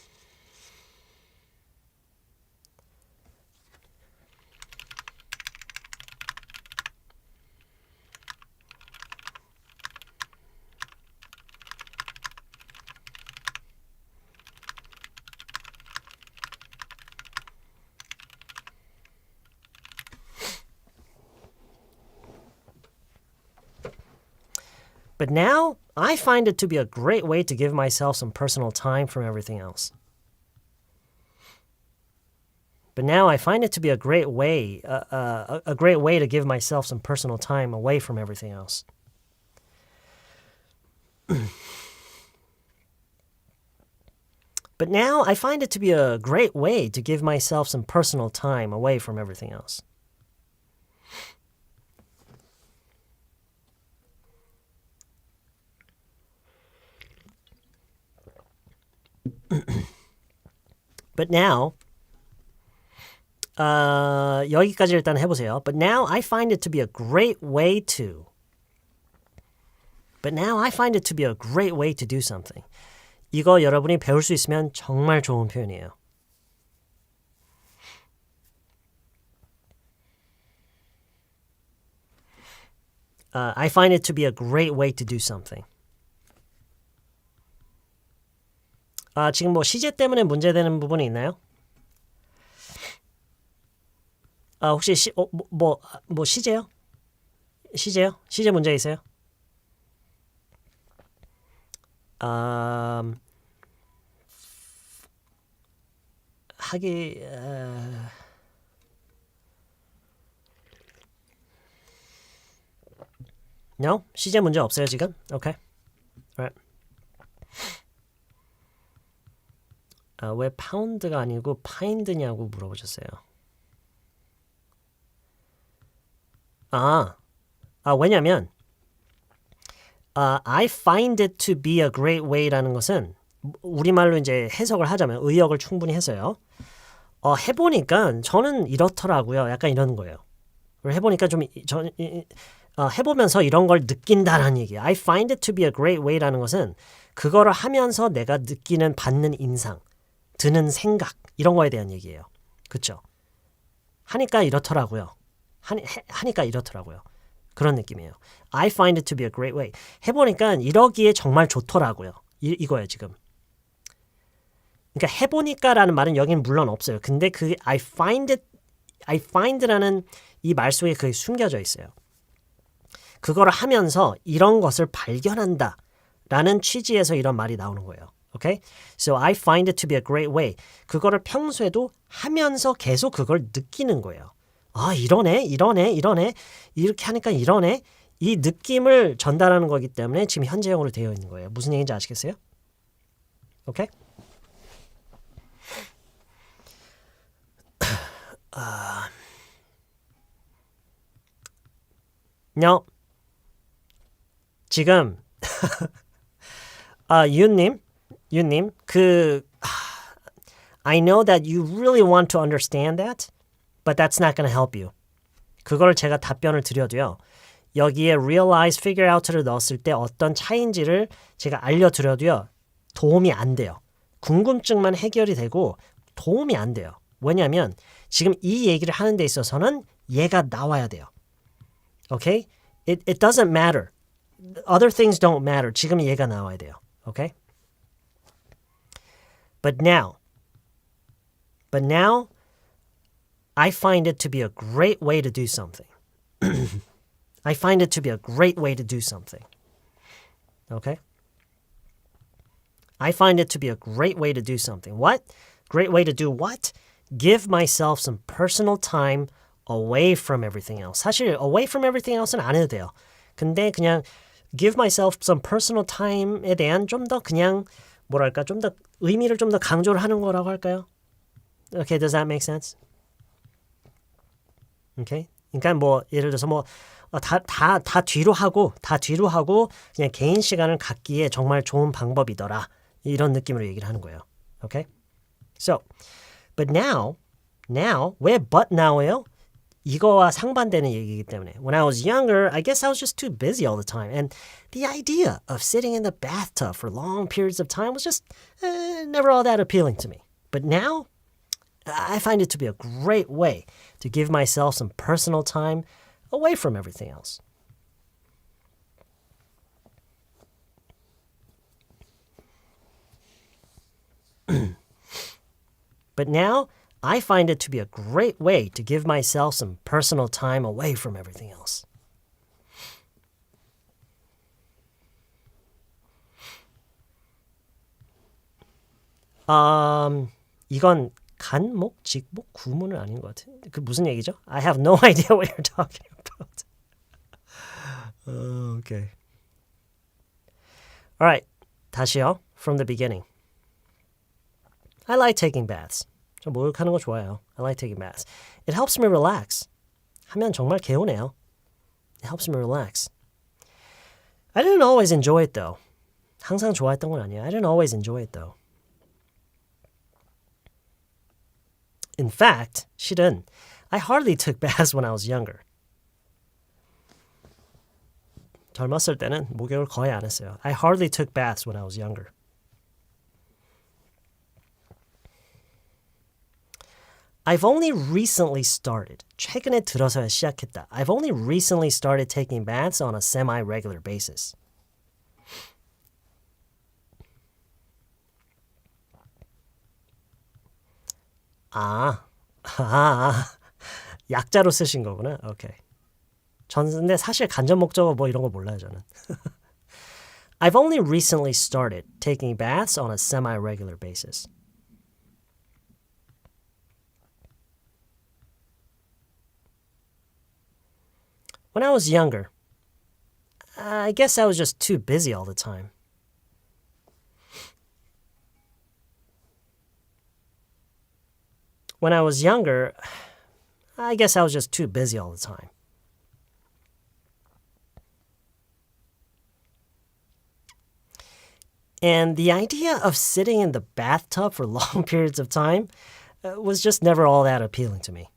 Speaker 2: But now, I find it to be a great way to give myself some personal time from everything else. But now I find it to be a great way to give myself some personal time away from everything else. But now I find it to be a great way to give myself some personal time away from everything else. But now, 여기까지 일단 해보세요. But now I find it to be a great way to. But now I find it to be a great way to do something. 이거 여러분이 배울 수 있으면 정말 좋은 표현이에요. I find it to be a great way to do something. 지금 뭐 시제 때문에 문제되는 부분이 있나요? 혹시 뭐 시제요? 시제 문제 있어요? No? 시제 문제 없어요 지금? Okay. Alright. 왜 파운드가 아니고 파인드냐고 물어보셨어요. 왜냐면 I find it to be a great way라는 것은 우리말로 이제 해석을 하자면 의역을 충분히 해서요. 해보니까 저는 이렇더라고요. 약간 이런 거예요. 해보니까 해보면서 이런 걸 느낀다라는 얘기예요. I find it to be a great way라는 것은 그거를 하면서 내가 느끼는 받는 인상, 드는 생각 이런 거에 대한 얘기예요. 그렇죠? 하니까 이렇더라고요. 하니까 이렇더라고요. 그런 느낌이에요. I find it to be a great way. 해보니까 이러기에 정말 좋더라고요. 이거예요 지금. 그러니까 해보니까라는 말은 여기는 물론 없어요. 근데 그 I find라는 이 말 속에 그게 숨겨져 있어요. 그거를 하면서 이런 것을 발견한다 라는 취지에서 이런 말이 나오는 거예요. Okay? So I find it to be a great way. 그거를 평소에도 하면서 계속 그걸 느끼는 거예요. 아, 이러네. 이렇게 하니까 이러네. 이 느낌을 전달하는 거기 때문에 지금 현재형으로 되어 있는 거예요. 무슨 얘기인지 아시겠어요? Okay? No. 지금 윤님, I know that you really want to understand that, but that's not going to help you. 그걸 제가 답변을 드려도요. 여기에 realize, figure out를 넣었을 때 어떤 차이인지를 제가 알려드려도요. 도움이 안 돼요. 궁금증만 해결이 되고 도움이 안 돼요. 왜냐하면 지금 이 얘기를 하는 데 있어서는 얘가 나와야 돼요. Okay? It doesn't matter. Other things don't matter. 지금 얘가 나와야 돼요. Okay? But now, I find it to be a great way to do something. I find it to be a great way to do something. Okay? I find it to be a great way to do something. What? Great way to do what? Give myself some personal time away from everything else. 사실 away from everything else는 안 해도 돼요. 근데 그냥 give myself some personal time에 대한 좀 더 그냥 뭐랄까 좀 더 의미를 좀 더 강조를 하는 거라고 할까요? Okay, does that make sense? Okay? 그러니까 뭐 예를 들어서 뭐 다 뒤로 하고 그냥 개인 시간을 갖기에 정말 좋은 방법이더라. 이런 느낌으로 얘기를 하는 거예요. Okay? So, but now 왜 but now예요? 이거와 상반되는 얘기이기 때문에 When I was younger, I guess I was just too busy all the time. And the idea of sitting in the bathtub for long periods of time was just never all that appealing to me. But now, I find it to be a great way to give myself some personal time away from everything else. But now, I find it to be a great way to give myself some personal time away from everything else. 이건 간목, 직목, 구문은 아닌 것 같아요. 그 무슨 얘기죠? I have no idea what you're talking about. Okay. All right. 다시요. From the beginning. I like taking baths. 저 목욕하는 거 좋아해요. I like taking baths. It helps me relax. 하면 정말 개운해요. It helps me relax. I didn't always enjoy it though. 항상 좋아했던 건 아니에요. I didn't always enjoy it though. In fact, 실은 I hardly took baths when I was younger. 젊었을 때는 목욕을 거의 안 했어요. I hardly took baths when I was younger. I've only recently started. 최근에 들어서야 시작했다. I've only recently started taking baths on a semi-regular basis. 약자로 쓰신 거구나. 오케이. 전 근데 사실 간접 목적어 뭐 이런 거 몰라요, 저는. I've only recently started taking baths on a semi-regular basis. When I was younger, I guess I was just too busy all the time. When I was younger, I guess I was just too busy all the time. And the idea of sitting in the bathtub for long periods of time was just never all that appealing to me.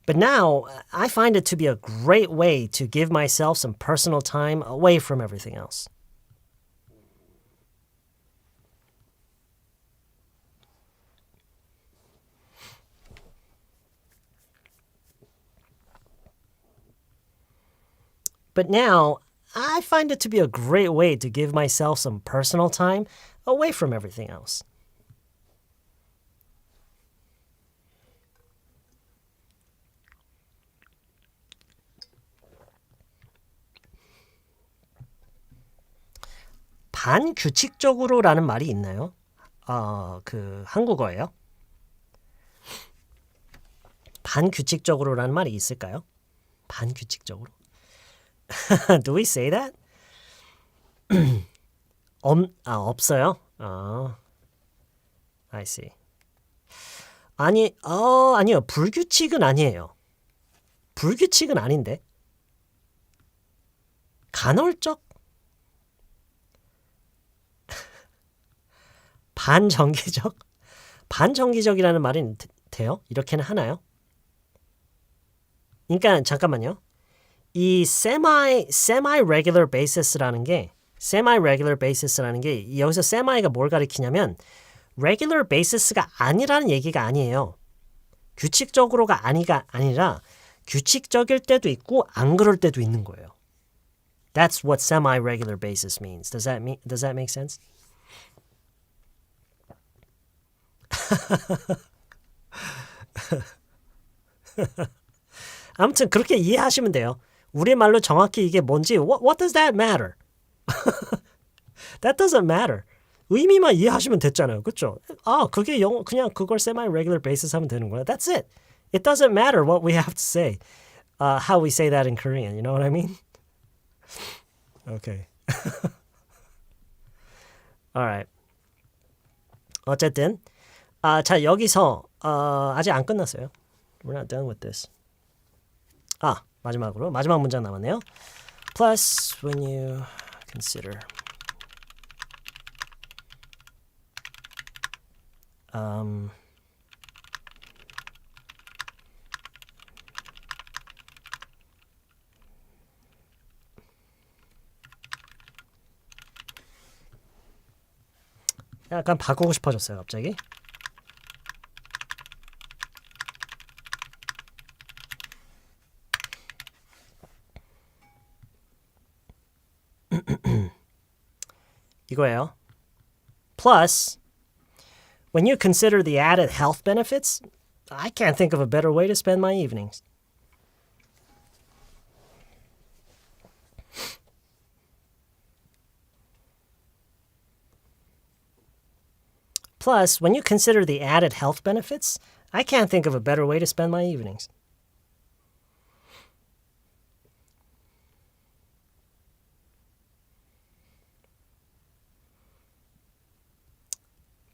Speaker 2: But now, I find it to be a great way to give myself some personal time away from everything else. But now, I find it to be a great way to give myself some personal time away from everything else. 반규칙적으로라는 말이 있나요? 한국어예요? 반규칙적으로라는 말이 있을까요? 반규칙적으로. Do we say that? 없어요? I see. 아니요. 불규칙은 아니에요. 불규칙은 아닌데. 간헐적? 반정기적? 반정기적이라는 말은 돼요? 이렇게는 하나요? 그러니까 잠깐만요. 이 semi-regular basis라는 게 여기서 semi가 뭘 가리키냐면 regular basis가 아니라는 얘기가 아니에요. 규칙적으로가 아니라 규칙적일 때도 있고 안 그럴 때도 있는 거예요. That's what semi-regular basis means. Does that make sense? 아무튼 그렇게 이해하시면 돼요. 우리말로 정확히 이게 뭔지 what does that matter? That doesn't matter. 의미만 이해하시면 됐잖아요. 그렇죠? 그게 그냥 그걸 semi-regular basis 하면 되는 거야. That's it. It doesn't matter what we have to say. How we say that in Korean. You know what I mean? Okay. Alright. 어쨌든 자 여기서 아직 안 끝났어요. We're not done with this. 마지막으로 마지막 문장 남았네요. Plus, when you consider 약간 바꾸고 싶어졌어요, 갑자기. 이거예요. Plus, when you consider the added health benefits, I can't think of a better way to spend my evenings. Plus, when you consider the added health benefits, I can't think of a better way to spend my evenings.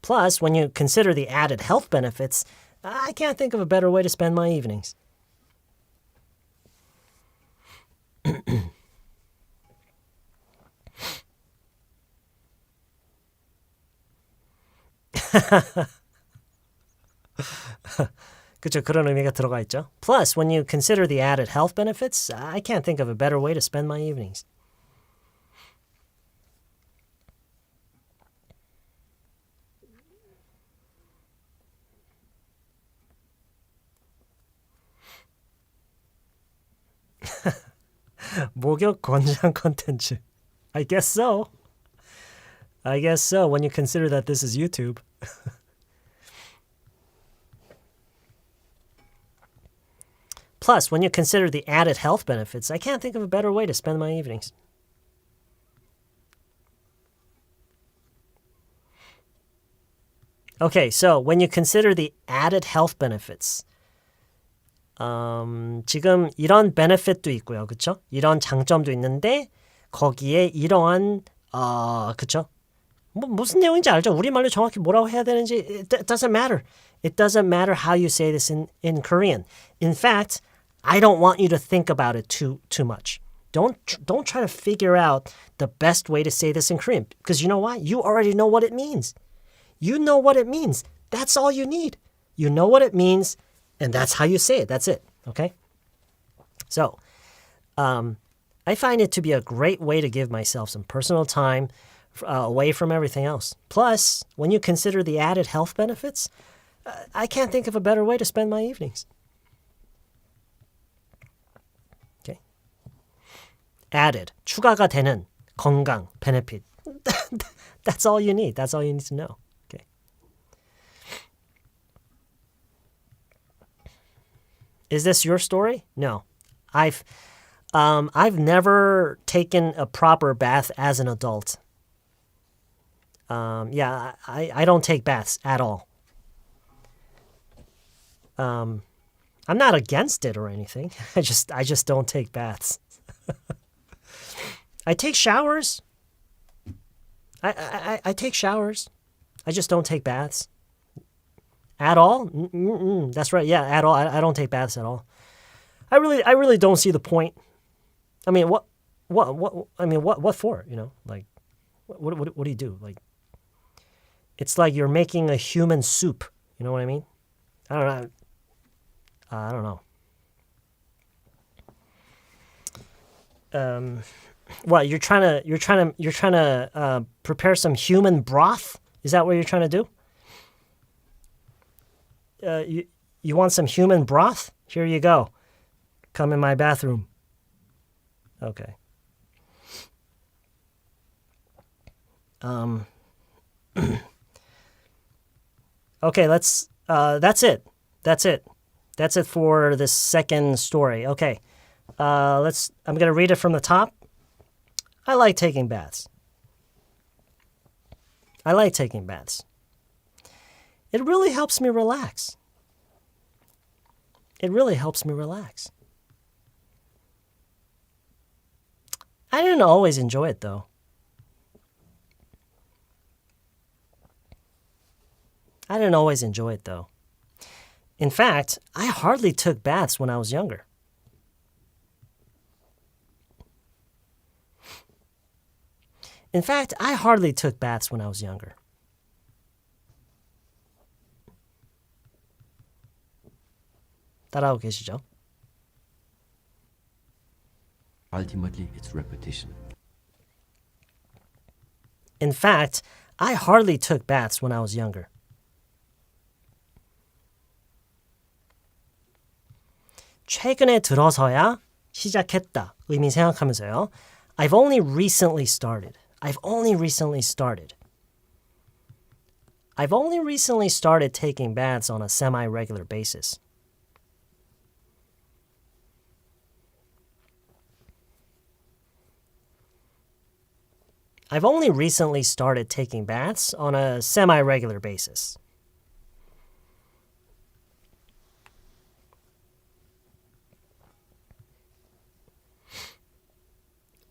Speaker 2: Plus, when you consider the added health benefits, I can't think of a better way to spend my evenings. 그쵸, 그런 의미가 들어가 있죠. Plus, when you consider the added health benefits, I can't think of a better way to spend my evenings. 목욕 권장 컨텐츠. I guess so. I guess so when you consider that this is YouTube. Plus, when you consider the added health benefits, I can't think of a better way to spend my evenings. Okay, so when you consider the added health benefits, 지금 이런 benefit도 있고요, 그렇죠? 이런 장점도 있는데 거기에 이러한 그렇죠? 무슨 내용인지 알죠? 우리말로 정확히 뭐라고 해야 되는지 it doesn't matter. It doesn't matter how you say this in Korean. In fact, I don't want you to think about it too much. Don't try to figure out the best way to say this in Korean because you know why? You already know what it means. You know what it means. That's all you need. You know what it means, and that's how you say it. That's it. Okay? So, I find it to be a great way to give myself some personal time away from everything else. Plus, when you consider the added health benefits, I can't think of a better way to spend my evenings. Okay? Added, 추가가 되는 건강, benefit. That's all you need. That's all you need to know. Okay. Is this your story? No. I've never taken a proper bath as an adult. Yeah, I don't take baths at all. I'm not against it or anything. I just don't take baths. I take showers. I take showers. I just don't take baths. At all? That's right. Yeah, at all. I don't take baths at all. I really don't see the point. I mean, what for? You know, like, what do you do? Like, it's like you're making a human soup. You know what I mean? I don't know. I don't know. What you're trying to prepare some human broth? Is that what you're trying to do? You want some human broth? Here you go. Come in my bathroom. Okay. Okay, let's that's it. That's it for this second story. Okay. I'm going to read it from the top. I like taking baths. I like taking baths. It really helps me relax. It really helps me relax. I didn't always enjoy it, though. I didn't always enjoy it, though. In fact, I hardly took baths when I was younger. In fact, I hardly took baths when I was younger. 따라오고 계시죠?
Speaker 3: Ultimately, it's repetition.
Speaker 2: In fact, I hardly took baths when I was younger. 최근에 들어서야 시작했다. 의미 생각하면서요. I've only recently started. I've only recently started. I've only recently started taking baths on a semi-regular basis. I've only recently started taking baths on a semi-regular basis.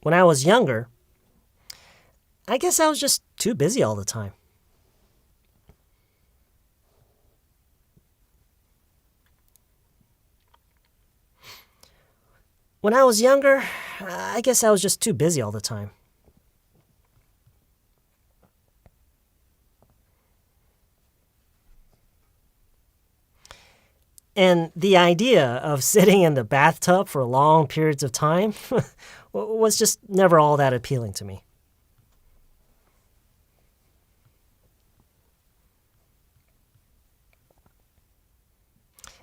Speaker 2: When I was younger, I guess I was just too busy all the time. When I was younger, I guess I was just too busy all the time. And the idea of sitting in the bathtub for long periods of time was just never all that appealing to me.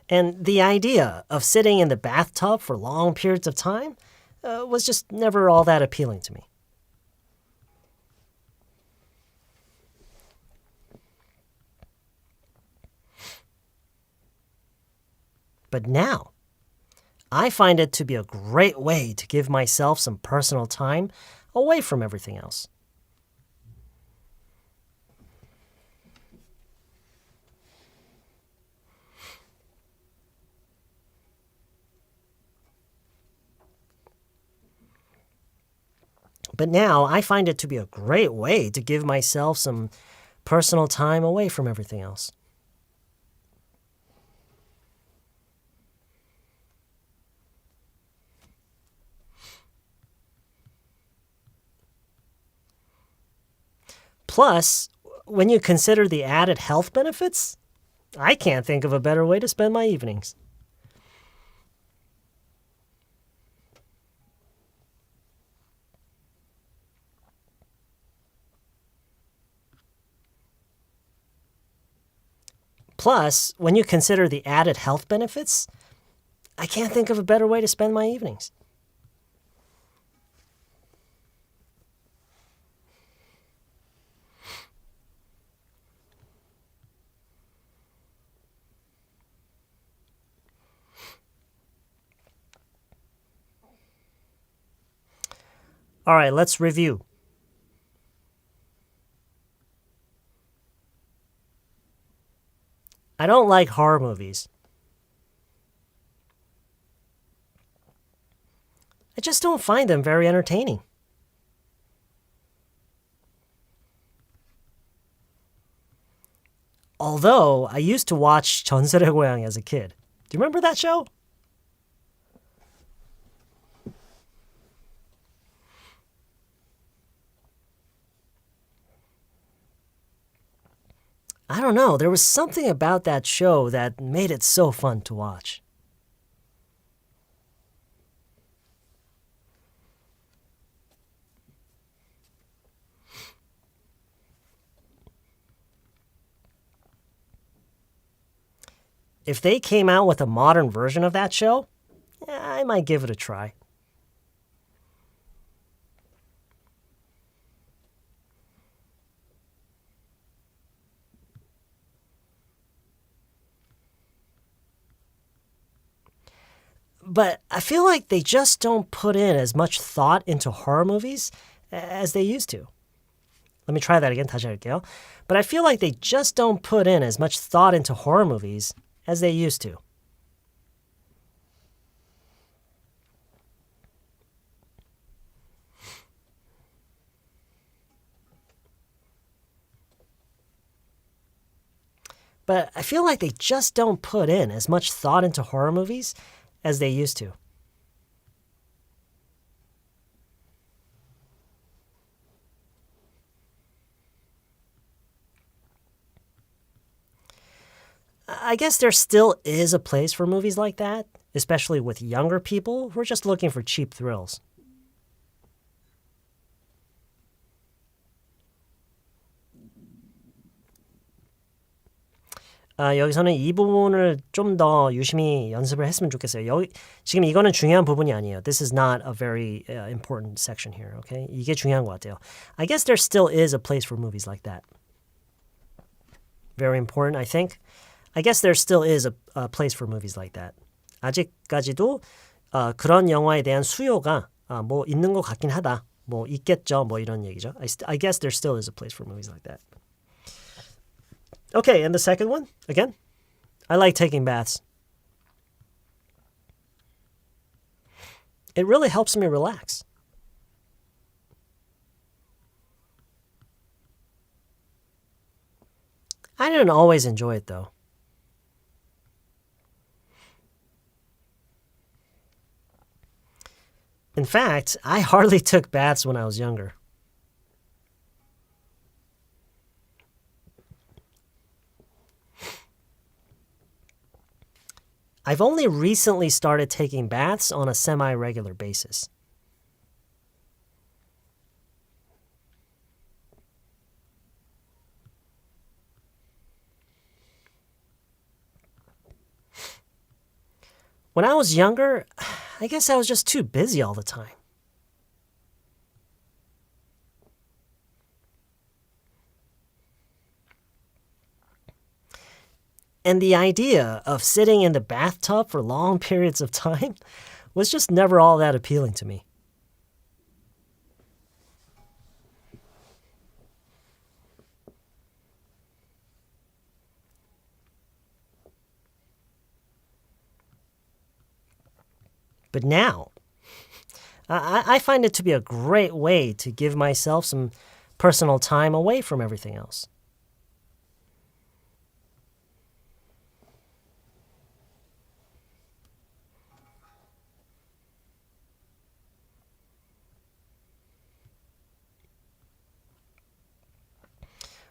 Speaker 2: And the idea of sitting in the bathtub for long periods of time was just never all that appealing to me. But now, I find it to be a great way to give myself some personal time away from everything else. But now, I find it to be a great way to give myself some personal time away from everything else. Plus, when you consider the added health benefits, I can't think of a better way to spend my evenings. Plus, when you consider the added health benefits, I can't think of a better way to spend my evenings. All right, let's review. I don't like horror movies. I just don't find them very entertaining. Although, I used to watch 전설의고향 as a kid. Do you remember that show? I don't know, there was something about that show that made it so fun to watch. If they came out with a modern version of that show, I might give it a try. But I feel like they just don't put in as much thought into horror movies as they used to. Let me try that again. 다시 할게요. But I feel like they just don't put in as much thought into horror movies as they used to. But I feel like they just don't put in as much thought into horror movies as they used to. I guess there still is a place for movies like that, especially with younger people who are just looking for cheap thrills. 여기서는 이 부분을 좀 더 유심히 연습을 했으면 좋겠어요. 지금 이거는 중요한 부분이 아니에요. This is not a very important section here, okay? 이게 중요한 것 같아요. I guess there still is a place for movies like that. Very important, I think. I guess there still is a place for movies like that. 아직까지도 그런 영화에 대한 수요가 뭐 있는 것 같긴 하다. 뭐 있겠죠. 뭐 이런 얘기죠. I guess there still is a place for movies like that. Okay, and the second one, again, I like taking baths. It really helps me relax. I didn't always enjoy it, though. In fact, I hardly took baths when I was younger. I've only recently started taking baths on a semi-regular basis. When I was younger, I guess I was just too busy all the time. And the idea of sitting in the bathtub for long periods of time was just never all that appealing to me. But now, I find it to be a great way to give myself some personal time away from everything else.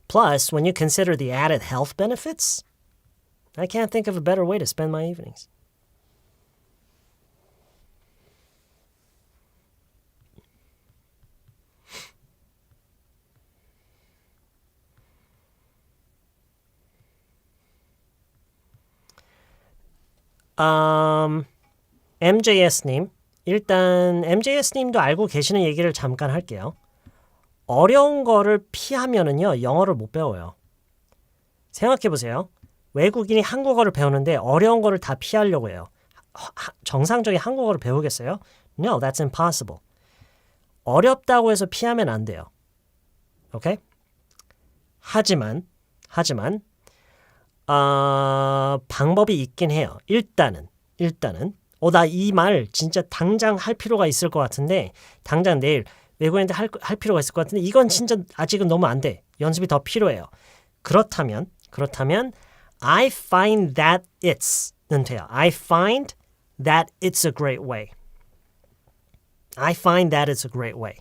Speaker 2: Plus, when you consider the added health benefits, I can't think of a better way to spend my evenings. MJS님, 일단 MJS님도 알고 계시는 얘기를 잠깐 할게요. 어려운 거를 피하면은요, 영어를 못 배워요. 생각해보세요. 외국인이 한국어를 배우는데 어려운 거를 다 피하려고 해요. 정상적인 한국어를 배우겠어요? No, that's impossible. 어렵다고 해서 피하면 안 돼요. 오케이? 하지만 방법이 있긴 해요. 일단은 나 이 말 진짜 당장 할 필요가 있을 것 같은데 당장 내일 외국인한테 할 필요가 있을 것 같은데 이건 진짜 아직은 너무 안 돼. 연습이 더 필요해요. 그렇다면 I find that it's는 돼요. I find that it's a great way. I find that it's a great way.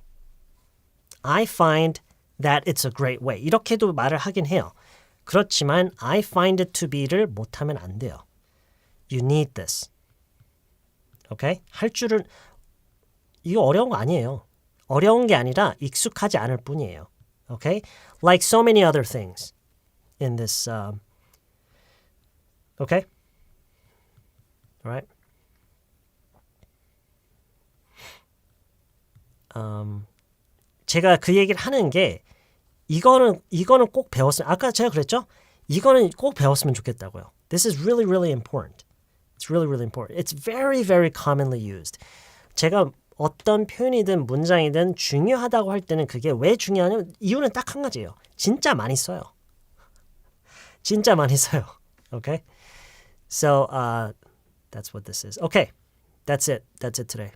Speaker 2: I find that it's a great way. 이렇게도 말을 하긴 해요. 그렇지만 I find it to be를 못하면 안 돼요. You need this. 오케이? 할 줄은 이거 어려운 거 아니에요. 어려운 게 아니라 익숙하지 않을 뿐이에요. 오케이? Like so many other things in this okay? Alright? 제가 그 얘기를 하는 게 이거는 꼭 배웠으면 아까 제가 그랬죠? 이거는 꼭 배웠으면 좋겠다고요. This is really, really important. It's really, really important. It's very, very commonly used. 제가 어떤 표현이든 문장이든 중요하다고 할 때는 그게 왜 중요하냐면 이유는 딱 한 가지예요. 진짜 많이 써요. 진짜 많이 써요. Okay? So, that's what this is. Okay. That's it. That's it today.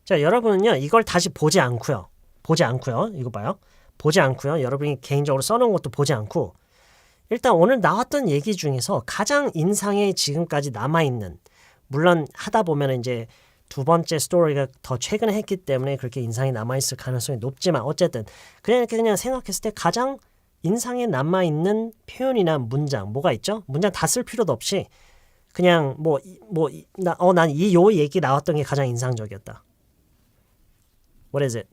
Speaker 2: 자, 여러분은요. 이걸 다시 보지 않고요. 이거 봐요. 보지 않고요. 여러분이 개인적으로 써놓은 것도 보지 않고 일단 오늘 나왔던 얘기 중에서 가장 인상에 지금까지 남아있는 물론 하다 보면 이제 두 번째 스토리가 더 최근에 했기 때문에 그렇게 인상이 남아있을 가능성이 높지만 어쨌든 그냥 이렇게 그냥 생각했을 때 가장 인상에 남아있는 표현이나 문장 뭐가 있죠? 문장 다 쓸 필요도 없이 그냥 난 요 얘기 나왔던 게 가장 인상적이었다. What is it?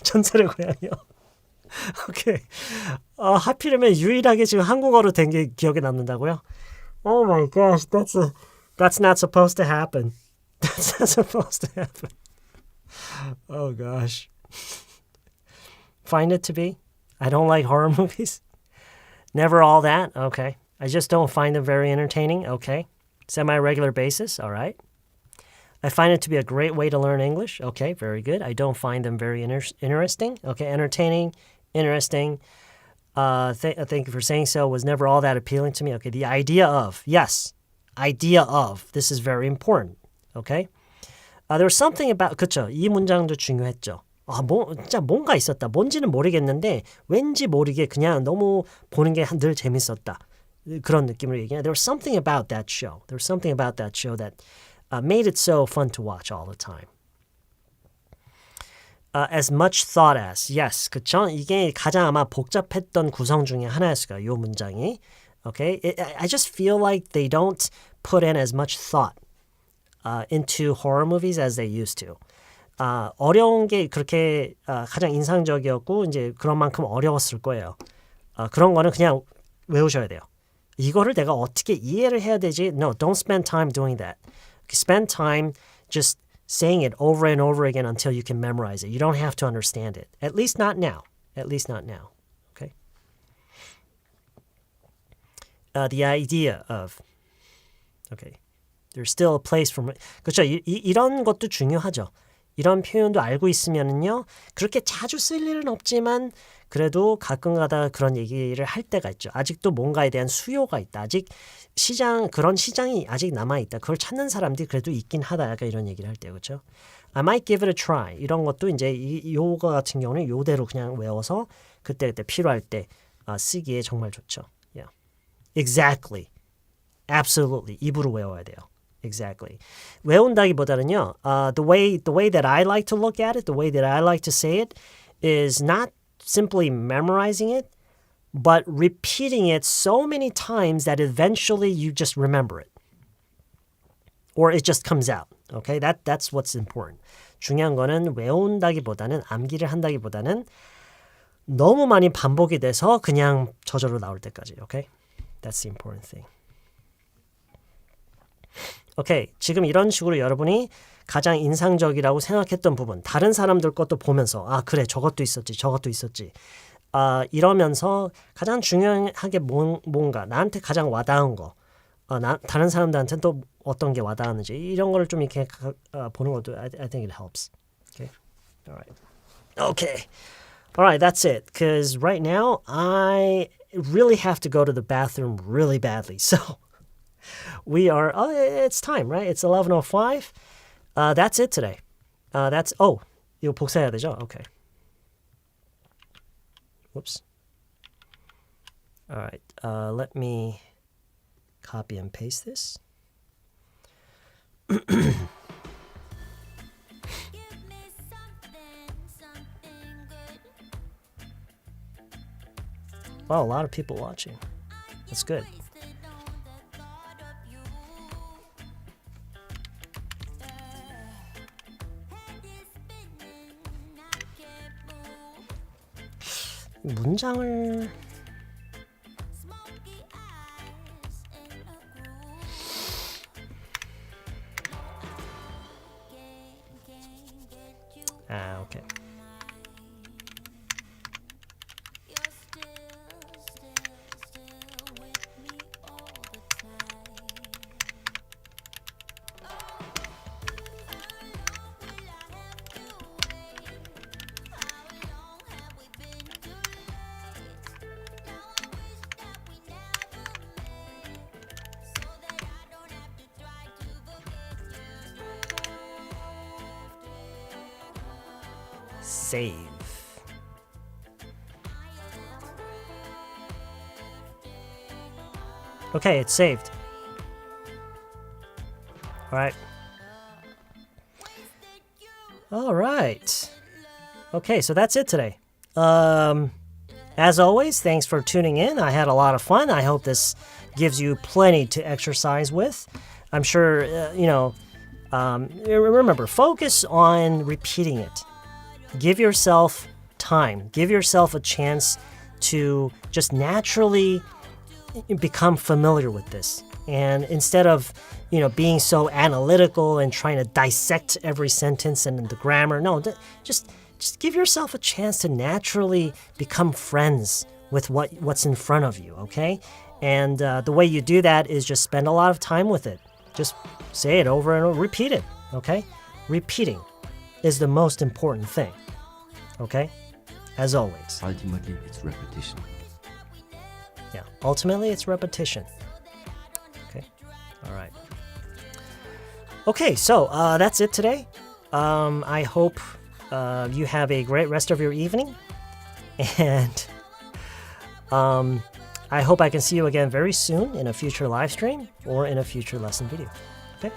Speaker 2: 전설의 고향이요. 오케이. 하필이면 유일하게 지금 한국어로 된 게 기억에 남는다고요? Oh my gosh, that's not supposed to happen. That's not supposed to happen. Oh gosh. Find it to be? I don't like horror movies. Never all that? Okay. I just don't find them very entertaining. Okay. Semi-regular basis. All right. I find it to be a great way to learn English. Okay, very good. I don't find them very interesting. Okay, entertaining, interesting. Thank you for saying so. Was never all that appealing to me. Okay, the idea of. Yes, idea of. This is very important. Okay. There was something about. 그렇죠. 이 문장도 중요했죠. 진짜 뭔가 있었다. 뭔지는 모르겠는데 왠지 모르게 그냥 너무 보는 게 늘 재밌었다. 그런 느낌으로 얘기해요. There was something about that show. There was something about that show that made it so fun to watch all the time. As much thought as. Yes, 그쵸? 이게 가장 아마 복잡했던 구성 중에 하나였어요. 이 문장이. Okay? I just feel like they don't put in as much thought into horror movies as they used to. 어려운 게 그렇게 가장 인상적이었고 이제 그런 만큼 어려웠을 거예요. 그런 거는 그냥 외우셔야 돼요. 이거를 내가 어떻게 이해를 해야 되지? No, don't spend time doing that. Spend time just saying it over and over again until you can memorize it. You don't have to understand it. At least not now. At least not now. Okay? The idea of. Okay. There's still a place for. 그렇죠. 이런 것도 중요하죠. 이런 표현도 알고 있으면은요. 그렇게 자주 쓸 일은 없지만 그래도 가끔 가다 그런 얘기를 할 때가 있죠. 아직도 뭔가에 대한 수요가 있다. 아직 그런 시장이 아직 남아있다. 그걸 찾는 사람들이 그래도 있긴 하다. 약간 이런 얘기를 할 때, 그렇죠? I might give it a try. 이런 것도 이제 요거 같은 경우는 요대로 그냥 외워서 그때 필요할 때 쓰기에 정말 좋죠. Yeah. Exactly. Absolutely. 입으로 외워야 돼요. Exactly. 외운다기보다는요. The way that I like to look at it, the way that I like to say it is not simply memorizing it, but repeating it so many times that eventually you just remember it. Or it just comes out. Okay? That's what's important. 중요한 거는 외운다기보다는 암기를 한다기보다는 너무 많이 반복이 돼서 그냥 저절로 나올 때까지. Okay? That's the important thing. 오케이, 지금 이런 식으로 여러분이 가장 인상적이라고 생각했던 부분, 다른 사람들 것도 보면서 그래, 저것도 있었지. 이러면서 가장 중요하게 뭔가 나한테 가장 와닿은 거, 다른 사람들한테는 또 어떤 게 와닿았는지 이런 거를 좀 이렇게 보는 것도 I think it helps. Okay. All right. Okay. All right, that's it. Because right now, I really have to go to the bathroom really badly. So it's time, right? It's 11:05. That's it today. 이거 복사해야 되죠? Okay. Whoops. All right. Let me copy and paste this. Wow, a lot of people watching. That's good. 문장을 okay. Save. Okay, it's saved. All right. All right. Okay, so that's it today. As always, thanks for tuning in. I had a lot of fun. I hope this gives you plenty to exercise with. I'm sure, remember, focus on repeating it. Give yourself time. Give yourself a chance to just naturally become familiar with this. And instead of, being so analytical and trying to dissect every sentence and the grammar, no, just give yourself a chance to naturally become friends with what's in front of you, okay? And the way you do that is just spend a lot of time with it. Just say it over and over, repeat it, okay? Repeating is the most important thing, okay? As always.
Speaker 3: Ultimately, it's repetition.
Speaker 2: Yeah, ultimately it's repetition. Okay, all right. Okay, so that's it today. I hope you have a great rest of your evening. And I hope I can see you again very soon in a future live stream or in a future lesson video. Okay?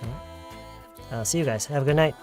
Speaker 2: All right. See you guys. Have a good night.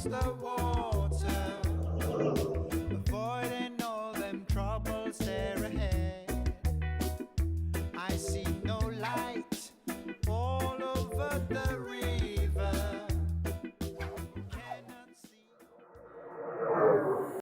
Speaker 4: across the water, avoiding all them troubles there ahead. I see